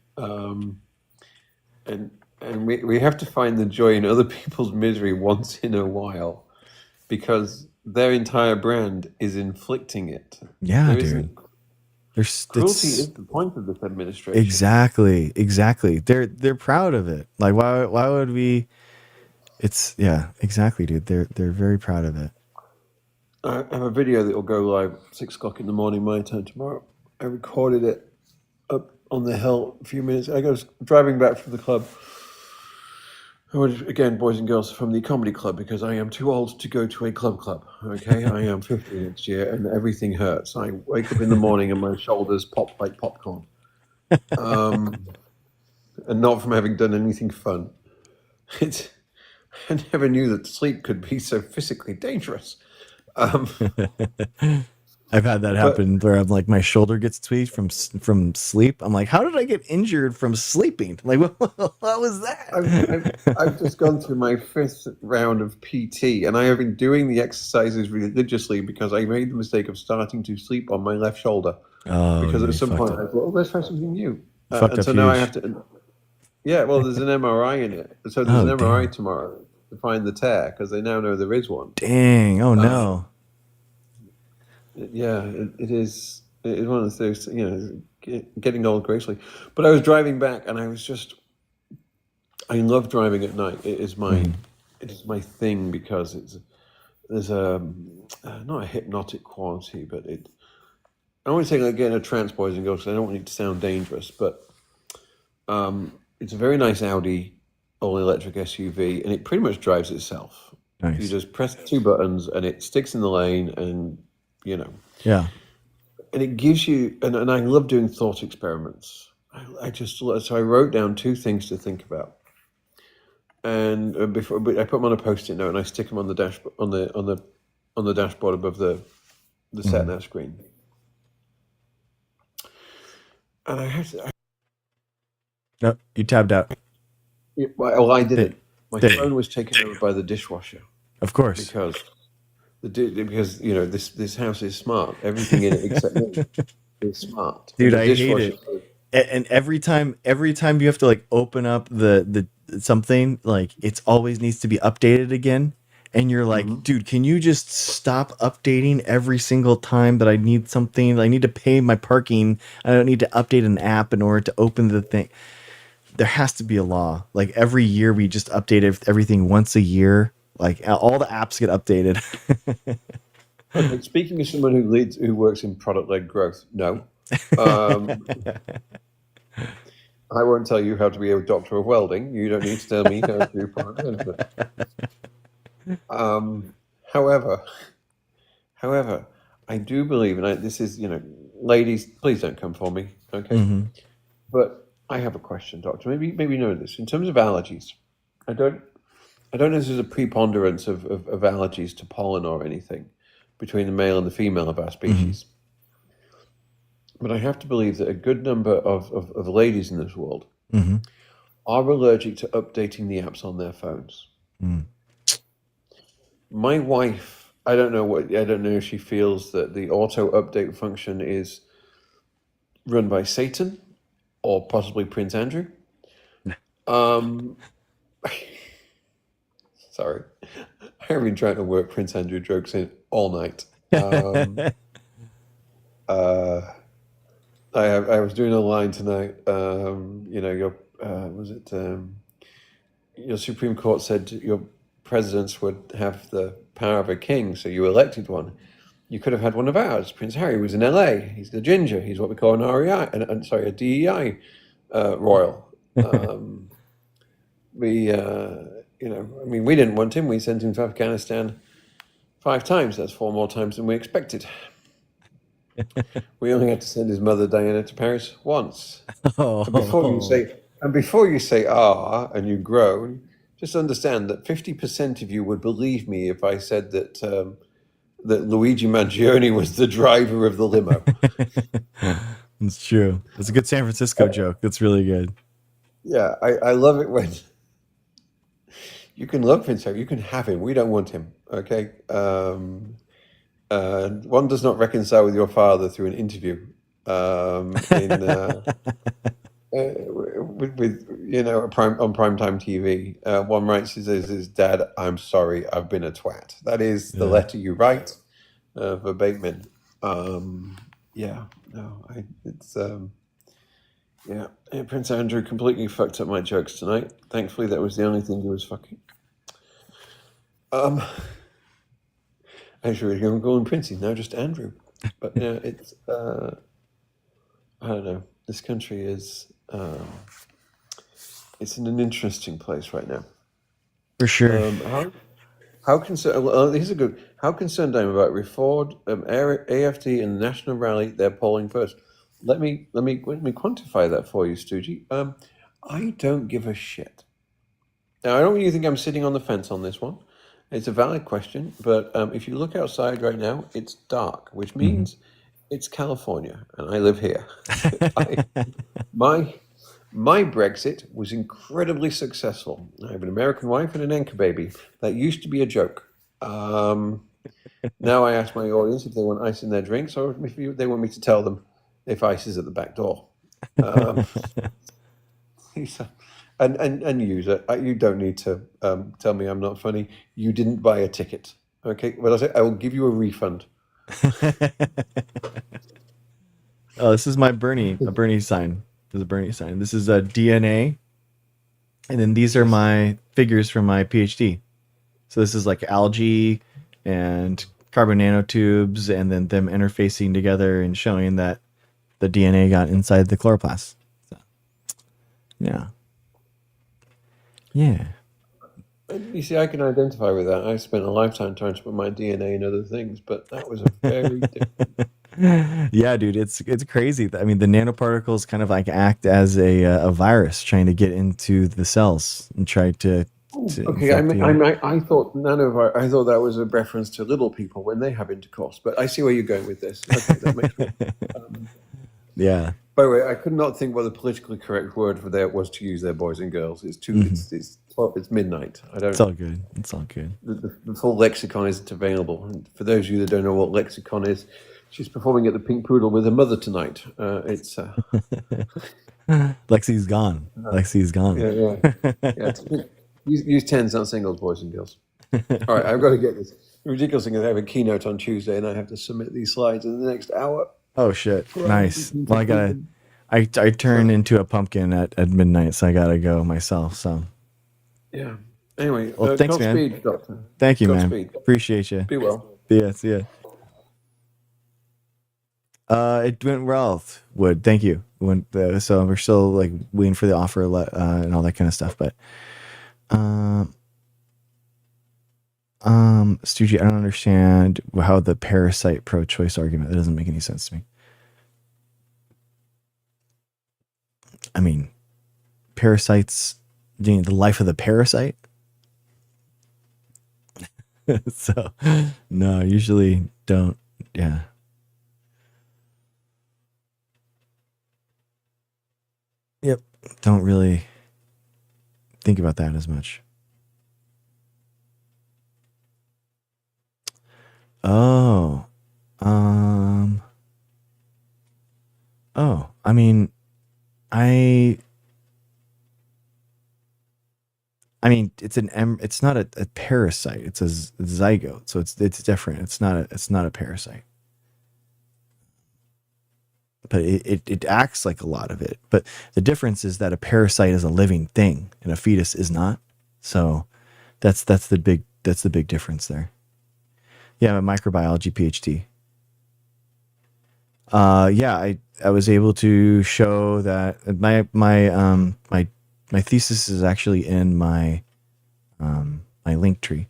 we have to find the joy in other people's misery once in a while, because their entire brand is inflicting it. Yeah, dude. Cruelty is the point of this administration. Exactly. They're proud of it. Like why would we? It's exactly, dude. They're very proud of it. I have a video that will go live 6 o'clock in the morning my time tomorrow. I recorded it up on the hill a few minutes. I was driving back from the club. Again, boys and girls, from the comedy club, because I am too old to go to a club. Okay, I am 50 next year, and everything hurts. I wake up in the morning and my shoulders pop like popcorn, and not from having done anything fun. I never knew that sleep could be so physically dangerous. I've had that happen where I'm like, my shoulder gets tweaked from sleep. I'm like, how did I get injured from sleeping? Like, what was that? I've just gone through my 5th round of PT, and I have been doing the exercises religiously because I made the mistake of starting to sleep on my left shoulder. Because at some point I thought, well, let's try something new. And so now I have to. Yeah, well, there's an MRI in it. So there's an MRI tomorrow to find the tear, because they now know there is one. Dang! Oh no! Yeah, it is. It is one of those, getting old gracefully. But I was driving back, and I I love driving at night. It is my thing, because there's not a hypnotic quality, but I don't want to say like getting a trance, boys and girls, because I don't want it to sound dangerous, but it's a very nice Audi all-electric SUV, and it pretty much drives itself. Nice. You just press 2 buttons, and it sticks in the lane, and yeah. And it gives you, and I love doing thought experiments. So I wrote down 2 things to think about, and I put them on a Post-it note, and I stick them on the dashboard, on the dashboard above the sat nav screen. And I have to. No, you tabbed out. Well, I didn't. My phone was taken over by the dishwasher. Of course. Because this house is smart. Everything in it except me is smart. Dude, I hate it. And every time you have to like open up the something, like it's always needs to be updated again. And you're like, Mhm. dude, can you just stop updating every single time that I need something? I need to pay my parking. I don't need to update an app in order to open the thing. There has to be a law. Like every year we just update everything once a year. Like all the apps get updated. Okay, speaking as someone who works in product-led growth, no. Um, I won't tell you how to be a doctor of welding. You don't need to tell me how to do product management. Um, however, however, I do believe, and this is, ladies, please don't come for me, okay? Hmm. But I have a question, doctor. Maybe you know this. In terms of allergies, I don't I don't know if there's a preponderance of allergies to pollen or anything between the male and the female of our Hmm. species. But I have to believe that a good number of ladies in this world Hmm. are allergic to updating the apps on their phones. Mm. My wife, I don't know if she feels that the auto update function is run by Satan or possibly Prince Andrew. Um, sorry, I've been trying to work Prince Andrew jokes in all night. Uh, I was doing a line tonight. Your was it your Supreme Court said your presidents would have the power of a king, so you elected one. You could have had one of ours. Prince Harry was in LA. He's the ginger. He's what we call an REI, a DEI royal. We, we didn't want him. We sent him to Afghanistan 5 times. That's 4 more times than we expected. We only had to send his mother Diana to Paris once. And before you Oh. say, ah, and you groan, just understand that 50% of you would believe me if I said that Luigi Mangione was the driver of the limo. It's true. It's a good San Francisco joke. That's really good. Yeah, I love it when you can love Prince Harry, you can have him. We don't want him. Okay. One does not reconcile with your father through an interview. In with on primetime TV. One writes, he says, "His dad, I'm sorry, I've been a twat." That is the Yeah. letter you write, verbatim. Yeah, no, it's yeah. Prince Andrew completely fucked up my jokes tonight. Thankfully, that was the only thing he was fucking. Actually, we're going Princey now, just Andrew. But yeah, it's I don't know. This country is it's in an interesting place right now. For sure. How concerned? Here's a good. How concerned I am about Reform, AFD, and the National Rally. They're polling first. Let me quantify that for you, Stoogie. I don't give a shit. Now I don't really think I'm sitting on the fence on this one. It's a valid question, but if you look outside right now, it's dark, which Hmm. means it's California, and I live here. My My Brexit was incredibly successful. I have an American wife and an anchor baby. That used to be a joke. Now I ask my audience if they want ice in their drinks or if they want me to tell them if ice is at the back door. Um, and user, you don't need to tell me I'm not funny. You didn't buy a ticket. Okay, what I say, I will give you a refund. Oh, this is a Bernie sign. This is a Bernie sign. This is a DNA. And then these are Yes. my figures from my PhD. So this is like algae and carbon nanotubes, and then them interfacing together and showing that the DNA got inside the chloroplast. So, yeah. Yeah. You see, I can identify with that. I spent a lifetime trying to put my DNA in other things, but that was a very different. Yeah, dude, it's crazy. I mean, the nanoparticles kind of like act as a virus trying to get into the cells and try to Okay, infect you. I thought I thought that was a reference to little people when they have intercourse, but I see where you're going with this. Okay, that makes me. Yeah. By the way, I could not think what the politically correct word for that was to use their boys and girls. It's too. Hmm. It's midnight. I It's don't. all good. It's all good. The full lexicon isn't available. And for those of you that don't know what lexicon is, She's performing at the Pink Poodle with her mother tonight. It's Lexi's gone. Lexi's gone. yeah. Use tens, not singles, boys and girls. All right, I've got to get this. The ridiculous thing is I have a keynote on Tuesday, and I have to submit these slides in the next hour. Oh shit! Nice. Well, I turn into a pumpkin at midnight, so I gotta go myself. So yeah. Anyway, well, thanks, man. Godspeed, Doctor. Thank you, man. Godspeed. Appreciate you. Be well. Yeah, see ya. It went well. Wood, thank you. So we're still like waiting for the offer and all that kind of stuff. But, Stoogie, I don't understand how the parasite pro-choice argument. That doesn't make any sense to me. I mean, parasites. Do you mean the life of the parasite? So, no, usually don't. Yeah. Yep. Don't really think about that as much. Oh. Oh, I mean, I mean, it's not a parasite. It's a zygote, so it's different. It's not a parasite. But it acts like a lot of it. But the difference is that a parasite is a living thing and a fetus is not. So that's the big difference there. Yeah, I'm a microbiology PhD. Yeah, I was able to show that my thesis is actually in my link tree.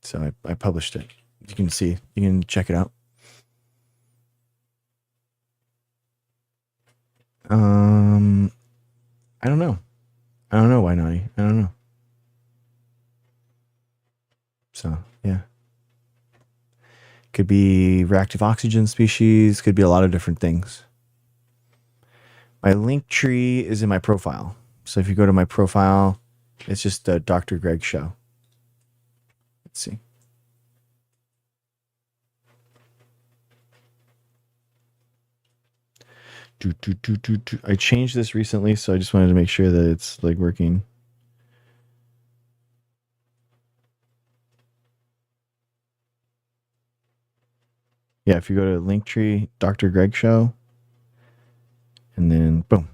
So I published it. You can check it out. I don't know. Why not? I don't know. So yeah. Could be reactive oxygen species, could be a lot of different things. My link tree is in my profile. So if you go to my profile, it's just the Dr. Greg show. Let's see. I changed this recently, so I just wanted to make sure that it's like working. Yeah, if you go to Linktree, Dr. Greg Show, and then boom.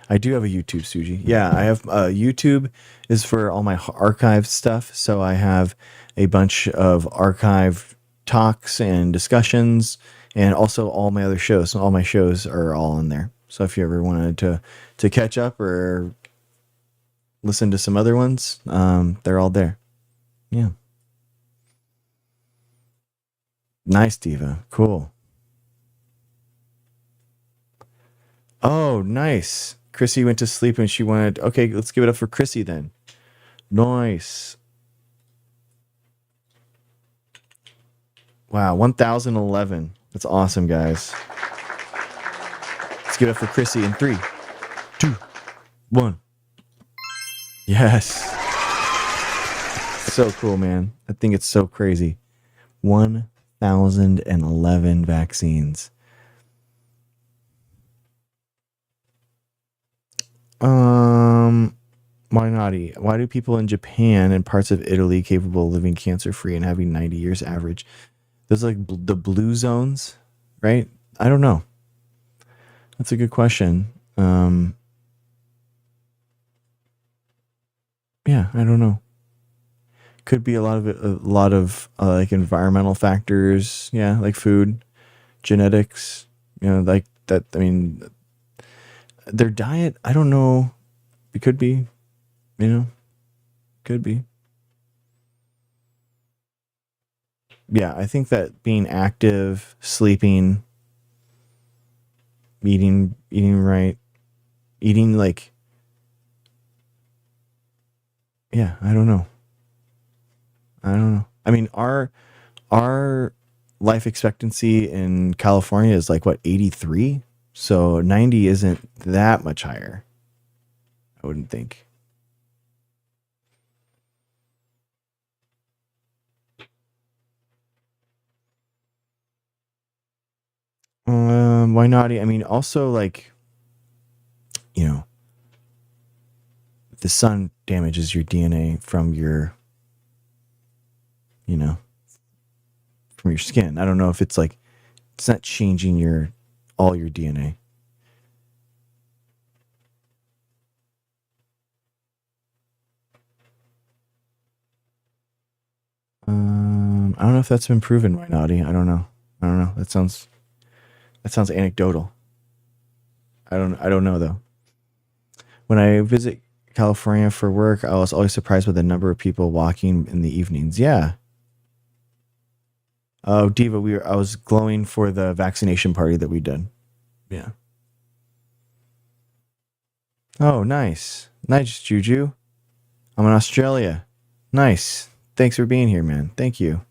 I do have a YouTube, Suji. Yeah, I have YouTube is for all my archived stuff. So I have a bunch of archived talks and discussions, and also all my other shows. So all my shows are all in there. So if you ever wanted to catch up or listen to some other ones, they're all there. Yeah. Nice, Diva. Cool. Oh, nice. Chrissy went to sleep and she wanted... Okay, let's give it up for Chrissy then. Nice. Wow, 1011. That's awesome, guys. Let's give it up for Chrissy in 3, 2, 1. Yes. So cool, man. I think it's so crazy. 1,011 vaccines. Why not? Why do people in Japan and parts of Italy capable of living cancer-free and having 90 years average? There's like the blue zones, right? I don't know. That's a good question. Yeah, I don't know. Could be a lot of like environmental factors. Yeah, like food, genetics. You know, like that. I mean, their diet. I don't know. It could be. You know, could be. Yeah, I think that being active, sleeping, eating right, eating like. Yeah, I don't know. I mean, our life expectancy in California is like what, 83? So 90 isn't that much higher. I wouldn't think. Why not? I mean, also, like, you know, the sun damages your DNA from your, you know, from your skin. I don't know if it's like, it's not changing all your DNA. I don't know if that's been proven, Why Naughty. I don't know. That sounds anecdotal. I don't know though. When I visit California for work, I was always surprised by the number of people walking in the evenings. Yeah. Oh, Diva, I was glowing for the vaccination party that we did. Yeah. Oh, nice. Nice, Juju. I'm in Australia. Nice. Thanks for being here, man. Thank you.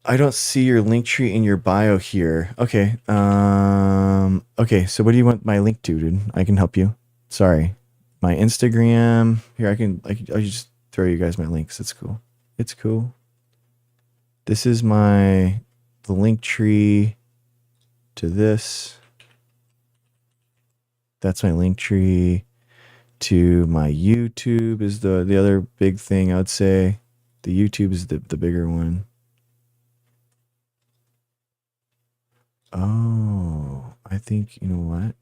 I don't see your link tree in your bio here. Okay. Okay, so what do you want my link to, dude? I can help you. Sorry. My Instagram. Here, I'll just throw you guys my links. It's cool. It's cool. This is the link tree to this. That's my link tree to my YouTube is the other big thing I would say. The YouTube is the bigger one. Oh, I think, you know what?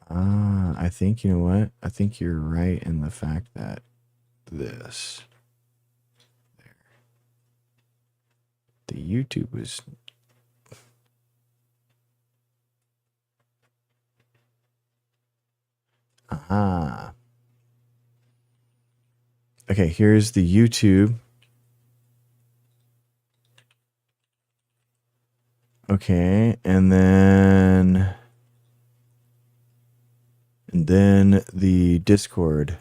I think, you know what? I think you're right in the fact that this, there, the YouTube was, okay, here's the YouTube. Okay, and then the Discord.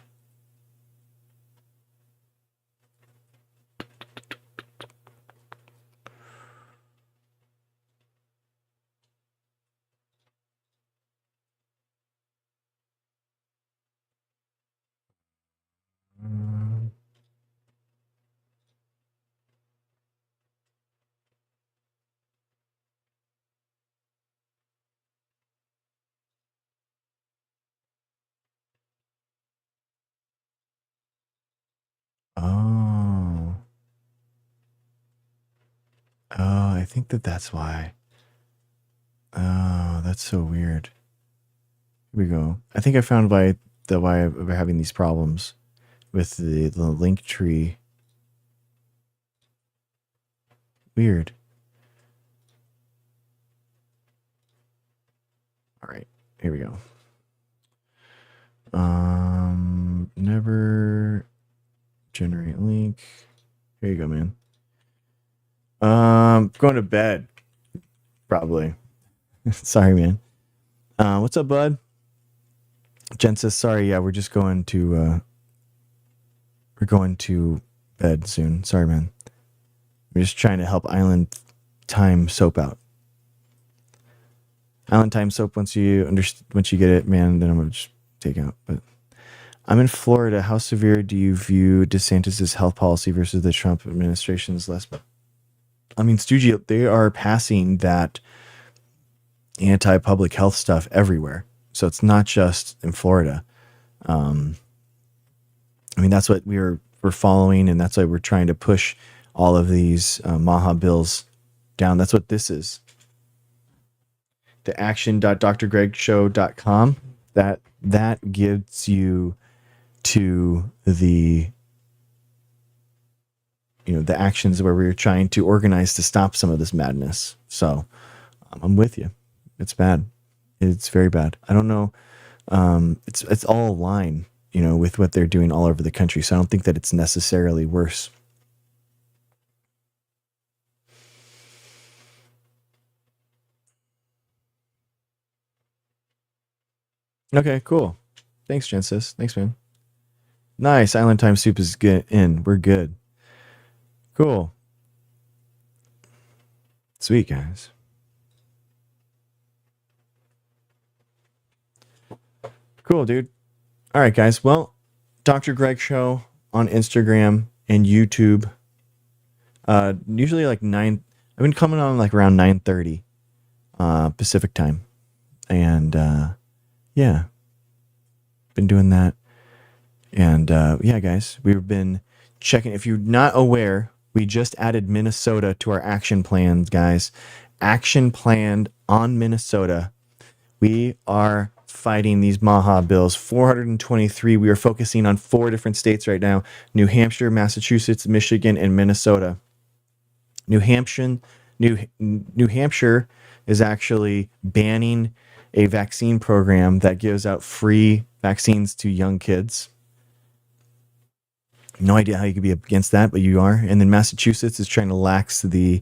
Oh. Oh, I think that's why. Oh, that's so weird. Here we go. I think I found why we're having these problems with the link tree. Weird. All right, here we go. Never generate link. Here you go, man. Going to bed. Probably. Sorry, man. What's up, bud? Jen says, sorry, yeah, we're going to bed soon. Sorry, man. We're just trying to help Island Time Soap out. Island Time Soap, once you get it, man, then I'm gonna just take out. But I'm in Florida. How severe do you view DeSantis's health policy versus the Trump administration's less? I mean, Stugio, they are passing that anti-public health stuff everywhere. So it's not just in Florida. I mean, that's what we're following, and that's why we're trying to push all of these Maha bills down. That's what this is. The action.drgregshow.com. That gives you to the the actions where we're trying to organize to stop some of this madness. So I'm with you. It's bad. It's very bad. I don't know. It's all aligned, with what they're doing all over the country. So I don't think that it's necessarily worse. Okay, cool. Thanks, Genesis. Thanks, man. Nice. Island Time Soup is good in. We're good. Cool. Sweet, guys. Cool, dude. All right, guys. Well, Dr. Greg Show on Instagram and YouTube. Usually like 9. I've been coming on like around 9:30 Pacific time, and yeah, been doing that. And yeah, guys, we've been checking. If you're not aware, we just added Minnesota to our action plans, guys. Action planned on Minnesota. We are fighting these Maha bills. 423. We are focusing on 4 different states right now: New Hampshire, Massachusetts, Michigan, and Minnesota. New Hampshire is actually banning a vaccine program that gives out free vaccines to young kids. No idea how you could be against that, but you are. And then Massachusetts is trying to lax the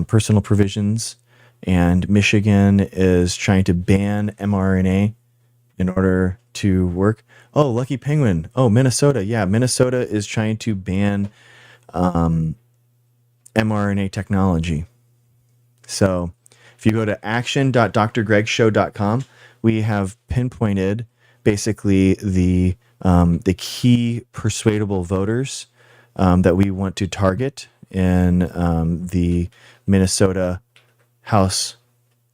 personal provisions, and Michigan is trying to ban mRNA in order to work. Oh, lucky penguin. Oh, Minnesota. Yeah, Minnesota is trying to ban mRNA technology. So if you go to action.drgregshow.com, we have pinpointed basically the key persuadable voters that we want to target in the Minnesota House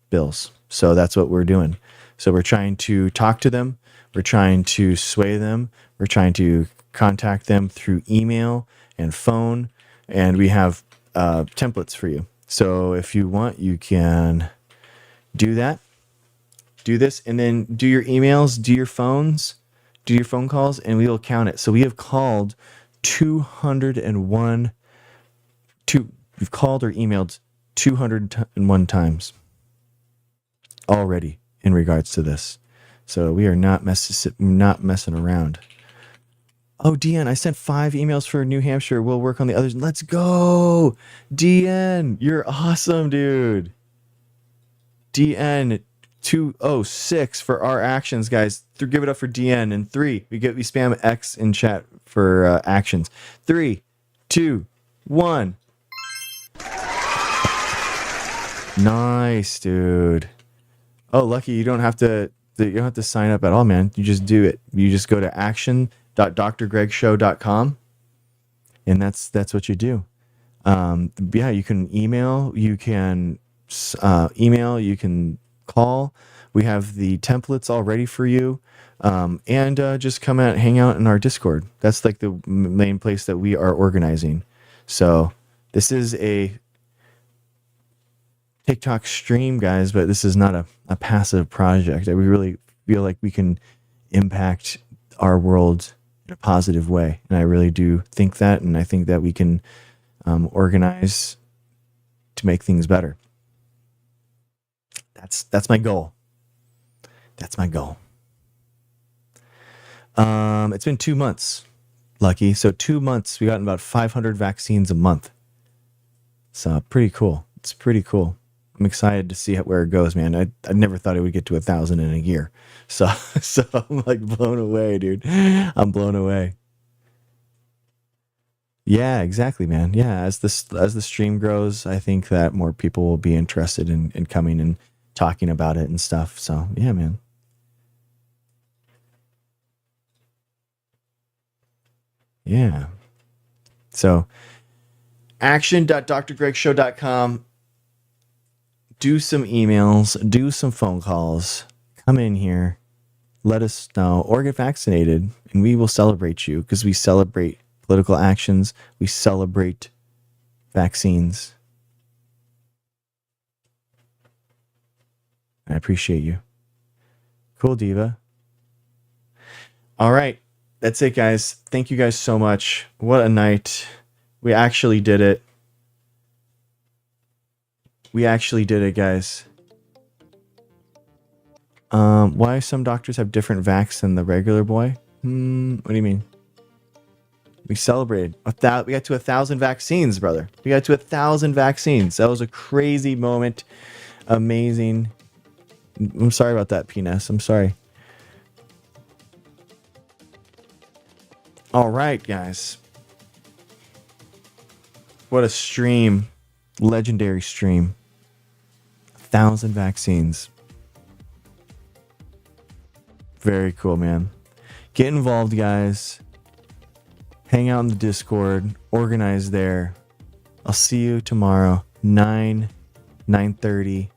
bills. So that's what we're doing. So we're trying to talk to them. We're trying to sway them. We're trying to contact them through email and phone. And we have templates for you. So if you want, you can do that. Do this, and then do your emails, do your phones, do your phone calls, and we will count it. So we have called 201. We've called or emailed 201 times already in regards to this. So we are not messing around. Oh, DN, I sent 5 emails for New Hampshire. We'll work on the others. Let's go. DN, you're awesome, dude. DN 206 for our actions, guys. Give it up for DN. And 3, we spam X in chat for actions. 3, 2, 1. Nice, dude. Oh, lucky you don't have to sign up at all, man. You just do it. You just go to action.drgregshow.com, and that's what you do. Yeah, you can email, you can call. We have the templates all ready for you. And just come out, hang out in our Discord. That's like the main place that we are organizing. So this is a TikTok stream, guys, but this is not a passive project. We really feel like we can impact our world in a positive way. And I really do think that. And I think that we can organize to make things better. That's my goal. That's my goal. It's been 2 months, Lucky. So 2 months, we gotten about 500 vaccines a month. So pretty cool. It's pretty cool. I'm excited to see where it goes, man. I never thought it would get to 1,000 in a year. So I'm like blown away, dude. I'm blown away. Yeah, exactly, man. Yeah, as the stream grows, I think that more people will be interested in coming and talking about it and stuff. So yeah, man. Yeah. So action.drgregshow.com. Do some emails, do some phone calls, come in here, let us know, or get vaccinated, and we will celebrate you, because we celebrate political actions, we celebrate vaccines. I appreciate you. Cool, Diva. All right. That's it, guys. Thank you guys so much. What a night. We actually did it. We actually did it, guys. Why some doctors have different vax than the regular boy? What do you mean? We celebrated. We got to 1,000 vaccines, brother. We got to 1,000 vaccines. That was a crazy moment. Amazing. I'm sorry about that, Penis. I'm sorry. All right, guys. What a stream. Legendary stream. 1,000 vaccines. Very cool, man. Get involved, guys. Hang out in the Discord. Organize there. I'll see you tomorrow, 9:30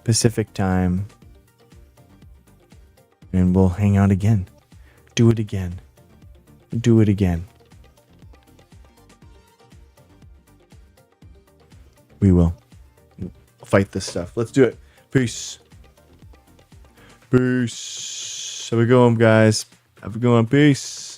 Pacific time. And we'll hang out again. Do it again. Do it again. We will fight this stuff. Let's do it. Peace. Peace. Have a good one, guys. Have a good one. Peace.